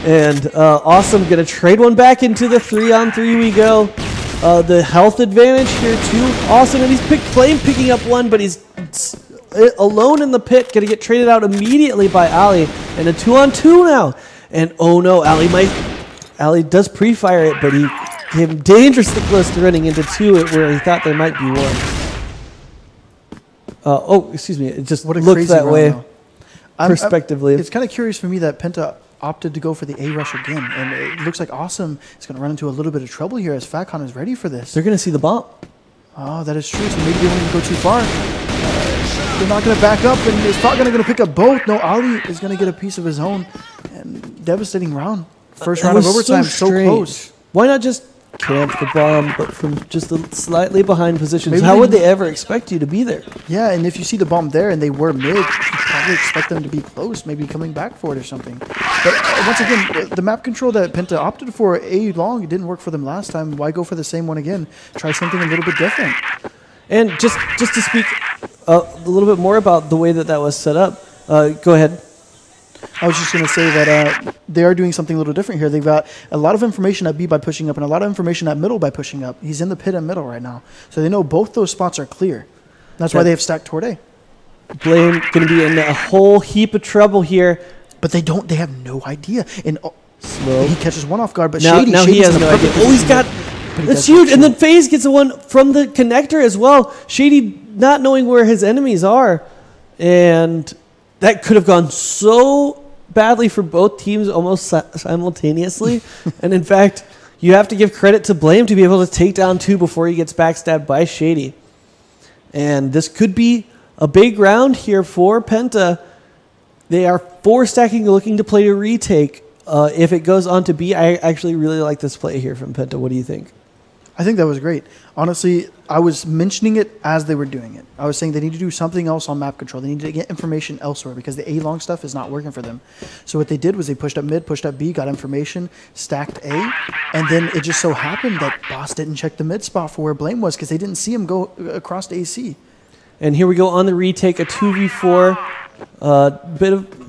And Awesome going to trade one back into the 3-on-3 we go. The health advantage here too. Awesome, and he's picking up one, but he's alone in the pit, going to get traded out immediately by Ali. And a 2-on-2 now. And oh no, Ali does pre-fire it, but he came dangerously close to running into 2 where he thought there might be 1. Excuse me. It just looked that way prospectively. It's kind of curious for me that Penta opted to go for the A rush again. And it looks like Awesome is going to run into a little bit of trouble here as Fakon is ready for this. They're going to see the bomb. Oh, that is true. So maybe they won't even go too far. They're not going to back up, and it's probably going to pick up both. No, Ali is going to get a piece of his own. And devastating round. First round of overtime, so close. Why not just camp the bomb, but from just a slightly behind positions? Maybe How would they ever expect you to be there? Yeah, and if you see the bomb there and they were mid, you probably expect them to be close, maybe coming back for it or something. But once again, the map control that Penta opted for A long, it didn't work for them last time. Why go for the same one again? Try something a little bit different. And just to speak a little bit more about the way that was set up, go ahead. I was just going to say that they are doing something a little different here. They've got a lot of information at B by pushing up and a lot of information at middle by pushing up. He's in the pit and middle right now. So they know both those spots are clear. That's why they have stacked toward A. Blame going to be in a whole heap of trouble here. But they have no idea. And Slow. he catches one off guard, but now Shady's he has no idea. Oh, he's got... That's huge. And then FaZe gets a one from the connector as well. Shady not knowing where his enemies are. And... that could have gone so badly for both teams almost simultaneously. And in fact, you have to give credit to Blame to be able to take down 2 before he gets backstabbed by Shady. And this could be a big round here for Penta. They are 4 stacking, looking to play a retake. If it goes on to B, I actually really like this play here from Penta. What do you think? I think that was great. Honestly, I was mentioning it as they were doing it. I was saying they need to do something else on map control. They need to get information elsewhere because the A-long stuff is not working for them. So what they did was they pushed up mid, pushed up B, got information, stacked A, and then it just so happened that Boss didn't check the mid spot for where Blame was because they didn't see him go across to AC. And here we go on the retake, a 2v4. Bit of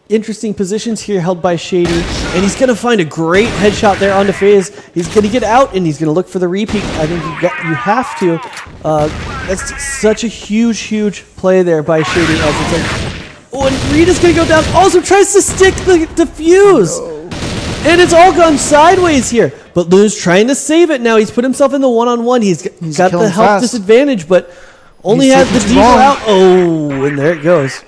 interesting positions here held by Shady. And he's going to find a great headshot there onto FaZe. He's going to get out, and he's going to look for the repeat. I think you have to. That's such a huge play there by Shady. As it's like, oh, and Rita's going to go down. Also tries to stick the defuse. No. And it's all gone sideways here. But Lou's trying to save it now. He's put himself in the one-on-one. He's got the health disadvantage, but only has the deagle out. Oh, and there it goes.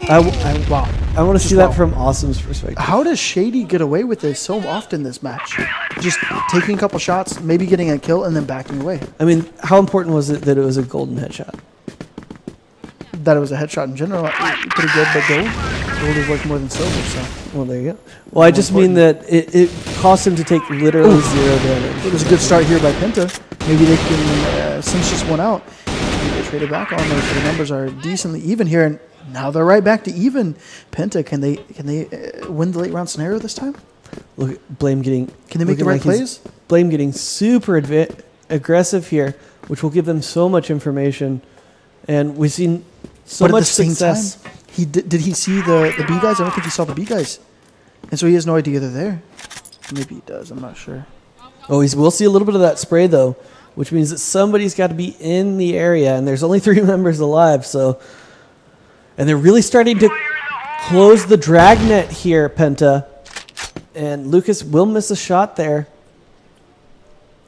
Wow. I want to see that from Awesome's perspective. How does Shady get away with this so often this match? Just taking a couple shots, maybe getting a kill, and then backing away. I mean, how important was it that it was a golden headshot? That it was a headshot in general, pretty good, but gold is worth more than silver, so. Well, there you go. Well, I just mean that it cost him to take literally 0 damage. It was a good start here by Penta. Maybe they can cinch this one out. Maybe they trade it back on there, so the numbers are decently even here, and now they're right back to even. Penta, can they win the late round scenario this time? Look, Blame getting... Can they make the right plays? Blame getting super aggressive here, which will give them so much information. And we've seen so much success. Time, did he see the B guys? I don't think he saw the B guys. And so he has no idea they're there. Maybe he does. I'm not sure. Oh, we'll see a little bit of that spray, though, which means that somebody's got to be in the area. And there's only 3 members alive, so... And they're really starting to close the dragnet here, Penta. And Lucas will miss a shot there.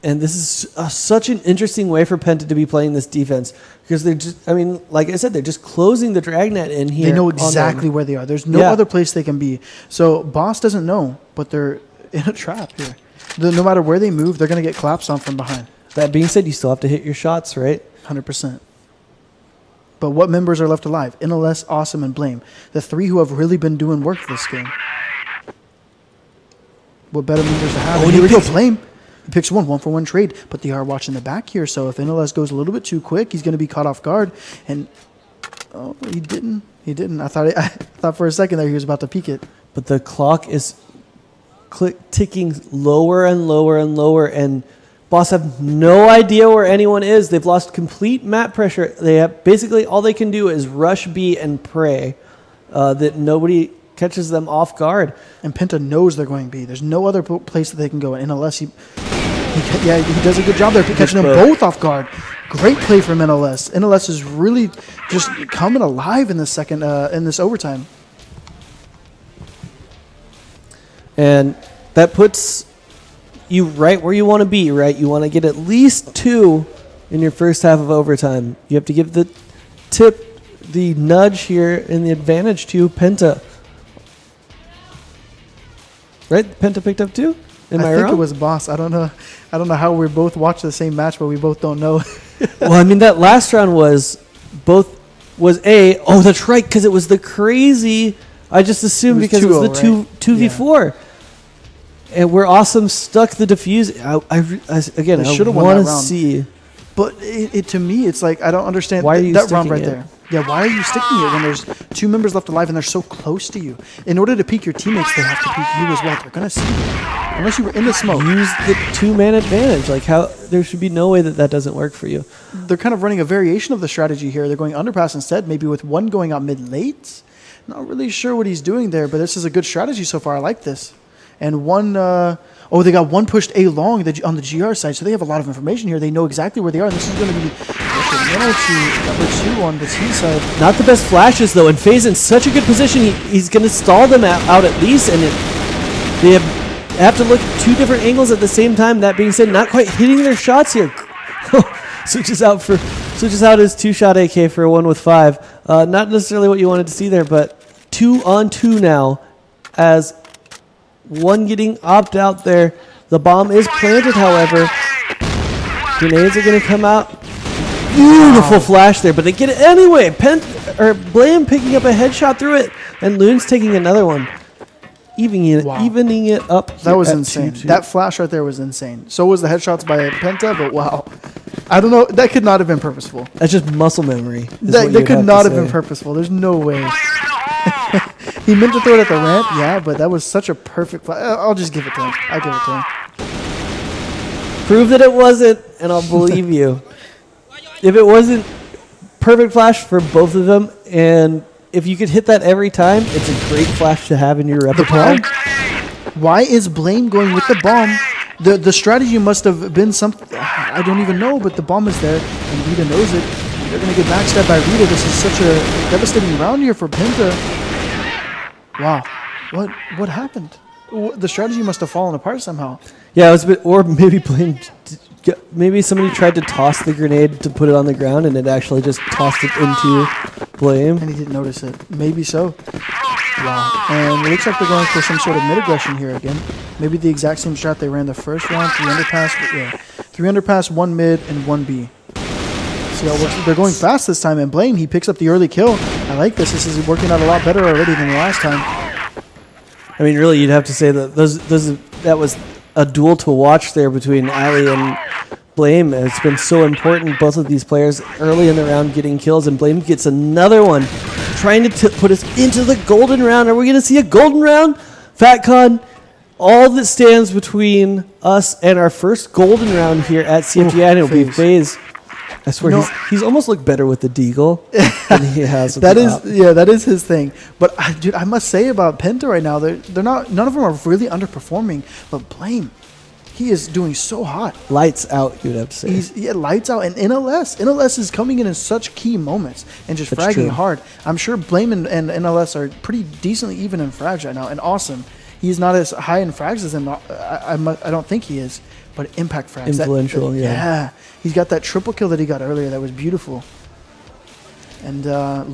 And this is such an interesting way for Penta to be playing this defense. Because they're just, I mean, like I said, they're just closing the dragnet in here. They know exactly where they are. There's no other place they can be. So Boss doesn't know, but they're in a trap here. No matter where they move, they're going to get collapsed on from behind. That being said, you still have to hit your shots, right? 100%. But what members are left alive? NLS, Awesome, and Blame. The 3 who have really been doing work this game. What better members to have? Oh, and here we go, Blame. He picks 1-for-1 trade, but they are watching the back here. So if NLS goes a little bit too quick, he's going to be caught off guard. And oh, he didn't. He didn't. I thought for a second there he was about to peek it. But the clock is ticking lower and lower and lower, and Boss have no idea where anyone is. They've lost complete map pressure. They have basically all they can do is rush B and pray that nobody catches them off guard. And Penta knows they're going B. There's no other place that they can go. And NLS, he does a good job there catching them both off guard. Great play from NLS. NLS is really just coming alive in this second in this overtime. And that puts you right where you want to be, right? You want to get at least 2 in your first half of overtime. You have to give the nudge here and the advantage to Penta. Right? Penta picked up 2? Am I wrong? I think it was Boss. I don't know how we both watched the same match, but we both don't know. Well, I mean, that last round was both was oh, that's right, because it was the crazy. I just assumed because it was the 2v4. And where Awesome stuck the defuse. I want to see. But to me, it's like, I don't understand why are you that round sticking right there. Yeah, why are you sticking it when there's 2 members left alive and they're so close to you? In order to peek your teammates, they have to peek you as well. They're going to see you. Unless you were in the smoke. Use the 2-man advantage. Like, how there should be no way that doesn't work for you. They're kind of running a variation of the strategy here. They're going underpass instead, maybe with one going out mid-late. Not really sure what he's doing there, but this is a good strategy so far. I like this. And one, they got one pushed A long on the GR side, so they have a lot of information here. They know exactly where they are, and this is going to be number 2 on the T side. Not the best flashes, though, and FaZe in such a good position. He's going to stall them out at least, and they have to look at 2 different angles at the same time. That being said, not quite hitting their shots here. switches out his 2-shot AK for a 1 with 5. Not necessarily what you wanted to see there, but 2 on 2 now as one getting opt out there. The bomb is planted, however. Grenades are going to come out. Beautiful flash there, but they get it anyway. Blame picking up a headshot through it, and Loon's taking another one. Evening it up. That was insane. 2-2. That flash right there was insane. So was the headshots by Penta, but wow. I don't know. That could not have been purposeful. That's just muscle memory. That could not have been purposeful. There's no way. He meant to throw it at the ramp, yeah, but that was such a perfect flash. I'll just give it to him. I'll give it to him. Prove that it wasn't, and I'll believe you. If it wasn't perfect flash for both of them, and if you could hit that every time, it's a great flash to have in your repertoire. Why is Blame going with the bomb? The strategy must have been something. I don't even know, but the bomb is there, and Rita knows it. They're going to get backstabbed by Rita. This is such a devastating round here for Penta. Wow. What happened? The strategy must have fallen apart somehow. Yeah, it was a bit, or maybe Blame. Maybe somebody tried to toss the grenade to put it on the ground, and it actually just tossed it into Blame. And he didn't notice it. Maybe so. Wow. And it looks like they're going for some sort of mid-aggression here again. Maybe the exact same strat they ran the first round. 3 underpass. Yeah. 3 underpass, 1 mid, and 1 B. See how it works. They're going fast this time, and Blame, he picks up the early kill. I like this. This is working out a lot better already than the last time. I mean, really, you'd have to say that that was a duel to watch there between Ali and Blame. It's been so important, both of these players early in the round getting kills, and Blame gets another one, trying to put us into the golden round. Are we going to see a golden round? FatCon, all that stands between us and our first golden round here at CFGI, and it'll be FaZe. I swear, he's almost looked better with the deagle than he has with that is his thing. But dude, I must say about Penta right now, they're not. None of them are really underperforming. But Blame, he is doing so hot. Lights out, you'd have to say. Lights out. And NLS is coming in such key moments and just fragging hard. I'm sure Blame and NLS are pretty decently even in frags right now. And Awesome, he's not as high in frags as them. I don't think he is. But impact frags. Influential, yeah. He's got that triple kill that he got earlier that was beautiful. And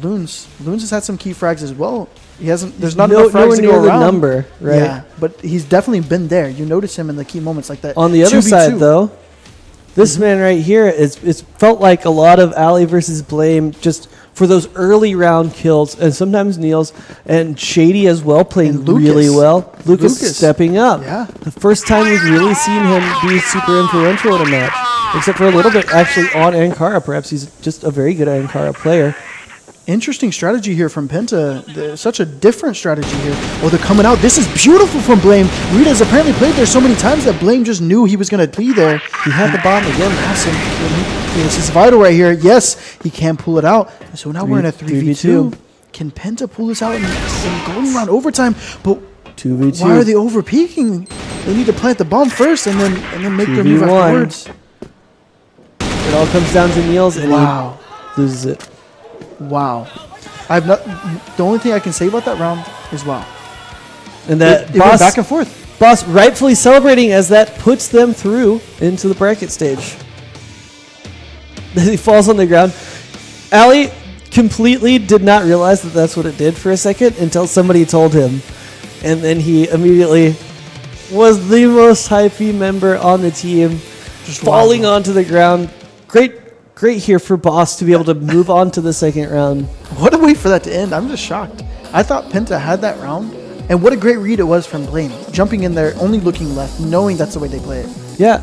Loons has had some key frags as well. He hasn't. There's not enough frags to go around. The number, right? Yeah, but he's definitely been there. You notice him in the key moments like that. On the other side, though, this man right here it's felt like a lot of Ali versus Blame just for those early round kills, and sometimes Niels and Shady as well playing really well. Lucas stepping up. Yeah, the first time we've really seen him be super influential in a match, except for a little bit actually on Ankara. Perhaps he's just a very good Ankara player. Interesting strategy here from Penta. Such a different strategy here. Oh, they're coming out. This is beautiful from Blame. Rita's apparently played there so many times that Blame just knew he was going to be there. He had the bomb again. Awesome. This is vital right here. Yes, he can pull it out. So now we're in a 3v2. Can Penta pull this out in golden round overtime? But 2v2. Why are they over-peaking? They need to plant the bomb first and then make their move afterwards. It all comes down to Niels, and he loses it. Wow. The only thing I can say about that round is wow. And that it went back and forth. Boss rightfully celebrating as that puts them through into the bracket stage. He falls on the ground. Ali completely did not realize that that's what it did for a second until somebody told him. And then he immediately was the most hypey member on the team, just falling onto the ground. Great great here for Boss to be able to move on to the second round. What a way for that to end. I'm just shocked. I thought Penta had that round, and what a great read it was from Blaine. Jumping in there, only looking left, knowing that's the way they play it. Yeah,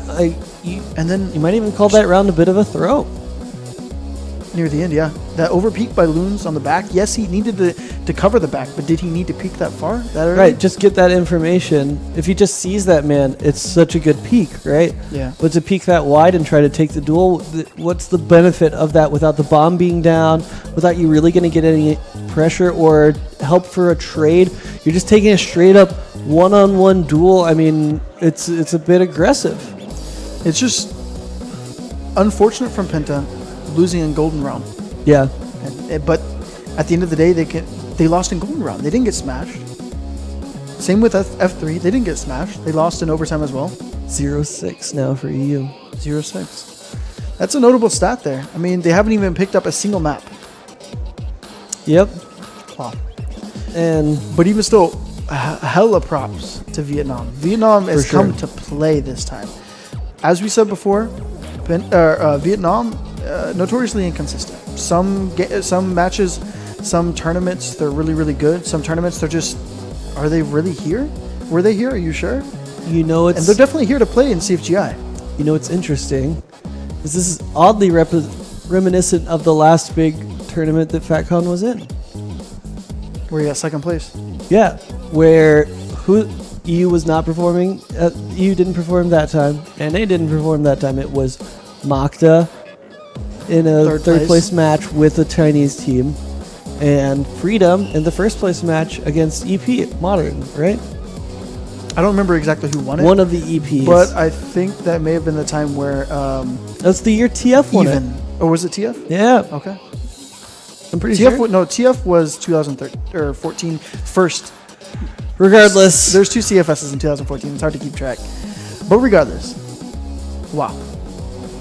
and then you might even call that round a bit of a throw. Near the end, yeah. That over peek by Loons on the back. Yes, he needed to cover the back, but did he need to peek that far? That early? Right, just get that information. If he just sees that man, it's such a good peek, right? Yeah. But to peek that wide and try to take the duel, what's the benefit of that without the bomb being down, without you really going to get any pressure or help for a trade? You're just taking a straight up one-on-one duel. I mean, it's a bit aggressive. It's just unfortunate from Penta losing in golden round. Yeah. But at the end of the day, they lost in golden round. They didn't get smashed. Same with F3. They didn't get smashed. They lost in overtime as well. 0-6 now for EU. 0-6. That's a notable stat there. I mean, they haven't even picked up a single map. Yep. Wow. But even still, hella props to Vietnam. Vietnam has come to play this time. As we said before, Vietnam notoriously inconsistent. Some matches, some tournaments, they're really, really good. Some tournaments, they're just, are they really here? Were they here? Are you sure? You know, and they're definitely here to play in CFGI. You know what's interesting is this is oddly reminiscent of the last big tournament that FatCon was in. Where he got second place. Yeah, where EU was not performing. EU didn't perform that time, and they didn't perform that time. It was Makta in a third place match with a Chinese team, and Freedom in the first place match against EP Modern, right? I don't remember exactly who won it. One of the EPs. But I think that may have been the time where... that's the year TF won it. Or was it TF? Yeah. Okay. I'm pretty sure. No, TF was 2013 or 14 first. Regardless. There's two CFSs in 2014. It's hard to keep track. But regardless. Wow.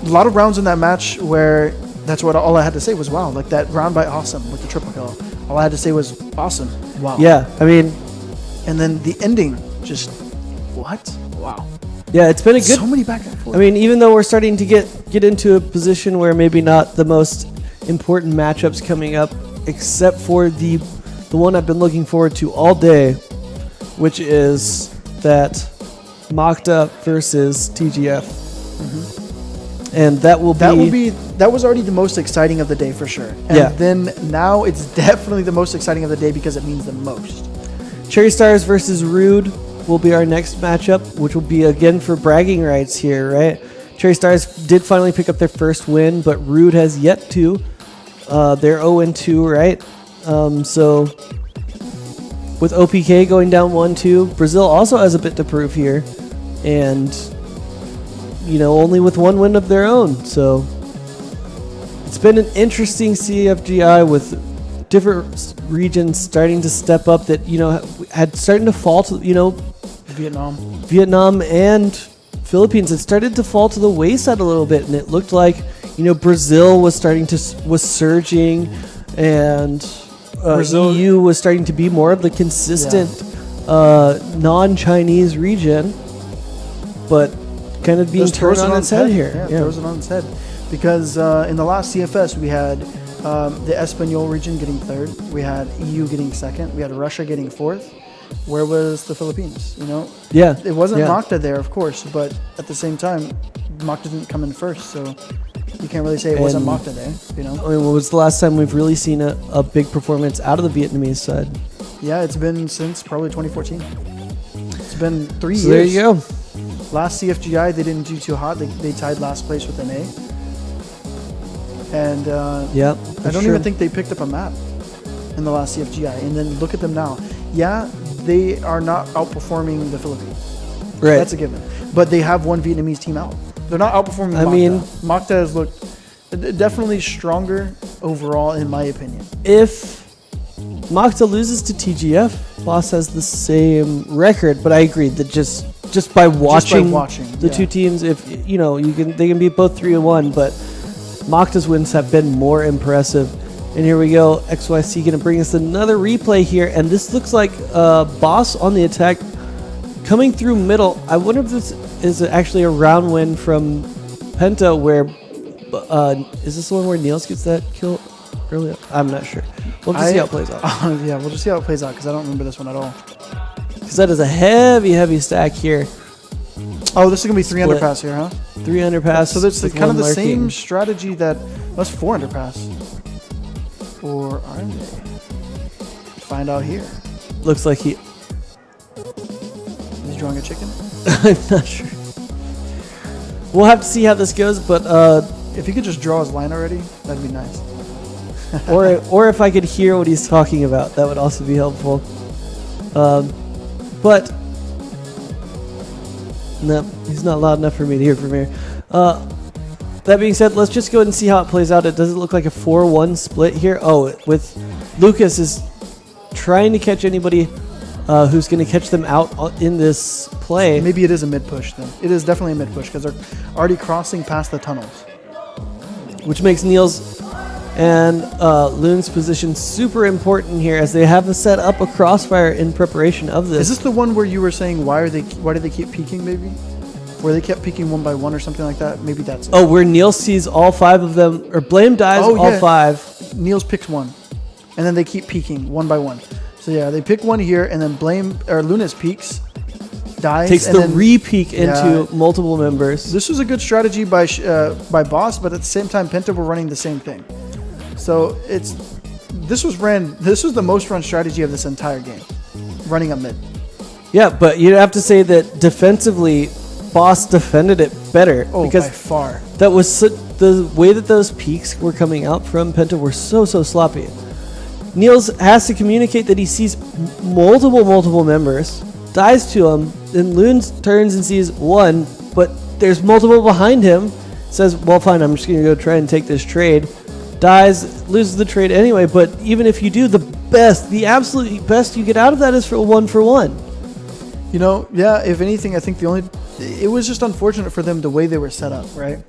A lot of rounds in that match where that's what all I had to say was wow. Like that round by Awesome with the triple kill. All I had to say was awesome. Wow. Yeah, I mean... And then the ending, just... What? Wow. Yeah, it's been a good... So many back and forth. I mean, even though we're starting to get into a position where maybe not the most important matchups coming up, except for the one I've been looking forward to all day, which is that Makta versus TGF. Mm-hmm. And that was already the most exciting of the day for sure. And then now it's definitely the most exciting of the day because it means the most. Cherry Stars versus Rude will be our next matchup, which will be again for bragging rights here, right? Cherry Stars did finally pick up their first win, but Rude has yet to. They're 0-2, right? So with OPK going down 1-2, Brazil also has a bit to prove here, and you know, only with one win of their own. So it's been an interesting CFGI with different regions starting to step up that, you know, had starting to fall to, you know, Vietnam and Philippines had started to fall to the wayside a little bit, and it looked like, you know, Brazil was surging, and EU was starting to be more of the consistent non-Chinese region, but kind of being turned on its head here. Yeah, throws it on its head. Because in the last CFS, we had the Espanol region getting third. We had EU getting second. We had Russia getting fourth. Where was the Philippines? You know? Yeah. It wasn't Makta there, of course, but at the same time, Makta didn't come in first, so you can't really say it wasn't Makta there, you know? I mean, when was the last time we've really seen a big performance out of the Vietnamese side? Yeah, it's been since probably 2014. It's been 3 years. There you go. Last CFGI, they didn't do too hot. They tied last place with an A. And I don't even think they picked up a map in the last CFGI. And then look at them now. Yeah, they are not outperforming the Philippines. Right. That's a given. But they have one Vietnamese team out. They're not outperforming Makta. I mean, Makta has looked definitely stronger overall, in my opinion. If Makta loses to TGF, Boss has the same record, but I agree that just by watching the two teams, if you know, they can beat both 3-1, but Makta's wins have been more impressive. And here we go, XYC going to bring us another replay here, and this looks like Boss on the attack coming through middle. I wonder if this is actually a round win from Penta, where Is this the one where Niels gets that kill earlier? I'm not sure. We'll have to see how it plays out. Yeah, we'll just see how it plays out because I don't remember this one at all. Because that is a heavy stack here. Oh, this is gonna be 3 Split. underpass here, huh? 3 underpass. So that's with kind of one the same lurking. strategy that that's 4 underpass. Or are they? Find out here. Looks like he. Is he drawing a chicken? I'm not sure. We'll have to see how this goes, but If he could just draw his line already, that'd be nice. or if I could hear what he's talking about, that would also be helpful. But no, he's not loud enough for me to hear from here. That being said, let's just go ahead and see how it plays out. It doesn't look like a 4-1 split here. Oh, with Lucas is trying to catch anybody who's going to catch them out in this play. Maybe it is a mid push then. It is definitely a mid push because they're already crossing past the tunnels. Which makes Niels and Loon's position super important here as they have set up a crossfire in preparation of this. Is this the one where you were saying why do they keep peeking maybe? Where they kept peeking 1 by 1 or something like that? Maybe that's it. Oh, where Niels sees all 5 of them, or Blame dies all 5. Niels picks 1, and then they keep peeking 1 by 1. So yeah, they pick 1 here, and then Lunas peeks, dies, Takes and the then re-peek into multiple members. This was a good strategy by Boss, but at the same time, Penta were running the same thing. So this was the most run strategy of this entire game, running up mid. Yeah, but you have to say that defensively, Boss defended it better. Oh, because by far. That was the way that those peaks were coming out from Penta were so sloppy. Niels has to communicate that he sees multiple members, dies to him, then Loon turns and sees 1, but there's multiple behind him, says, well, fine, I'm just going to go try and take this trade. Dies, loses the trade anyway, but even if you do, the absolute best you get out of that is for 1-for-1. You know, yeah, if anything, I think it was just unfortunate for them the way they were set up, right?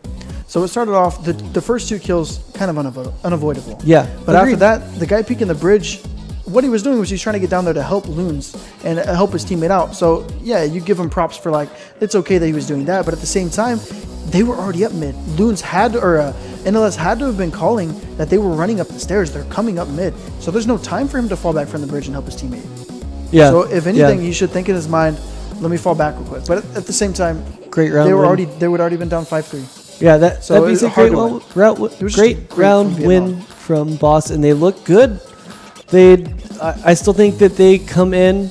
So it started off, the first 2 kills kind of unavoidable. Yeah. But after that, the guy peeking the bridge, what he was doing was he's trying to get down there to help Loons and help his teammate out. So yeah, you give him props for it's okay that he was doing that, but at the same time, they were already up mid. Loons NLS had to have been calling that they were running up the stairs. They're coming up mid. So there's no time for him to fall back from the bridge and help his teammate. Yeah. So if anything, he should think in his mind, let me fall back real quick. But at the same time, great round. They would already been down 5-3. Yeah, that'd be a great round win from Boss, and they look good. I still think that they come in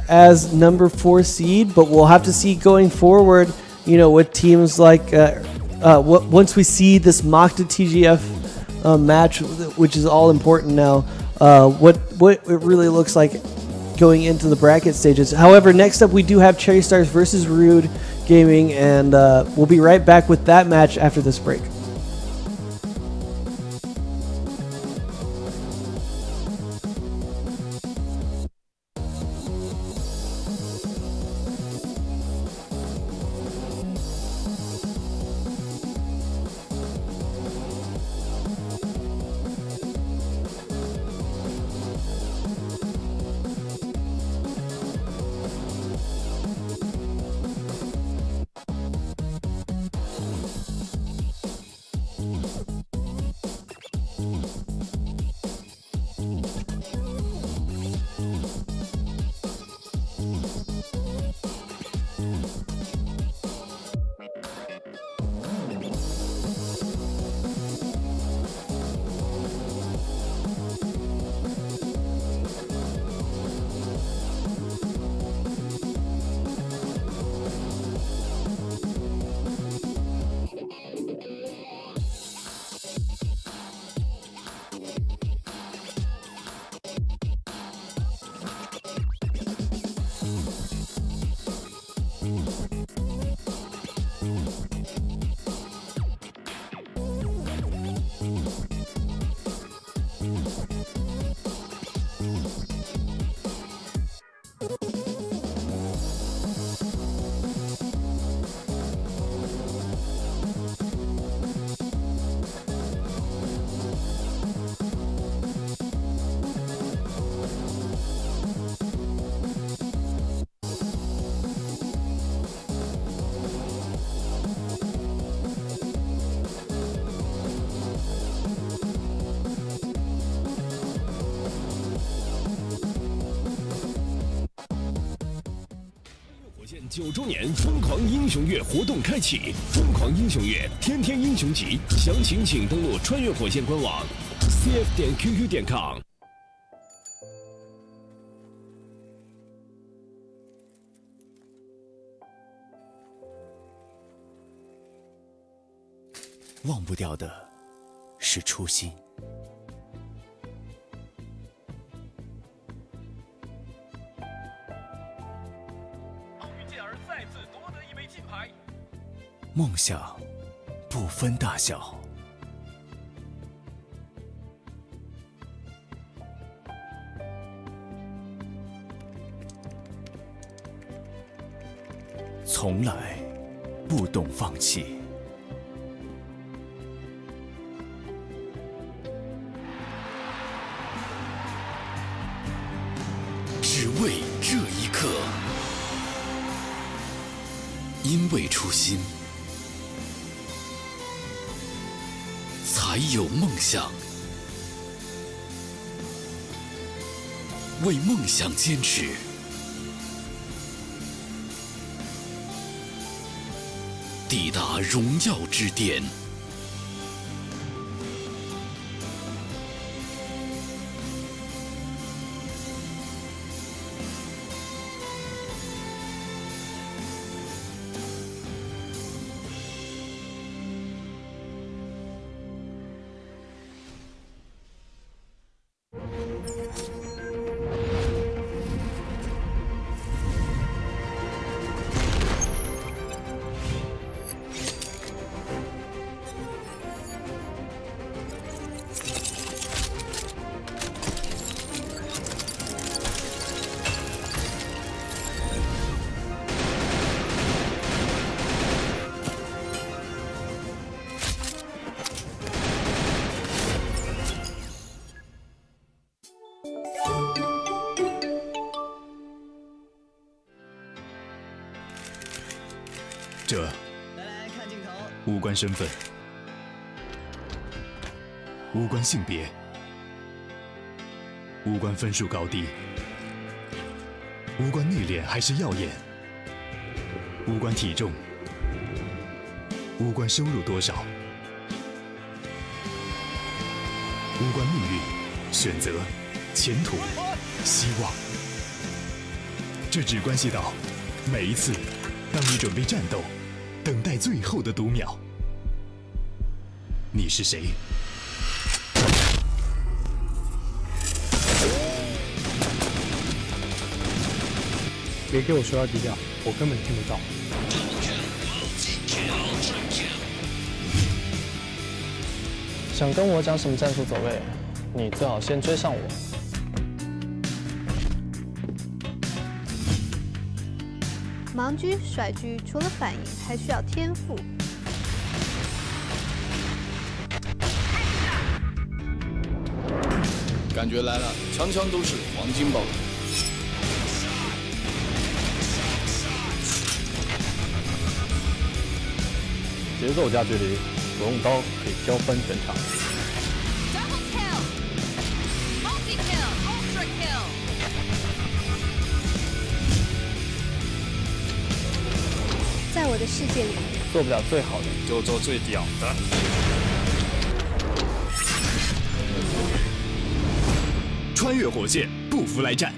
as number 4 seed, but we'll have to see going forward. With teams like once we see this mock to TGF match, which is all important now. What it really looks like going into the bracket stages. However, next up we do have Cherry Stars versus Rude Gaming, and we'll be right back with that match after this break. 9周年疯狂英雄月活动开启，疯狂英雄月天天英雄级，详情请登录穿越火线官网 cf.qq.com。忘不掉的是初心。梦想不分大小，从来不懂放弃。只为这一刻，因为初心，才有梦想，为梦想坚持，抵达荣耀之巅。这无关身份，无关性别，无关分数高低，无关内敛还是耀眼，无关体重，无关收入多少，无关命运、选择、前途、希望。这只关系到每一次当你准备战斗，等待最后的读秒，你是谁？别给我说要低调，我根本听不到。想跟我讲什么战术走位，你最好先追上我。盲狙、甩狙除了反应，还需要天赋。感觉来了，枪枪都是黄金宝。节奏加距离，我用刀可以削翻全场。在我的世界里，做不了最好的，就做最屌的。穿越火线，不服来战。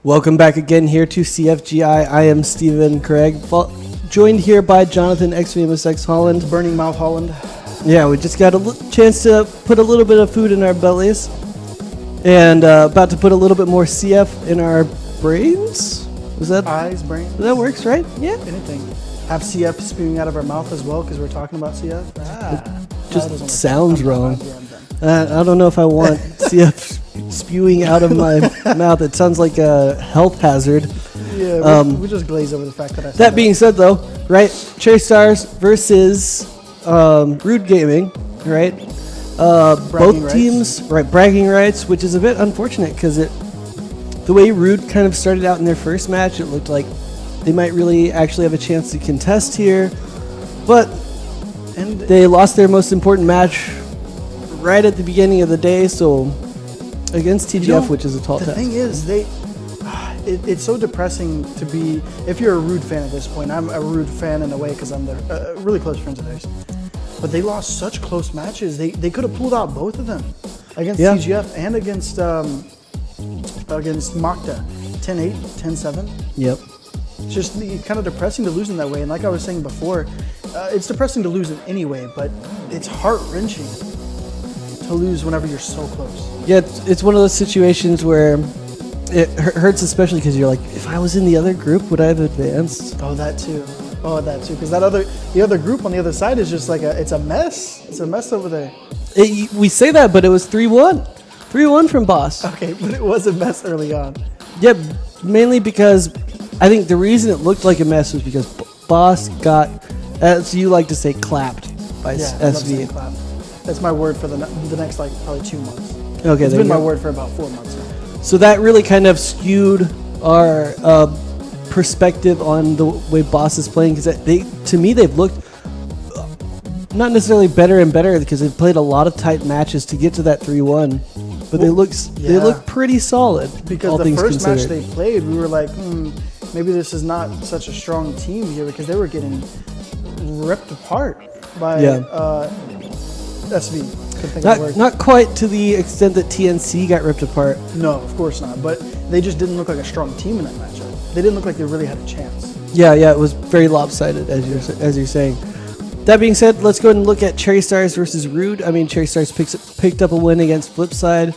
Welcome back again here to CFGI. I am Stephen Craig, joined here by Jonathan X Famous X Holland. Burning Mouth Holland. Yeah, we just got a chance to put a little bit of food in our bellies, and about to put a little bit more CF in our brains. Was that eyes, brains? That works, right? Yeah. Anything. Have CF spewing out of our mouth as well because we're talking about CF. Just sounds wrong. I don't know if I want CF spewing out of my mouth. It sounds like a health hazard. Yeah, we just glaze over the fact that I said that. Being said, though, right? Cherry Stars versus Rude Gaming, right? Both teams, right? Bragging rights, which is a bit unfortunate because the way Rude kind of started out in their first match, it looked like they might really actually have a chance to contest here, but they lost their most important match right at the beginning of the day, so against TGF, which is a tall task. The thing is, it's so depressing to be, if you're a Rude fan at this point. I'm a Rude fan in a way because I'm really close friends of theirs. But they lost such close matches. They could have pulled out both of them against TGF and against Makta. 10-8, 10-7. Yep. It's just kind of depressing to lose in that way. And like I was saying before, it's depressing to lose in any way, but it's heart-wrenching to lose whenever you're so close. Yeah, it's one of those situations where it hurts, especially because you're like, if I was in the other group, would I have advanced? Oh, that too. Because the other group on the other side is just like it's a mess. It's a mess over there. We say that, but it was 3-1. 3-1 from Boss. Okay, but it was a mess early on. Yep, mainly because I think the reason it looked like a mess was because Boss got, as you like to say, clapped by SV. Clap. That's my word for the next probably 2 months. Okay, it's been my word for about 4 months now. So that really kind of skewed our perspective on the way Boss is playing, because to me they've looked not necessarily better and better because they've played a lot of tight matches to get to that 3-1, but they look pretty solid. Because the first match they played, we were like, maybe this is not such a strong team here, because they were getting ripped apart by SV. Not quite to the extent that TNC got ripped apart. No, of course not. But they just didn't look like a strong team in that matchup. They didn't look like they really had a chance. Yeah, it was very lopsided, as you're saying. That being said, let's go ahead and look at Cherry Stars versus Rude. I mean, Cherry Stars picked up a win against Flipside,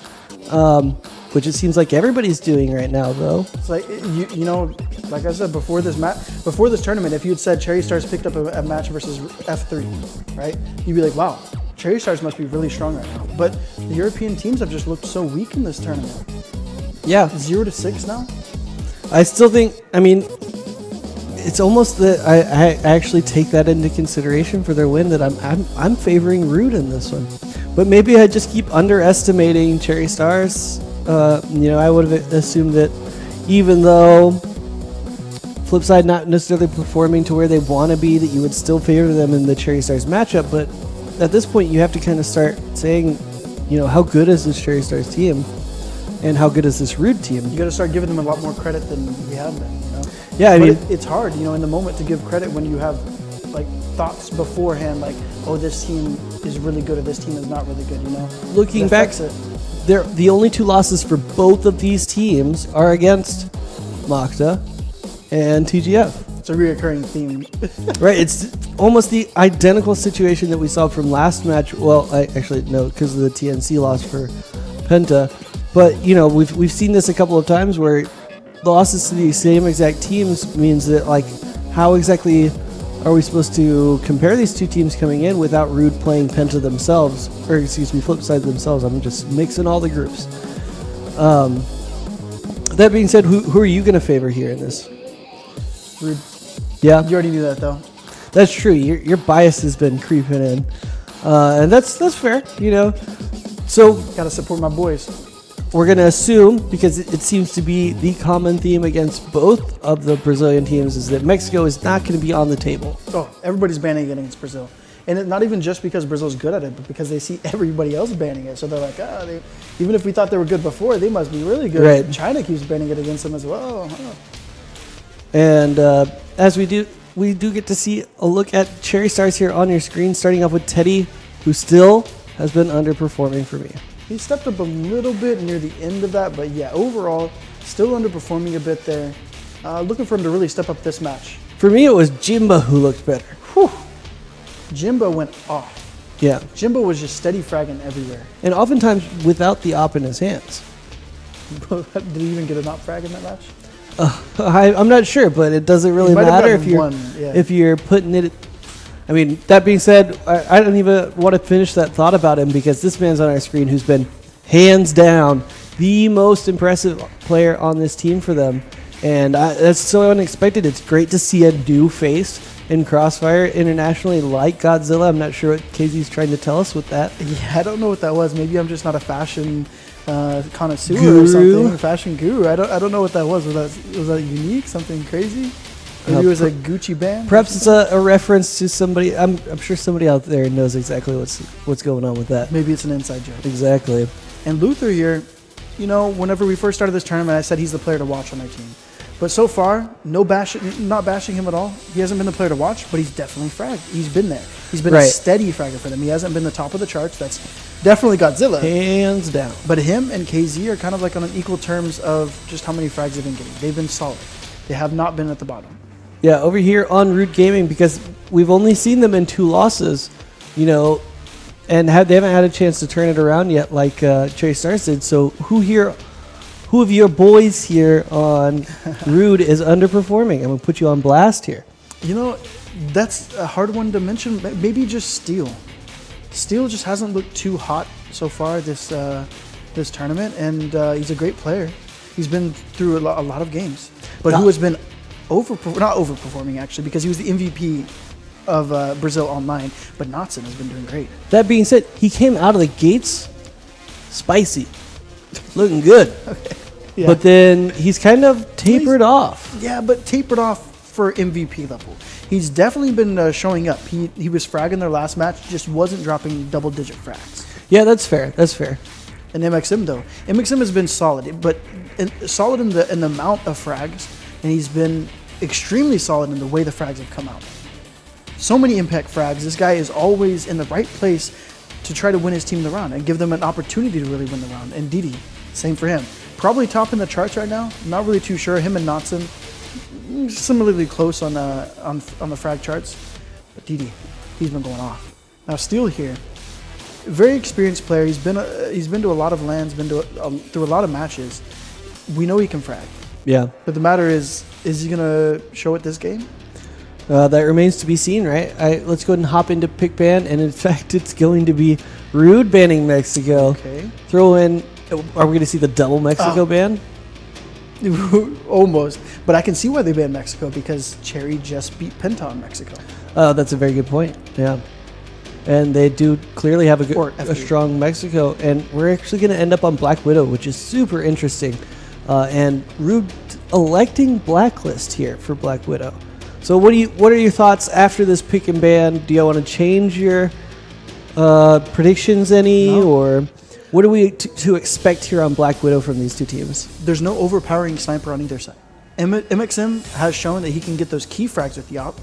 which it seems like everybody's doing right now, though. It's like, you know, like I said, before this tournament, if you had said Cherry Stars picked up a match versus F3, right, you'd be like, wow, Cherry Stars must be really strong right now. But the European teams have just looked so weak in this tournament. Yeah. 0-6 now? I still think, I mean, it's almost that I actually take that into consideration for their win, that I'm favoring Rude in this one. But maybe I just keep underestimating Cherry Stars. I would have assumed that even though Flipside not necessarily performing to where they want to be, that you would still favor them in the Cherry Stars matchup. But at this point, you have to kind of start saying, how good is this Cherry Stars team, and how good is this Rude team? You got to start giving them a lot more credit than we have been. Yeah, I mean, it's hard, in the moment to give credit when you have thoughts beforehand, like, oh, this team is really good or this team is not really good. Looking back, the only 2 losses for both of these teams are against Makta and TGF. It's a reoccurring theme. Right, it's almost the identical situation that we saw from last match. Well, no, because of the TNC loss for Penta. But, we've seen this a couple of times where losses to the same exact teams means that, how exactly are we supposed to compare these two teams coming in without Rude playing Penta themselves, or Flipside themselves? I'm just mixing all the groups. That being said, who are you going to favor here in this? Rude. Yeah. You already knew that, though. That's true. Your bias has been creeping in, and that's fair. So gotta support my boys. We're going to assume, because it seems to be the common theme against both of the Brazilian teams, is that Mexico is not going to be on the table. Oh, everybody's banning it against Brazil. And not even just because Brazil's good at it, but because they see everybody else banning it. So they're like, even if we thought they were good before, they must be really good. Right. China keeps banning it against them as well. And as we do get to see a look at Cherry Stars here on your screen, starting off with Teddy, who still has been underperforming for me. He stepped up a little bit near the end of that, but yeah, overall, Still underperforming a bit there. Looking for him to really step up this match. For me, it was Jimba who looked better. Whew. Jimba went off. Yeah. Jimba was just steady fragging everywhere. And oftentimes without the op in his hands. Did he even get an op frag in that match? I'm not sure, but it doesn't really matter if you're putting it. I mean, that being said, I don't even want to finish that thought about him because this man's on our screen who's been hands down the most impressive player on this team for them. And that's so unexpected. It's great to see a new face in Crossfire internationally like Godzilla. I'm not sure what KZ's trying to tell us with that. Yeah, I don't know what that was. Maybe I'm just not a fashion connoisseur or something. Fashion guru. I don't know what that was. Was that unique? Something crazy? Maybe it was a Gucci band? Perhaps it's a reference to somebody. I'm sure somebody out there knows exactly what's going on with that. Maybe it's an inside joke. Exactly. And Luther here, you know, whenever we first started this tournament, I said he's the player to watch on our team. But so far, not bashing him at all. He hasn't been the player to watch, but he's definitely fragged. He's been there. He's been a steady fragger for them. He hasn't been the top of the charts. That's definitely Godzilla. Hands down. But him and KZ are kind of like on an equal terms of just how many frags they've been getting. They've been solid. They have not been at the bottom. Yeah, over here on Root Gaming, because we've only seen them in 2 losses, you know, and they haven't had a chance to turn it around yet like Cherry Stars did. So who of your boys here on Rude is underperforming? I'm going to put you on blast here. You know, that's a hard one to mention. Maybe just Steel. Steel just hasn't looked too hot so far this tournament, and he's a great player. He's been through a lot of games. But who has been not overperforming, actually, because he was the MVP of Brazil Online, but Knotson has been doing great. That being said, he came out of the gates spicy. Looking good. Okay. Yeah. But then he's kind of tapered off. Yeah, but tapered off for MVP level. He's definitely been showing up. He was fragging their last match, just wasn't dropping double-digit frags. Yeah, that's fair. That's fair. And MXM, though. MXM has been solid, but solid in the amount of frags, and he's been extremely solid in the way the frags have come out. So many impact frags. This guy is always in the right place to try to win his team the round and give them an opportunity to really win the round. And Didi, same for him. Probably top in the charts right now. Not really too sure. Him and Knotson, similarly close on the frag charts. But Didi, he's been going off. Now Steel here, very experienced player. He's been to a lot of lands, been to through a lot of matches. We know he can frag. Yeah. But the matter is he gonna show it this game? That remains to be seen, right? Let's go ahead and hop into pick ban, and in fact, it's going to be Rude banning Mexico. Okay. Throw in. Are we going to see the double Mexico ban? Almost, but I can see why they banned Mexico because Cherry just beat Penta in Mexico. That's a very good point. Yeah, and they do clearly have a strong Mexico, and we're actually going to end up on Black Widow, which is super interesting. And Rude electing Blacklist here for Black Widow. So what are your thoughts after this pick and ban? Do you want to change your predictions any, or what are we to expect here on Black Widow from these two teams? There's no overpowering sniper on either side. MXM has shown that he can get those key frags with the op.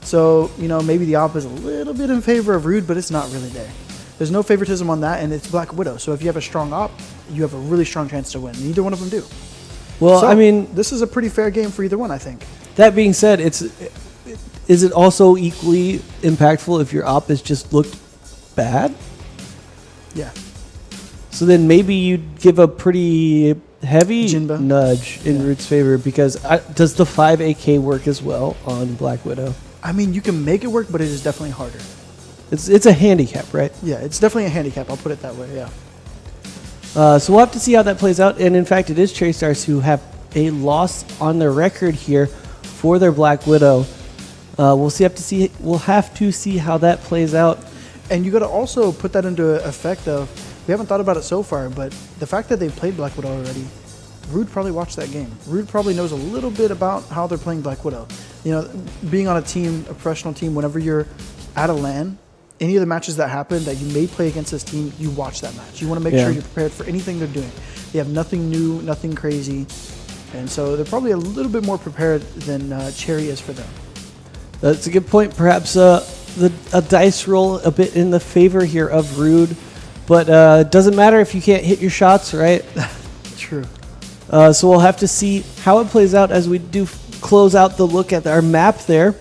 So, you know, maybe the op is a little bit in favor of Rude, but it's not really there. There's no favoritism on that, and it's Black Widow. So if you have a strong op, you have a really strong chance to win. Neither one of them do. Well, so, I mean, this is a pretty fair game for either one, I think. That being said, is it also equally impactful if your op has just looked bad? Yeah. So then maybe you'd give a pretty heavy Jinba nudge in Rude's favor, because does the 5 AK work as well on Black Widow? I mean, you can make it work, but it is definitely harder. It's a handicap, right? Yeah, it's definitely a handicap. I'll put it that way, yeah. So we'll have to see how that plays out. And in fact, it is Cherry Stars who have a loss on their record here for their Black Widow. We'll have to see how that plays out. And you got to also put that into effect of, we haven't thought about it so far, but the fact that they've played Black Widow already, Rude probably watched that game. Rude probably knows a little bit about how they're playing Black Widow. You know, being on a team, a professional team, whenever you're at a LAN, any of the matches that happen that you may play against this team, you watch that match. You want to make sure you're prepared for anything they're doing. They have nothing new, nothing crazy. And so they're probably a little bit more prepared than Cherry is for them. That's a good point. Perhaps a dice roll a bit in the favor here of Rude. But it doesn't matter if you can't hit your shots, right? True. So we'll have to see how it plays out as we do close out the look at our map there.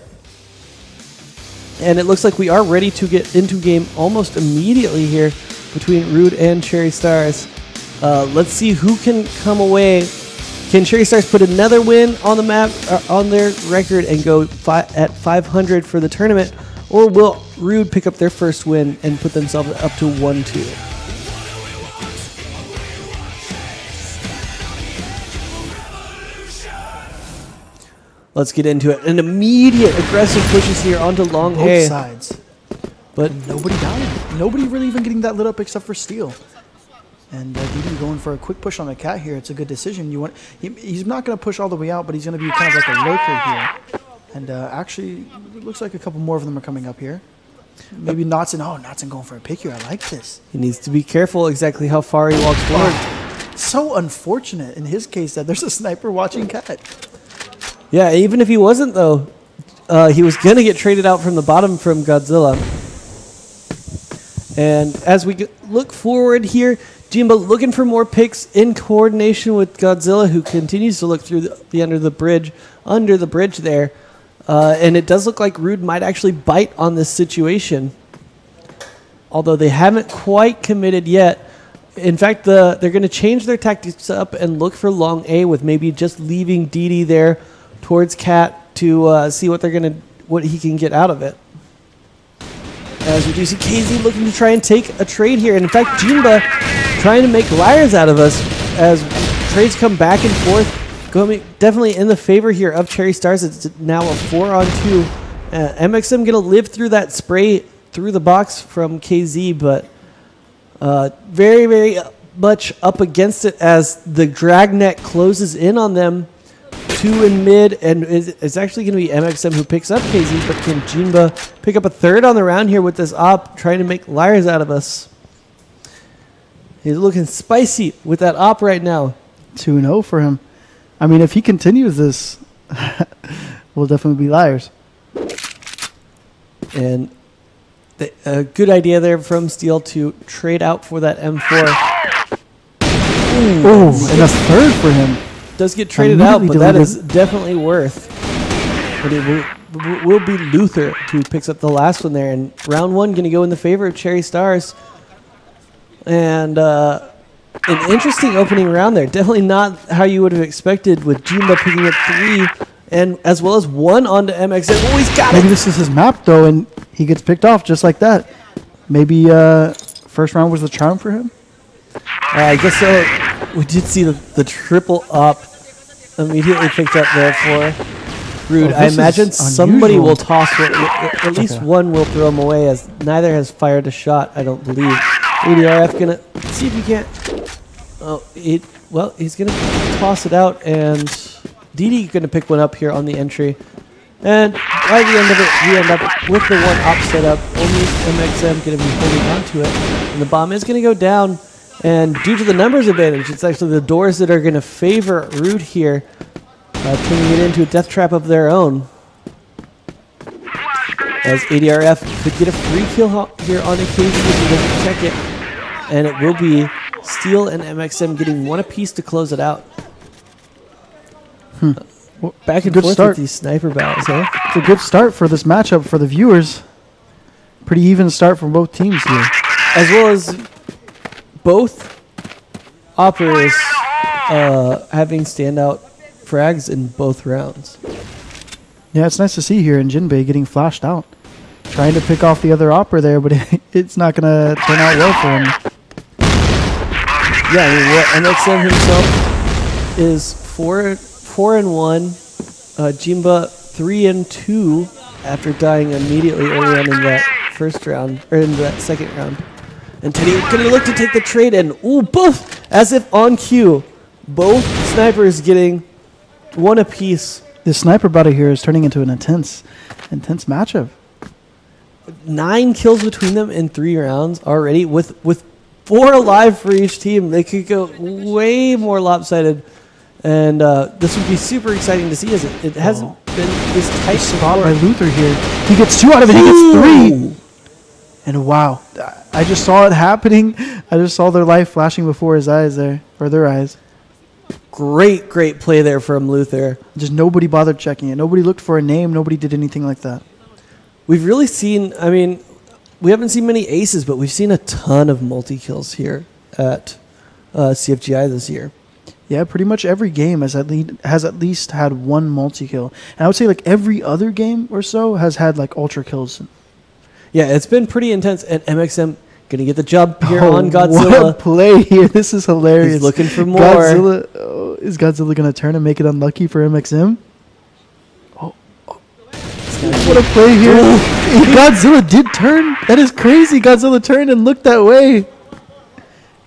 And it looks like we are ready to get into game almost immediately here between Rude and Cherry Stars. Let's see who can come away. Can Cherry Stars put another win on the map, on their record, and go at 500 for the tournament? Or will Rude pick up their first win and put themselves up to 1-2? Let's get into it. An immediate aggressive pushes here onto Long Both A. sides. But nobody died. Nobody really even getting that lit up except for Steel. And Didi going for a quick push on the cat here. It's a good decision. He's not going to push all the way out, but he's going to be kind of like a lurker here. And actually, it looks like a couple more of them are coming up here. Maybe Knotson. Oh, Knotson going for a pick here. I like this. He needs to be careful exactly how far he walks forward. So unfortunate in his case that there's a sniper watching cat. Yeah, even if he wasn't, though, he was going to get traded out from the bottom from Godzilla. And as we look forward here, Jimbo looking for more picks in coordination with Godzilla, who continues to look through the under the bridge there. And it does look like Rude might actually bite on this situation, although they haven't quite committed yet. In fact, they're going to change their tactics up and look for Long A, with maybe just leaving Didi there towards Cat to see what he can get out of it. As we do see KZ looking to try and take a trade here. And in fact, Jinba trying to make liars out of us as trades come back and forth. Definitely in the favor here of Cherry Stars. It's now a 4-on-2. MXM going to live through that spray through the box from KZ, but very, very much up against it as the dragnet closes in on them. 2 in mid, and it's actually going to be MXM who picks up KZ, but can Jinba pick up a third on the round here with this op, trying to make liars out of us? He's looking spicy with that op right now. 2-0 for him. I mean, if he continues this, we'll definitely be liars. And a good idea there from Steel to trade out for that M4. Oh, and a third for him. Does get traded out, but that is definitely worth. But it will be Luther who picks up the last one there. And round 1 going to go in the favor of Cherry Stars. And an interesting opening round there. Definitely not how you would have expected, with Jinba picking up 3 and as well as 1 onto MXM. Oh, he's got it! Maybe this is his map, though, and he gets picked off just like that. Maybe first round was the charm for him? I guess so. We did see the triple op immediately picked up there for Rude. I imagine somebody will toss it. At least one will throw him away, as neither has fired a shot, I don't believe. ADRF going to see if he can't. Oh, he's going to toss it out, and Didi going to pick one up here on the entry. And by the end of it, we end up with the 1 op setup. Only MXM going to be holding on to it. And the bomb is going to go down. And due to the numbers advantage, it's actually the doors that are going to favor Rude here, turning it into a death trap of their own. As ADRF could get a free kill here on occasion if he doesn't check it. And it will be Steel and MXM getting 1 apiece to close it out. Back and forth with these sniper battles, huh? It's a good start for this matchup for the viewers. Pretty even start from both teams here. As well as both operators having standout frags in both rounds. Yeah, it's nice to see here in Jinbei getting flashed out. Trying to pick off the other opera there, but it's not going to turn out well for him. Yeah, I mean, MXM himself is 4-1. Jinba 3-2 after dying immediately early on in that first round, or in that second round. And Teddy going to look to take the trade, and both, as if on cue, both snipers getting 1 apiece. This sniper battle here is turning into an intense matchup. 9 kills between them in 3 rounds already, with 4 alive for each team. They could go way more lopsided, and this would be super exciting to see, as it hasn't been this tight spot by Luther here. He gets 2 out of it. He gets 3. And wow, I just saw it happening. I just saw their life flashing before his eyes there, or their eyes. Great play there from Luther. Just nobody bothered checking it. Nobody looked for a name. Nobody did anything like that. We've really seen, I mean, we haven't seen many aces, but we've seen a ton of multi-kills here at CFGI this year. Yeah, pretty much every game has at least had one multi-kill. And I would say like every other game or so has had like ultra kills. Yeah, it's been pretty intense. And MXM going to get the jump here on Godzilla. What a play here. This is hilarious. He's looking for more. Is Godzilla going to turn and make it unlucky for MXM? Oh. What a play here. Godzilla did turn. That is crazy. Godzilla turned and looked that way.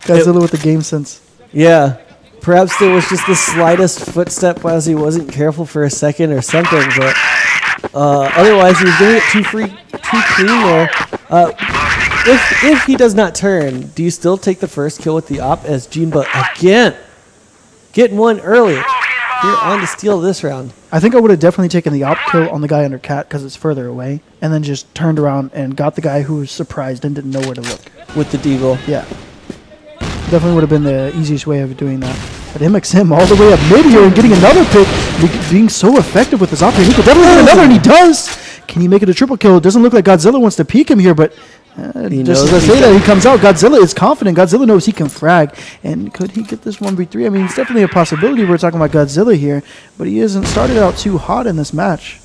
Godzilla with the game sense. Yeah. Perhaps there was just the slightest footstep as he wasn't careful for a second or something, but otherwise he was doing it too clean there. If he does not turn, do you still take the first kill with the op as Jinba again getting one early here on to steal this round? I think I would have definitely taken the op kill on the guy under cat because it's further away, and then just turned around and got the guy who was surprised and didn't know where to look. With the deagle. Yeah. Definitely would have been the easiest way of doing that. But MXM all the way up mid here and getting another pick, being so effective with his op here. He could definitely get another, and he does. Can he make it a triple kill? It doesn't look like Godzilla wants to peek him here, but just to say that he comes out, Godzilla is confident. Godzilla knows he can frag. And could he get this 1v3? I mean, it's definitely a possibility. We're talking about Godzilla here, but he hasn't started out too hot in this match.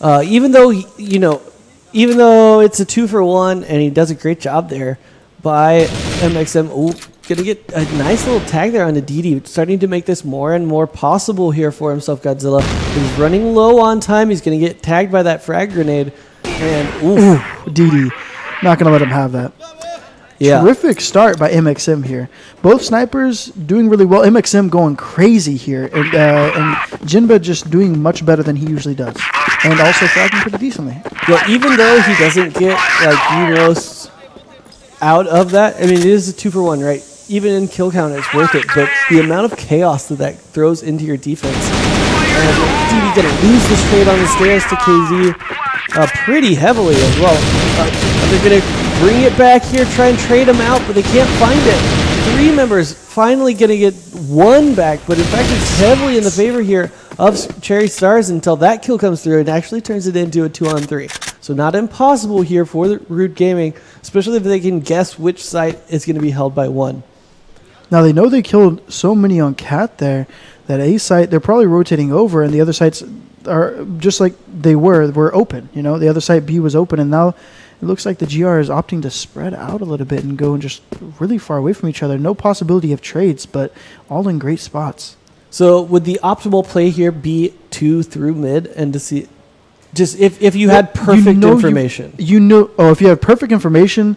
Even though, even though it's a 2-for-1 and he does a great job there by MXM. Ooh, gonna get a nice little tag there on the DD, starting to make this more and more possible here for himself. Godzilla is running low on time. He's gonna get tagged by that frag grenade, and oof, DD, not gonna let him have that. Yeah, terrific start by MXM here. Both snipers doing really well. MXM going crazy here, and Jinba just doing much better than he usually does, and also fragging pretty decently. Yeah, even though he doesn't get like out of that, I mean, it is a 2-for-1, right? Even in kill count, it's worth it. But the amount of chaos that throws into your defense. And DD going to lose this trade on the stairs to KZ pretty heavily as well. They're going to bring it back here, try and trade him out, but they can't find it. 3 members finally going to get 1 back, but in fact, it's heavily in the favor here of Cherry Stars until that kill comes through and actually turns it into a 2-on-3. So not impossible here for the Rude Gaming, especially if they can guess which site is going to be held by 1. Now they know they killed so many on Cat there that A site, they're probably rotating over, and the other sites are just like they were open. You know, the other site B was open, and now it looks like the GR is opting to spread out a little bit and go just really far away from each other. No possibility of trades, but all in great spots. So would the optimal play here be 2 through mid and to see, just if you had perfect information? If you have perfect information,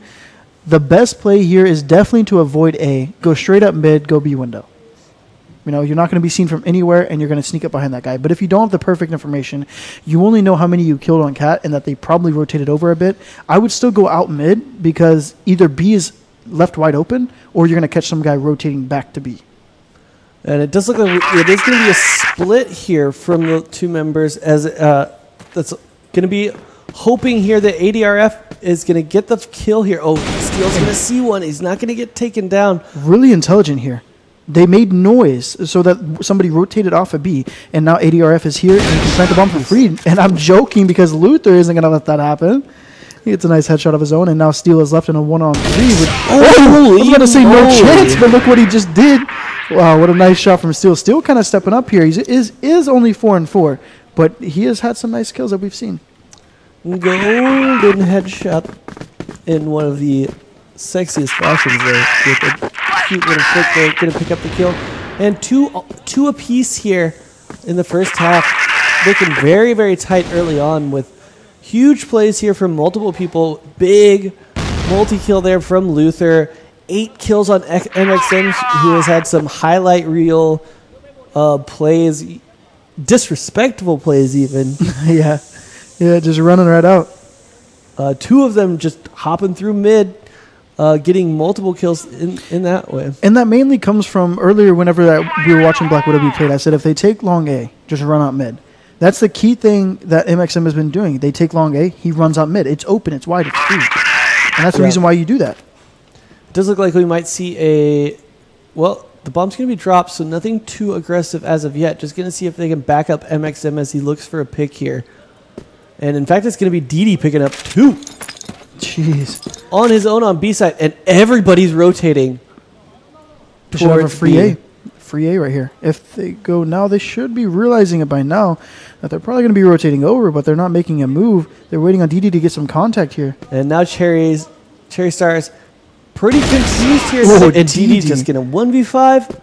the best play here is definitely to avoid A. Go straight up mid, go B window. You know, you're not going to be seen from anywhere, and you're going to sneak up behind that guy. But if you don't have the perfect information, you only know how many you killed on Cat and that they probably rotated over a bit. I would still go out mid because either B is left wide open or you're going to catch some guy rotating back to B. And it does look like it is going to be a split here from the 2 members as that's going to be hoping here that ADRF is going to get the kill here. Oh, Steel's going to see one. He's not going to get taken down. Really intelligent here. They made noise so that somebody rotated off of B, and now ADRF is here and he can plant the bomb for free. And I'm joking because Luther isn't going to let that happen. He gets a nice headshot of his own, and now Steel is left in a 1-on-3. I was going to say no chance, but look what he just did. Wow, what a nice shot from Steel. Steel kind of stepping up here. He is only 4-4, but he has had some nice kills that we've seen. Golden headshot in one of the sexiest fashions there. With a cute little flick there, going to pick up the kill. And two apiece here in the first half. Looking very, very tight early on with huge plays here from multiple people. Big multi-kill there from Luther. 8 kills on MXM, who has had some highlight reel plays. Disrespectful plays even. Yeah, just running right out. 2 of them just hopping through mid, getting multiple kills in that way. And that mainly comes from earlier whenever we were watching Black Widow be played. I said if they take long A, just run out mid. That's the key thing that MXM has been doing. They take long A, he runs out mid. It's open, it's wide, it's free. And that's the reason why you do that. It does look like we might see a... Well, The bomb's going to be dropped, so nothing too aggressive as of yet. Just going to see if they can back up MXM as he looks for a pick here. And in fact, it's going to be DD picking up 2. Jeez. On his own on B side, and everybody's rotating. They should have a towards free B. A. Free A right here. If they go now, they should be realizing it by now that they're probably going to be rotating over, but they're not making a move. They're waiting on DD to get some contact here. And now Cherry Stars pretty confused here. Oh, and DD's just going to 1v5.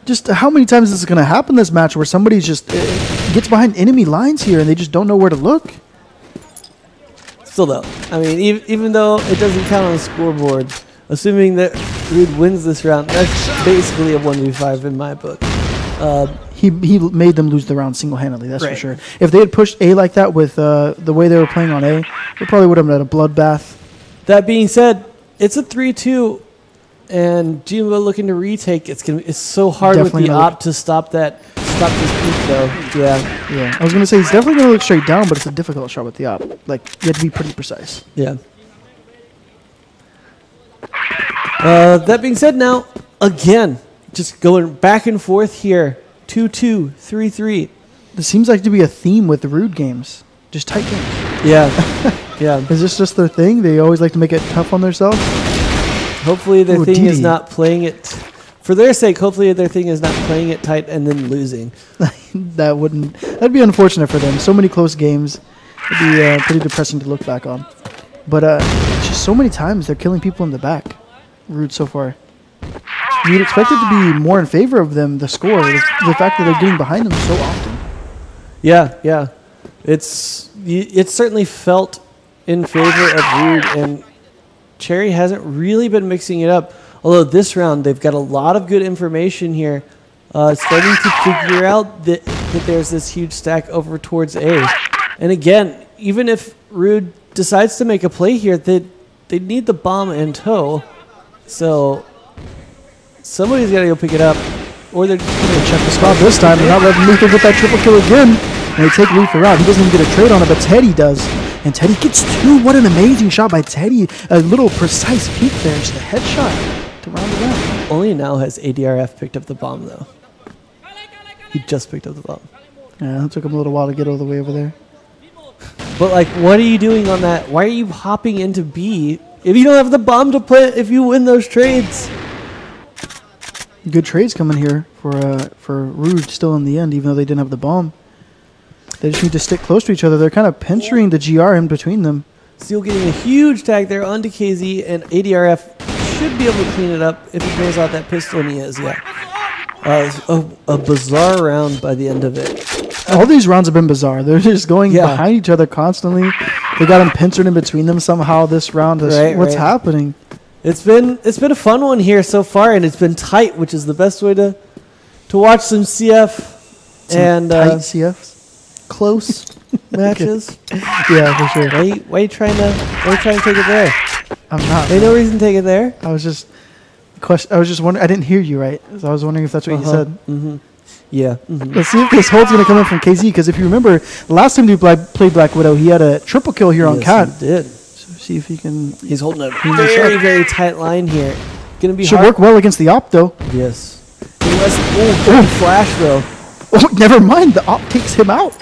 Just how many times is this going to happen this match where somebody just gets behind enemy lines here and they just don't know where to look? Still though, I mean, even though it doesn't count on the scoreboard, assuming that Rude wins this round, that's basically a 1v5 in my book. He made them lose the round single-handedly, that's Right. for sure. If they had pushed A like that with the way they were playing on A, they probably would have had a bloodbath. That being said, it's a 3-2, and Jimbo looking to retake. It's so hard Definitely with the another- op to stop this peak though. Yeah, Yeah, I was going to say he's definitely going to look straight down, but it's a difficult shot with the op. Like, you have to be pretty precise. yeah. That being said, now again, just going back and forth here. 2-2, 3-3. This seems like to be a theme with the Rude games. Just tight games. Yeah, yeah. Is this just their thing? They always like to make it tough on themselves? Hopefully their Ooh, thing is DD. not playing it, for their sake, hopefully their thing is not playing it tight and then losing. That'd be unfortunate for them. So many close games. It'd be pretty depressing to look back on. But just so many times they're killing people in the back. Rude so far. You'd expect it to be more in favor of them, the score, the fact that they're getting behind them so often. Yeah, yeah. It's certainly felt in favor of Rude, and Cherry hasn't really been mixing it up. Although this round, they've got a lot of good information here, starting to figure out that there's this huge stack over towards A. And again, even if Rude decides to make a play here, they need the bomb in tow. So somebody's got to go pick it up, or they're just going to Check the spot this time. They're not letting Luther get that triple kill again. And they take Luther out. He doesn't even get a trade on it, but Teddy does. And Teddy gets 2. What an amazing shot by Teddy. A little precise peek there. Just a headshot to round it out. Only now has ADRF picked up the bomb, though. He just picked up the bomb. Yeah, it took him a little while to get all the way over there. But, like, what are you doing on that? Why are you hopping into B if you don't have the bomb to plant if you win those trades? Good trades coming here for Rude still in the end, even though they didn't have the bomb. They just need to stick close to each other. They're kind of pinchering the GR in between them. Steel getting a huge tag there onto KZ, and ADRF should be able to clean it up if he throws out that pistol, and he is, yeah. A bizarre round by the end of it. All these rounds have been bizarre. They're just going Yeah. behind each other constantly. They got them pincered in between them somehow this round. What's Right. happening? It's been a fun one here so far, and it's been tight, which is the best way to watch some CF and tight CFs. close matches. Yeah, for sure. Why you trying to take it there? I'm not. Ain't no reason to take it there. I was just wondering. I didn't hear you right. So I was wondering if that's what you said. Mm-hmm. Yeah. Mm-hmm. Let's see if this hold's going to come in from KZ, because if you remember, last time we played Black Widow, he had a triple kill here on Cat. He did. So see if he can. He's holding a clean this very, up. very tight line here. Gonna be Should hard. work well against the op, though. Yes. Good flash, though. Oh, never mind. The op takes him out.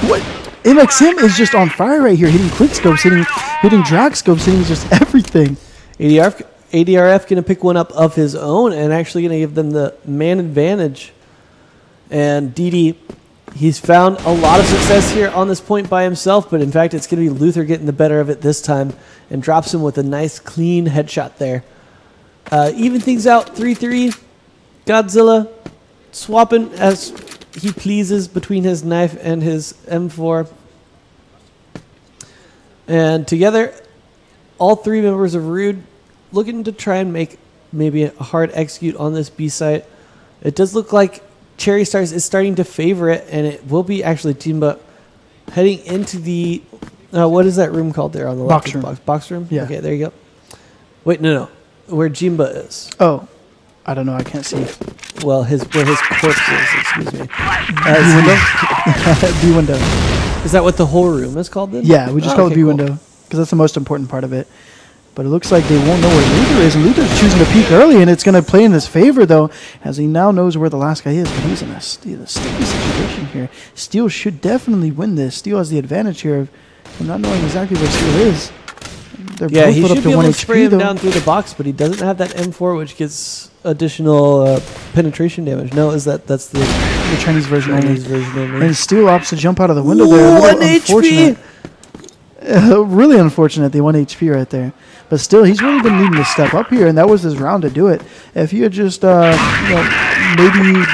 What? MXM is just on fire right here, hitting quick scopes, hitting drag scopes, hitting just everything. ADRF going to pick one up of his own and actually going to give them the man advantage. And DD, he's found a lot of success here on this point by himself, but in fact, it's going to be Luther getting the better of it this time and drops him with a nice, clean headshot there. Even things out, 3-3. Godzilla swapping as he pleases between his knife and his M4. And together, all 3 members of Rude looking to try and make maybe a hard execute on this B site. It does look like Cherry Stars is starting to favor it, and it will be actually Jimba heading into the what is that room called there on the Box left? room. Box room? Yeah. Okay, there you go. Wait, no. Where Jimba is. Oh, I don't know. I can't see. Well, where his corpse is, excuse me. B window? B window. Is that what the whole room is called then? Yeah, we just call it B cool. window because that's the most important part of it. But it looks like they won't know where Luther is. Luther's choosing to peek early, and it's going to play in his favor, though, as he now knows where the last guy is. But he's in a sticky situation here. Steel should definitely win this. Steel has the advantage here of not knowing exactly where Steel is. They're both he put should up be to 1 able to spray HP, him though. down through the box, but he doesn't have that M4, which gets additional penetration damage. No, that's the Chinese version only. only. And Steel opts to jump out of the window there. A little 1 unfortunate. Really unfortunate, the 1 HP right there. But still, he's really been needing to step up here, and that was his round to do it. If he had just, maybe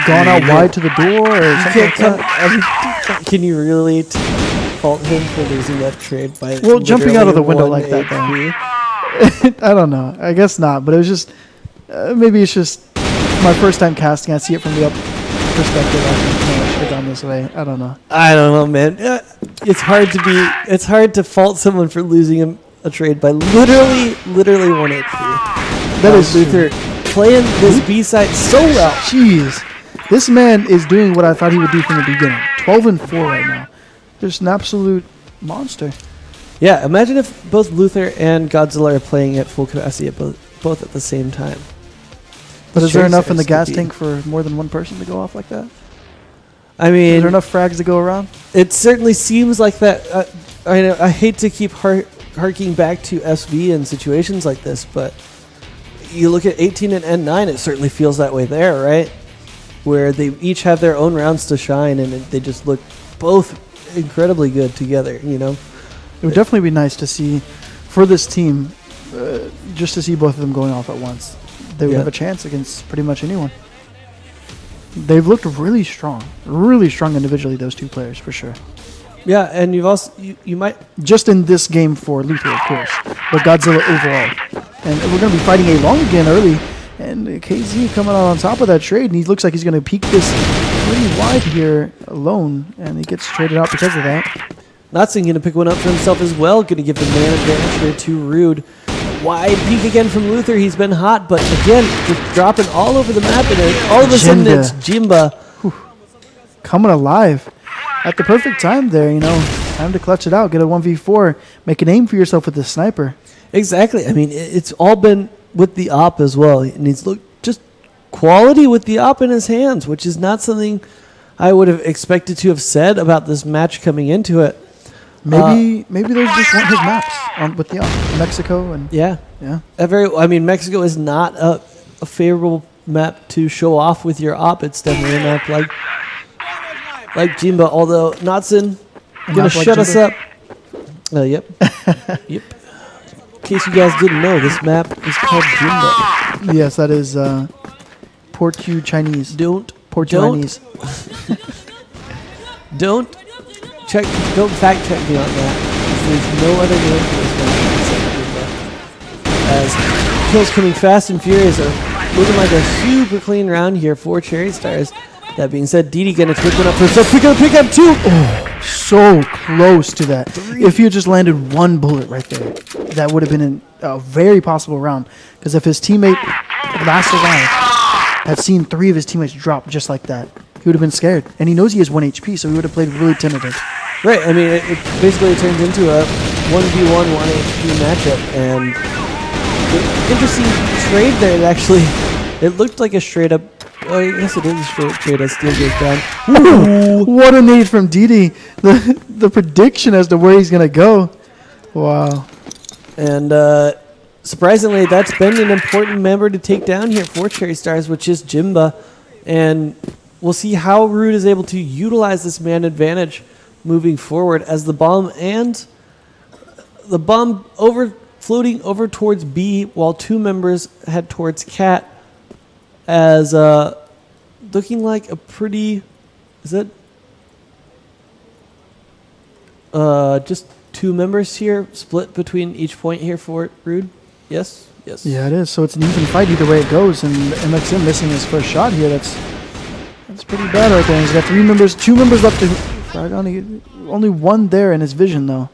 gone out wide to the door or something like that. Can you really fault him for losing that trade by jumping out of the window 1 like that, HP? I don't know. I guess not, but it was just, maybe it's just my first time casting. I see it from the up perspective. I should have gone this way. I don't know. I don't know, man. It's hard to fault someone for losing a trade by literally 1 HP. That is Luther playing this B-side so well. Jeez. This man is doing what I thought he would do from the beginning. 12-4 right now. Just an absolute monster. Yeah, imagine if both Luther and Godzilla are playing at full capacity at both at the same time. But is there enough in the gas tank for more than one person to go off like that? I mean, is there enough frags to go around? It certainly seems like that. I hate to keep harking back to SV in situations like this, but you look at 18 and N9, it certainly feels that way there, right? Where they each have their own rounds to shine, and they just look both incredibly good together, you know? It would definitely be nice to see, for this team, just to see both of them going off at once. They would have a chance against pretty much anyone. They've looked really strong individually, those two players, for sure. Yeah, and you've also, you might... Just in this game for Luther, of course, but Godzilla overall. And we're going to be fighting A long again early, and KZ coming out on top of that trade, and he looks like he's going to peek this pretty wide here alone, and he gets traded out because of that. Notson going to pick one up for himself as well, going to give the man advantage here to Rude. Wide peek again from Luther. He's been hot, but again, just dropping all over the map, and all of a sudden it's Jimba. Whew. Coming alive at the perfect time there, you know. Time to clutch it out, get a 1v4, make an aim for yourself with the sniper. Exactly. I mean, it's all been with the op as well, and he's looked just quality with the op in his hands, which is not something I would have expected to have said about this match coming into it. Maybe those just weren't his maps with the Mexico and yeah. I mean, Mexico is not a favorable map to show off with your op. It's definitely a map like Jimba. Although Notson gonna shut us up. Yep. Yep. In case you guys didn't know, this map is called Jimba. Yes, that is Portu Chinese. Don't Chinese. Don't fact check me on that. There's no other name for this map. As kills coming fast and furious, looking like a super clean round here for Cherry Stars. That being said, Didi gonna pick one up for himself. Pick up two. Oh, so close to that. If he had just landed one bullet right there, that would have been a very possible round. Because if his teammate last alive had seen 3 of his teammates drop just like that, he would have been scared. And he knows he has 1 HP, so he would have played really tentative. Right. I mean, it basically turns into a 1v1 1 HP matchup, and interesting trade there. It looked like a straight up. Oh, I guess it is a straight trade as Steel goes down. Ooh, what a nade from Didi. The prediction as to where he's gonna go. Wow. And surprisingly, that's been an important member to take down here for Cherry Stars, which is Jimba, and we'll see how Rude is able to utilize this man advantage moving forward as the bomb floating over towards B while 2 members head towards Cat, as looking like a pretty, is it just 2 members here split between each point here for Rude? Yes. Yeah, it is. So it's an even fight either way it goes, and MXM missing his first shot here. That's pretty bad right there. He's got 2 members left to frag on. Only 1 there in his vision, though.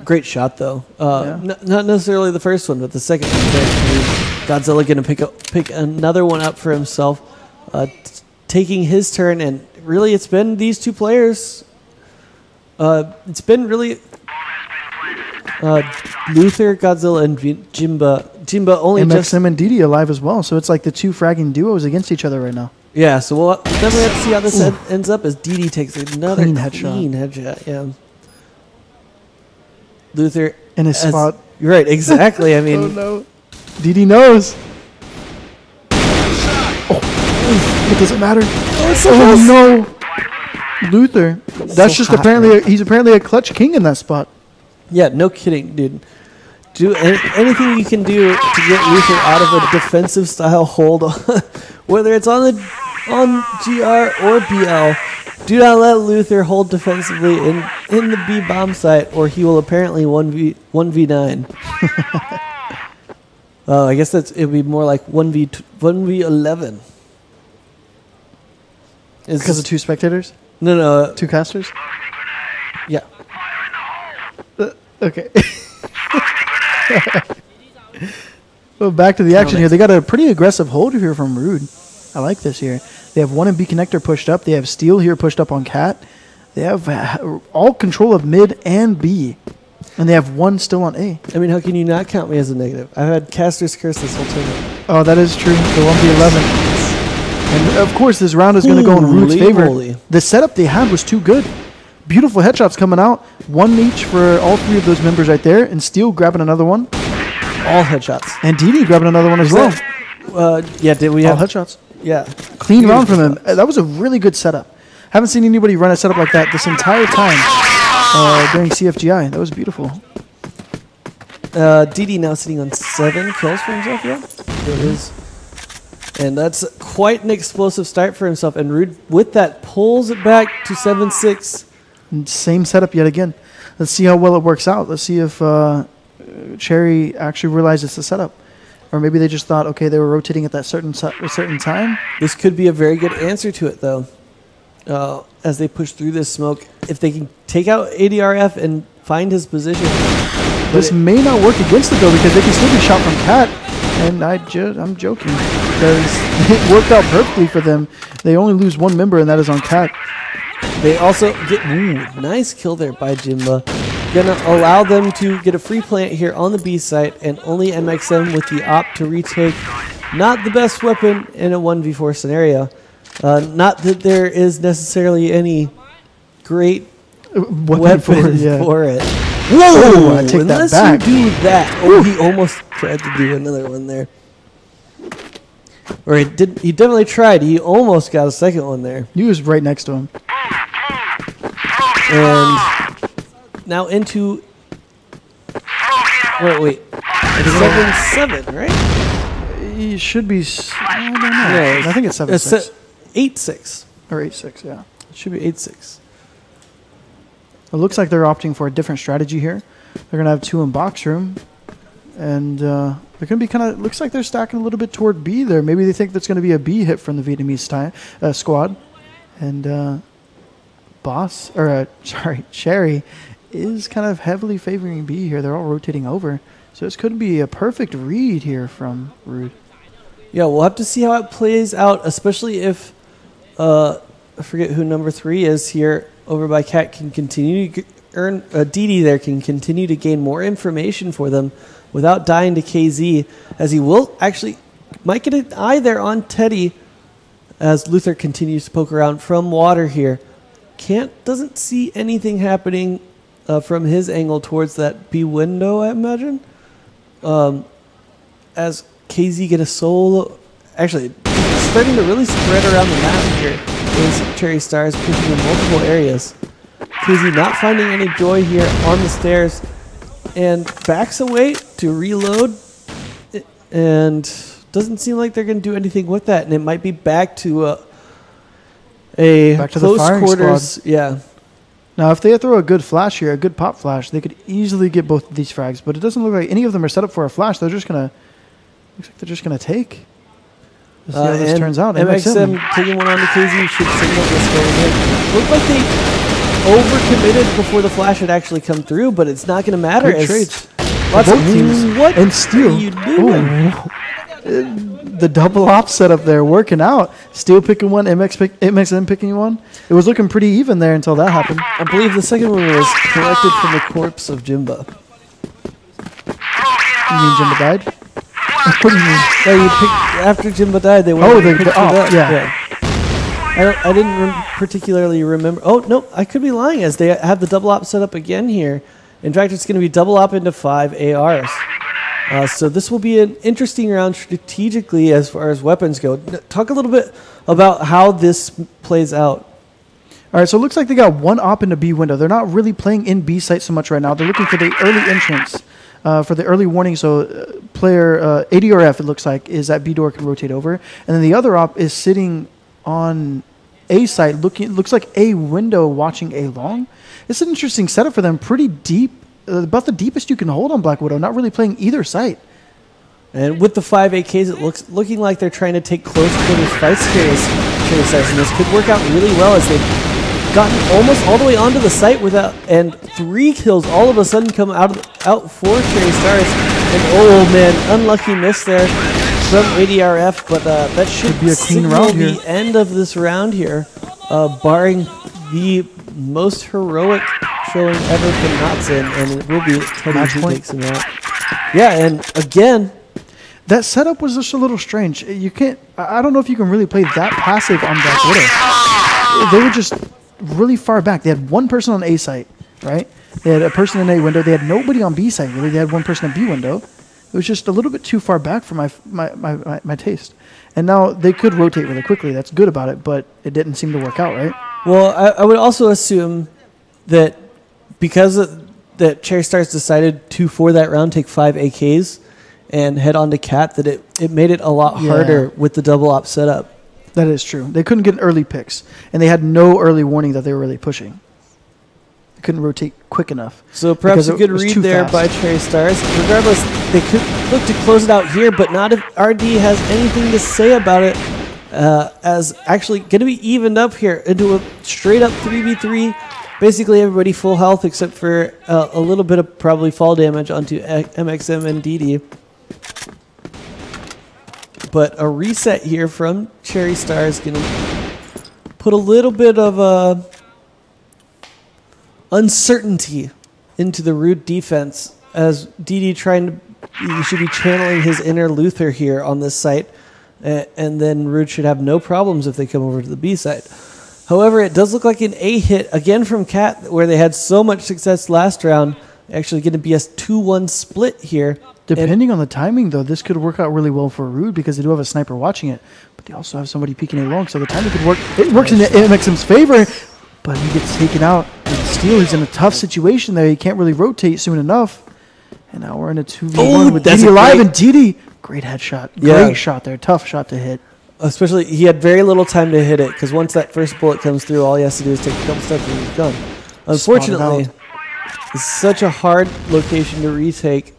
Great shot, though. Not necessarily the first one, but the second one. Godzilla going to pick another one up for himself, taking his turn. And really, it's been these 2 players. It's been really Luther, Godzilla, and Jimba. Jimba only just... MXM and DD alive as well, so it's like the two fragging duos against each other right now. Yeah, so we'll definitely have to see how this ends up as DD takes another clean headshot. Yeah. Luther... In his spot. You're right, exactly. I mean... Oh, no. DD knows. Oh, it doesn't matter. Oh, no. Luther. That's so just hot, apparently... He's apparently a clutch king in that spot. Yeah, no kidding, dude. Do anything you can do to get Luther out of a defensive style hold, whether it's on GR or BL. Do not let Luther hold defensively in the B bomb site, or he will apparently 1v9. I guess it would be more like 1v11. Because of two spectators? No. Two casters? Yeah. Okay. Well, back to the action here. They got a pretty aggressive hold here from Rude. I like this here. They have one in B connector pushed up. They have Steel here pushed up on Cat. They have all control of mid and B. And they have one still on A. I mean, how can you not count me as a negative? I've had Caster's Curse this whole tournament. Oh, that is true. The 1v11. And, of course, this round is going to go in Rude's favor. Holy. The setup they had was too good. Beautiful headshots coming out. One each for all three of those members right there. And Steel grabbing another one. All headshots. And DD grabbing another one as well. Yeah, did we have... All headshots. Yeah. Clean round from him. That was a really good setup. Haven't seen anybody run a setup like that this entire time during CFGI. That was beautiful. DD now sitting on 7 kills for himself, yeah? It is. And that's quite an explosive start for himself. And Rude, with that, pulls it back to 7-6. Same setup yet again. Let's see how well it works out. Let's see if Cherry actually realized it's a setup. Or maybe they just thought, okay, they were rotating at that certain time. This could be a very good answer to it, though. As they push through this smoke, if they can take out ADRF and find his position. This may not work against it, though, because they can still be shot from Cat. And I'm joking, because it worked out perfectly for them. They only lose one member, and that is on Cat. They also get nice kill there by Jimba. Gonna allow them to get a free plant here on the B site, and only MXM with the op to retake. Not the best weapon in a 1v4 scenario. Not that there is necessarily any great weapon for it. Whoa! I take unless that back. You do that. Oh, he almost tried to do another one there. Or he did. He definitely tried. He almost got a second one there. He was right next to him. And now into... Wait. 7-7, right? He should be... I don't know. I think it's 7-6. 8-6. Or 8-6, yeah. It should be 8-6. It looks like they're opting for a different strategy here. They're going to have 2 in box room. And they're going to be kind of... Looks like they're stacking a little bit toward B there. Maybe they think that's going to be a B hit from the Vietnamese squad. And Cherry is kind of heavily favoring B here. They're all rotating over. So this could be a perfect read here from Rude. Yeah, we'll have to see how it plays out, especially if... I forget who number 3 is here. Over by Cat can continue to earn DD there can continue to gain more information for them without dying to KZ, as he will actually might get an eye there on Teddy as Luther continues to poke around from water here. Doesn't see anything happening from his angle towards that B window, I imagine. As KZ get a solo, actually starting to really spread around the map here. Cherry Stars pushing in multiple areas. KZ not finding any joy here on the stairs and backs away to reload, and doesn't seem like they're going to do anything with that, and it might be back to close quarters. Squad. Yeah. Now, if they throw a good flash here, a good pop flash, they could easily get both of these frags, but it doesn't look like any of them are set up for a flash. They're just going to... Looks like they're just going to take. Let's see how this turns out. MXM taking one on the KZ should signal this going in. Looked like they overcommitted before the flash had actually come through, but it's not going to matter. Good trades. Lots of teams. What and Steel. are you doing? The double op setup there working out. Steel picking one, MXM picking one. It was looking pretty even there until that happened. I believe the second one was collected from the corpse of Jimba. You mean Jimba died? What do you mean? Yeah, you picked after Jimba died. They went. Yeah. I didn't particularly remember. Oh no, I could be lying. As they have the double op set up again here. In fact, it's going to be double op into 5 ARs. So this will be an interesting round strategically as far as weapons go. Talk a little bit about how this plays out. All right, so it looks like they got one op in the B window. They're not really playing in B site so much right now. They're looking for the early entrance, for the early warning. So player ADRF, it looks like, is at B door, can rotate over. And then the other op is sitting on A site, looks like A window watching A long. It's an interesting setup for them. Pretty deep, about the deepest you can hold on Black Widow. Not really playing either site. And with the 5 AKs, it looking like they're trying to take close quarters fights here. And this could work out really well as they've gotten almost all the way onto the site without, and 3 kills all of a sudden come out for Cherry Stars. And oh man, unlucky miss there from ADRF, but that should be a clean round here. The end of this round here, barring the most heroic showing ever from Natsun, and it will be Teddy who takes him out. Yeah, and again, that setup was just a little strange. You can't. I don't know if you can really play that passive on Black Widow. They were just really far back. They had one person on A site, right? They had a person in A window. They had nobody on B site, really. They had one person on B window. It was just a little bit too far back for my taste. And now they could rotate really quickly. That's good about it, but it didn't seem to work out, right? Well, I would also assume that because that Cherry Stars decided to, for that round, take 5 AKs and head on to Cat, that it made it a lot harder with the double op setup. That is true. They couldn't get early picks, and they had no early warning that they were really pushing. They couldn't rotate quick enough. So perhaps a good read there by Cherry Stars. Regardless, they could look to close it out here, but not if RD has anything to say about it, as actually going to be evened up here into a straight-up 3v3. Basically everybody full health except for a little bit of probably fall damage onto MXM and DD. But a reset here from Cherry Stars going to put a little bit of uncertainty into the Rude defense as DD you should be channeling his inner Luther here on this site, and then Rude should have no problems if they come over to the B side. However, it does look like an A hit again from Cat, where they had so much success last round. Actually going to be a 2-1 split here. Depending on the timing, though, this could work out really well for Rude because they do have a sniper watching it, but they also have somebody peeking along, so the timing could work. It works in MXM's favor, but he gets taken out. And Steel, he's in a tough situation there. He can't really rotate soon enough. And now we're in a 2v1 with DD alive, and DD, great headshot. Great shot there. Tough shot to hit. Especially, he had very little time to hit it, because once that first bullet comes through, all he has to do is take a couple steps and he's done. Unfortunately, it's such a hard location to retake.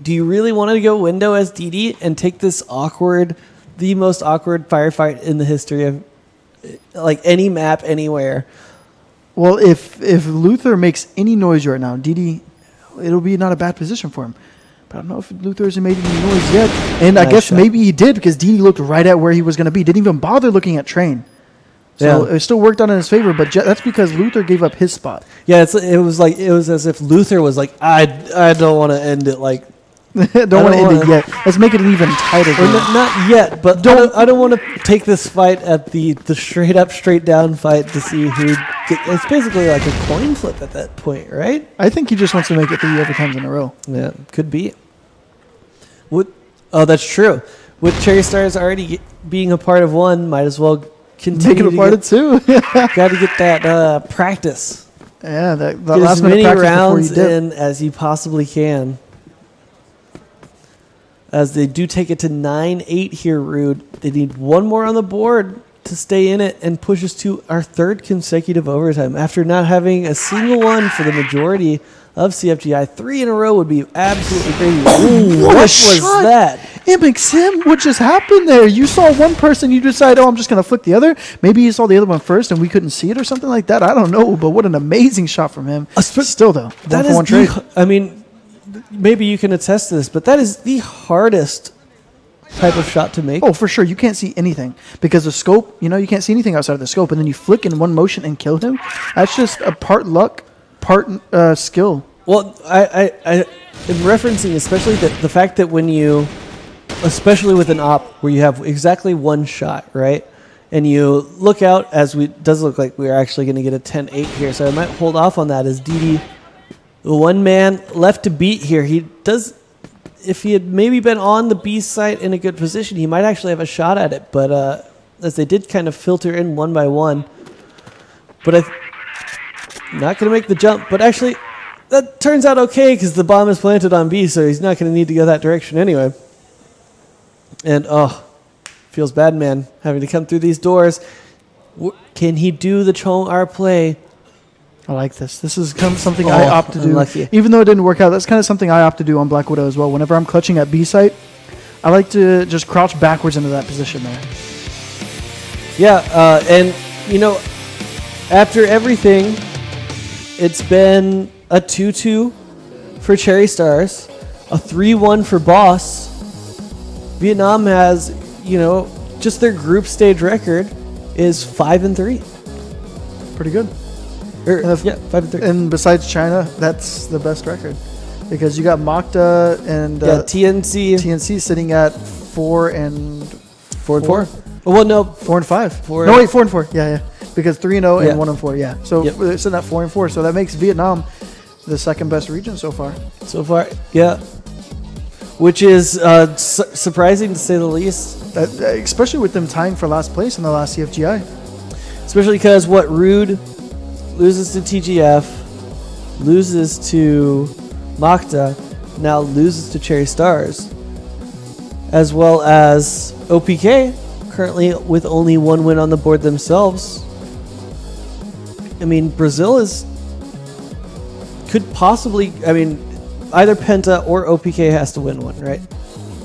Do you really want to go window as DD and take this the most awkward firefight in the history of like any map anywhere? Well, if Luther makes any noise right now, DD, it'll be not a bad position for him. But I don't know if Luther hasn't made any noise yet. And I guess maybe he did because DD looked right at where he was going to be. Didn't even bother looking at Train. So it still worked out in his favor, but that's because Luther gave up his spot. Yeah, it was as if Luther was like, I don't want to end it like. Don't want to end it yet. Let's make it an even tighter game. Not yet, but I don't want to take this fight at the straight down fight to see who. It's basically like a coin flip at that point, right? I think he just wants to make it 3 overtimes in a row. Yeah, could be. Oh, that's true. With Cherry Stars already being a part of one, might as well continue make it a part of 2. Got to get that practice. Yeah, that get last as many minute rounds in as you possibly can. As they do take it to 9-8 here, Rude. They need one more on the board to stay in it and push us to our 3rd consecutive overtime. After not having a single one for the majority of CFGI, 3 in a row would be absolutely crazy. Ooh, what was that? MXM, what just happened there? You saw one person, you decided, I'm just going to flick the other. Maybe you saw the other one first and we couldn't see it or something like that. I don't know, but what an amazing shot from him. Still, though, that is trade. I mean, maybe you can attest to this, but that is the hardest type of shot to make. Oh, for sure. You can't see anything because the scope, you can't see anything outside of the scope, and then you flick in one motion and kill him. That's just a part luck, part skill. Well, I am referencing especially the fact that when you, especially with an op where you have exactly one shot, right? And you look out, it does look like we're actually going to get a 10-8 here, so I might hold off on that as DD, the one man left to beat here. He does, if he had maybe been on the B site in a good position, he might actually have a shot at it, but as they did kind of filter in one by one. But not going to make the jump, but actually that turns out okay because the bomb is planted on B, so he's not going to need to go that direction anyway. And, feels bad, man, having to come through these doors. Can he do the Chong R play? I like this. This is kind of something I opt to do. Unlucky. Even though it didn't work out, that's kind of something I opt to do on Black Widow as well. Whenever I'm clutching at B site, I like to just crouch backwards into that position there. Yeah, and, after everything, it's been a 2-2 for Cherry Stars, a 3-1 for Boss. Vietnam has, just their group stage record is 5-3. Pretty good. 5-3. And besides China, that's the best record. Because you got Makta and TNC sitting at 4-4. Oh, well, no, 4-5. No, wait, 4-4. Yeah. Because 3-0 and 1-4. Yeah. So they're sitting at 4-4. So that makes Vietnam the second best region so far. Yeah. Which is surprising to say the least. Especially with them tying for last place in the last CFGI. Especially because Rude loses to TGF, loses to Makta, now loses to Cherry Stars, as well as OPK, currently with only one win on the board themselves. I mean, Brazil could possibly, either Penta or OPK has to win one, right?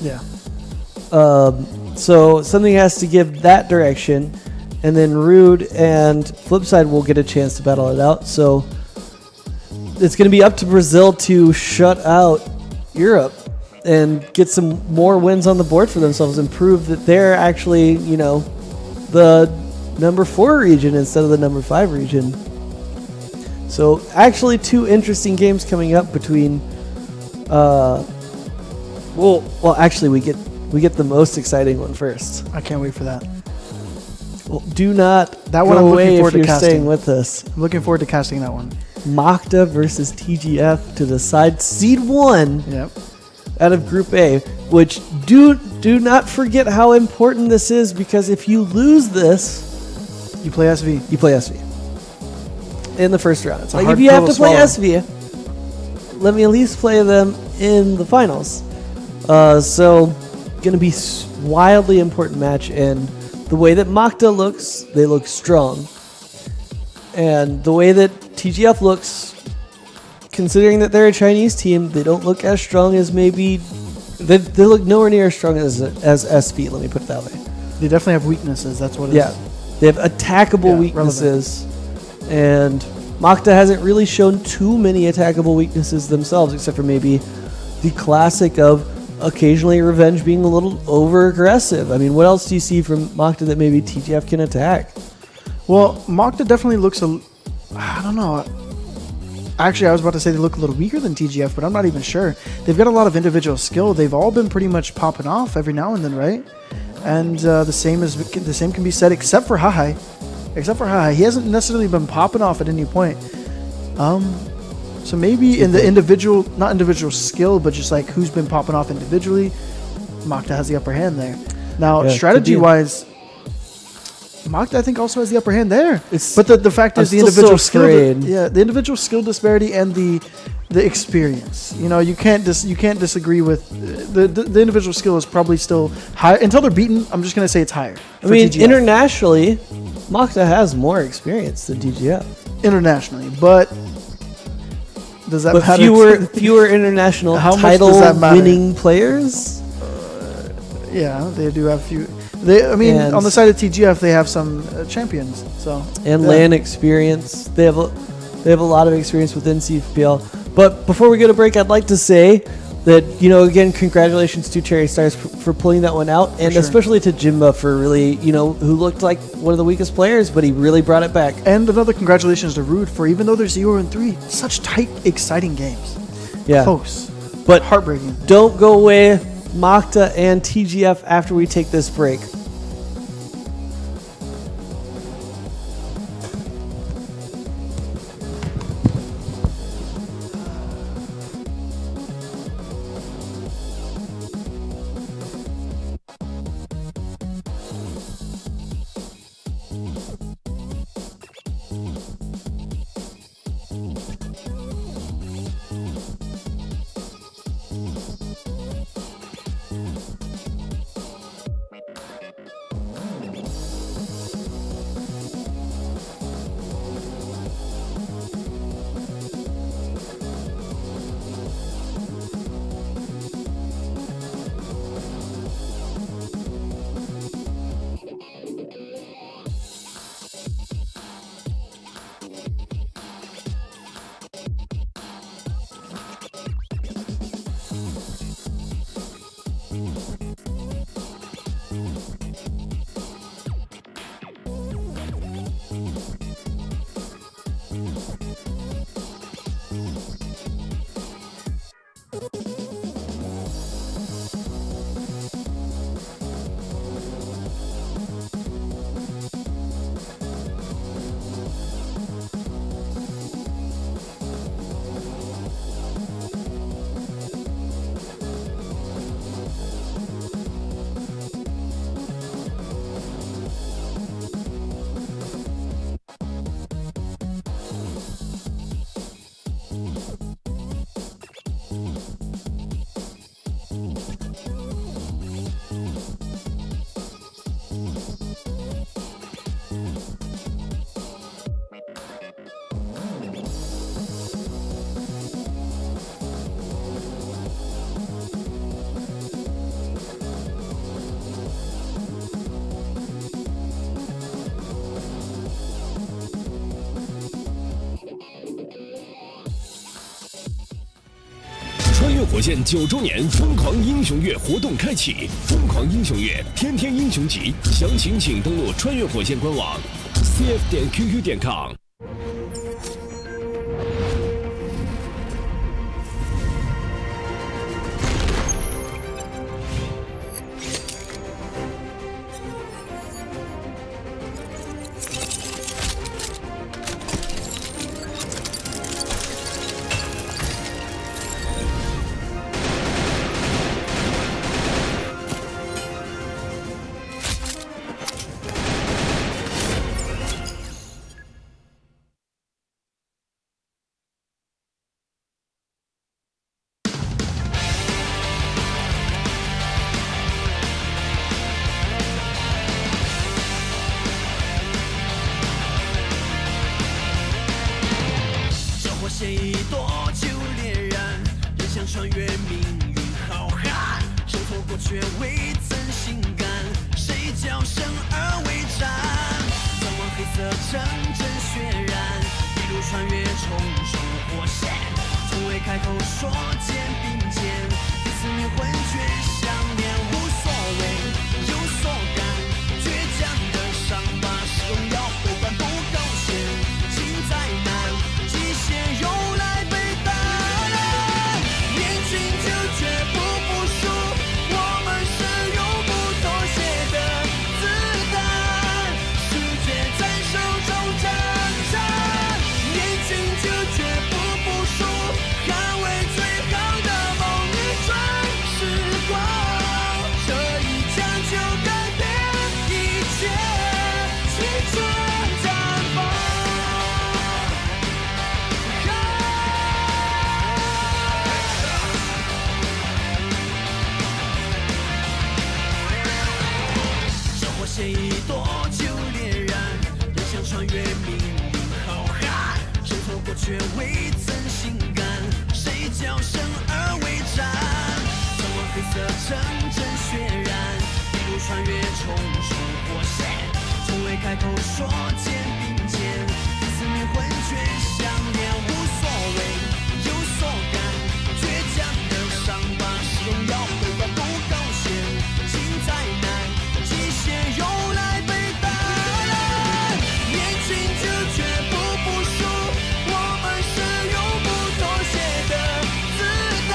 Yeah. So something has to give that direction, and then Rude and Flipside will get a chance to battle it out. So it's going to be up to Brazil to shut out Europe and get some more wins on the board for themselves and prove that they're actually, the number 4 region instead of the number 5 region. So actually 2 interesting games coming up between actually we get the most exciting one first. I can't wait for that. Well, do not that one go I'm away looking forward if you're to casting. staying with us. I'm looking forward to casting that one. Makta versus TGF to decide seed 1 out of Group A, which do not forget how important this is, because if you lose this, you play SV. In the first round. It's like, if you have to play SV, let me at least play them in the finals. So, going to be wildly important match, and the way that Makta looks, they look strong. And the way that TGF looks, considering that they're a Chinese team, they don't look as strong as maybe... They look nowhere near as strong as SV, let me put it that way. They definitely have weaknesses, that's what it is. They have attackable weaknesses. And Makta hasn't really shown too many attackable weaknesses themselves, except for maybe the classic of occasionally Revenge being a little over-aggressive. I mean, what else do you see from Makta that maybe TGF can attack? Well, Makta definitely looks I don't know. Actually, I was about to say they look a little weaker than TGF, but I'm not even sure. They've got a lot of individual skill. They've all been pretty much popping off every now and then, right? And the same can be said, except for Hahai. He hasn't necessarily been popping off at any point. So maybe in the not individual skill, but just like who's been popping off individually, Makta has the upper hand there. Now, strategy-wise, Makta, I think, also has the upper hand there. But the fact is, the individual skill disparity and the experience. You can't disagree with the individual skill is probably still high until they're beaten. I'm just gonna say it's higher. I mean, TGF. Internationally, Makta has more experience than TGF. Internationally, but does that matter? Fewer international title-winning players. Yeah, they do have few. On the side of TGF, they have some champions. LAN experience. They have a lot of experience within CFPL. But before we go to break, I'd like to say that, again, congratulations to Cherry Stars for pulling that one out, and especially to Jimba for really, who looked like one of the weakest players, but he really brought it back. And another congratulations to Rude for, even though they're 0-3, such tight, exciting games. Yeah. Close. But heartbreaking. Don't go away, Makta and TGF, after we take this break.穿越火线9周年疯狂英雄月活动开启，疯狂英雄月，天天英雄级，详情请登录穿越火线官网 cf.qq.com。鲜一朵就烈燃，人想穿越命运浩瀚，生错过却未曾心甘，谁叫生而为战？苍茫黑色阵阵血染，一路穿越重重火线，从未开口说肩并肩，彼此灵魂却相连，无所谓有所感，倔强的伤疤是荣耀，不管不高兴，心再难。又来被打烂，年轻就绝不服输，我们是永不妥协的子弹，世界在手中挣扎，年轻就绝不服输，捍卫最好的梦，逆转时光，这一枪就改变一切，青春绽放。鲜一朵就烈燃，人想穿越命运浩瀚，生错过却未曾心甘，谁叫生而为战？苍茫黑色阵阵血染，一路穿越重重火线，从未开口说肩并肩，彼此灵魂却相连，无所谓有所感，倔强的伤疤是荣耀，不管不高兴，心再难。又来被打烂，年轻就绝不服输，我们是永不妥协的子弹，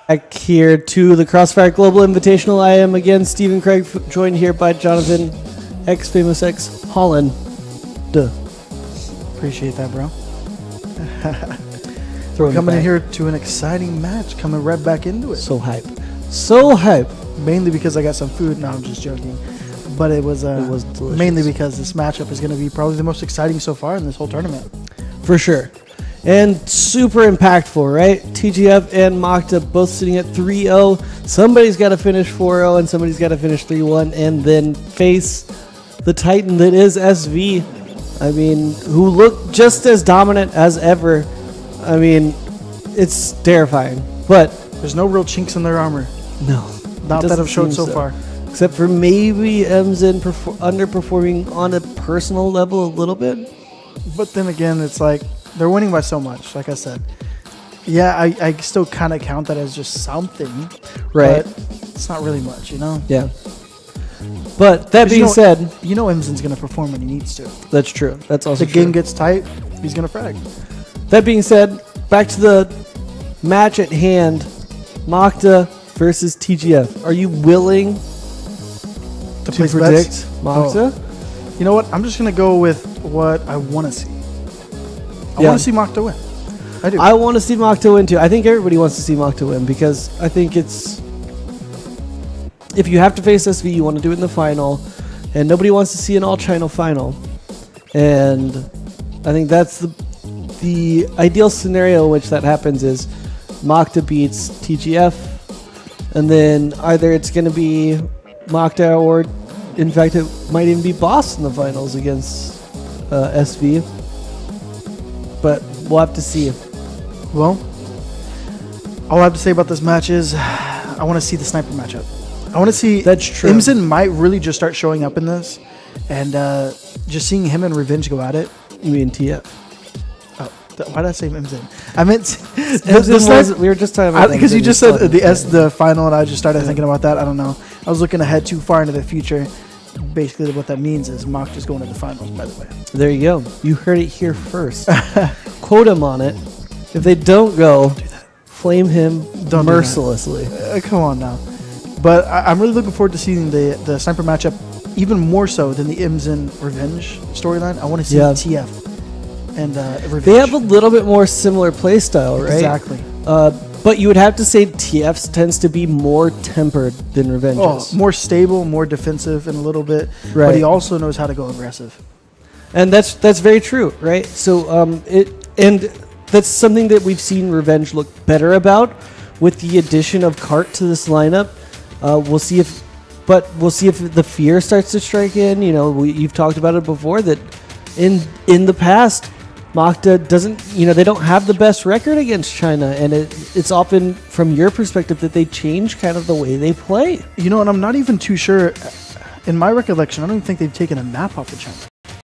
Back here to the Crossfire Global Invitational. I am again Stephen Craig, joined here by Jonathan X Famous X Holland. Duh. Appreciate that, bro. Throwing Coming in here to an exciting match, coming right back into it. So hype. So hype. Mainly because I got some food. No, I'm just joking. But it was delicious. Mainly because this matchup is going to be probably the most exciting so far in this whole tournament. For sure. And super impactful, right? TGF and Makta both sitting at 3-0. Somebody's got to finish 4-0 and somebody's got to finish 3-1 and then face the Titan that is SV. I mean, who look just as dominant as ever. I mean, it's terrifying. But there's no real chinks in their armor. No. Not that I've shown so far. Except for maybe Emzen underperforming on a personal level a little bit. But then again, it's like they're winning by so much, like I said. Yeah, I still kind of count that as just something. Right. But it's not really much, you know? Yeah. But that being said... You know Emzen's going to perform when he needs to. That's true. That's also true. The game gets tight, he's going to frag. That being said, back to the match at hand. Makta versus TGF. Are you willing to predict Makta? Oh. You know what? I'm just going to go with what I want to see. I want to see Makta win. I do. I want to see Makta win too. I think everybody wants to see Makta win because I think it's... If you have to face SV, you want to do it in the final. And nobody wants to see an all-China final. And I think that's the ideal scenario in which that happens is Makta beats TGF. And then either it's going to be Makta or, in fact, it might even be Boss in the finals against SV. But we'll have to see. Well, all I have to say about this match is I want to see the sniper matchup. I want to see... That's true. Emzen might really just start showing up in this. And just seeing him and Revenge go at it. You mean TF? Oh, why did I say Emzen? I meant... we were just talking about... Because you just said the final and I just started thinking about that. I don't know. I was looking ahead too far into the future. Basically, what that means is Mock just going to the finals, by the way. There you go. You heard it here first. Quote him on it. If they don't go, flame him mercilessly. Come on now. But I'm really looking forward to seeing the sniper matchup even more so than the Emzen Revenge storyline. I want to see TF and Revenge. They have a little bit more similar playstyle, right? Exactly. But you would have to say TF tends to be more tempered than Revenge is. More stable, more defensive in a little bit. Right. But he also knows how to go aggressive. And that's very true, right? So that's something that we've seen Revenge look better about with the addition of Cart to this lineup. We'll see if the fear starts to strike in. You know, you've talked about it before that in the past, Makta doesn't, they don't have the best record against China, and it's often from your perspective that they change kind of the way they play. And I'm not even too sure. In my recollection, I don't even think they've taken a map off of China.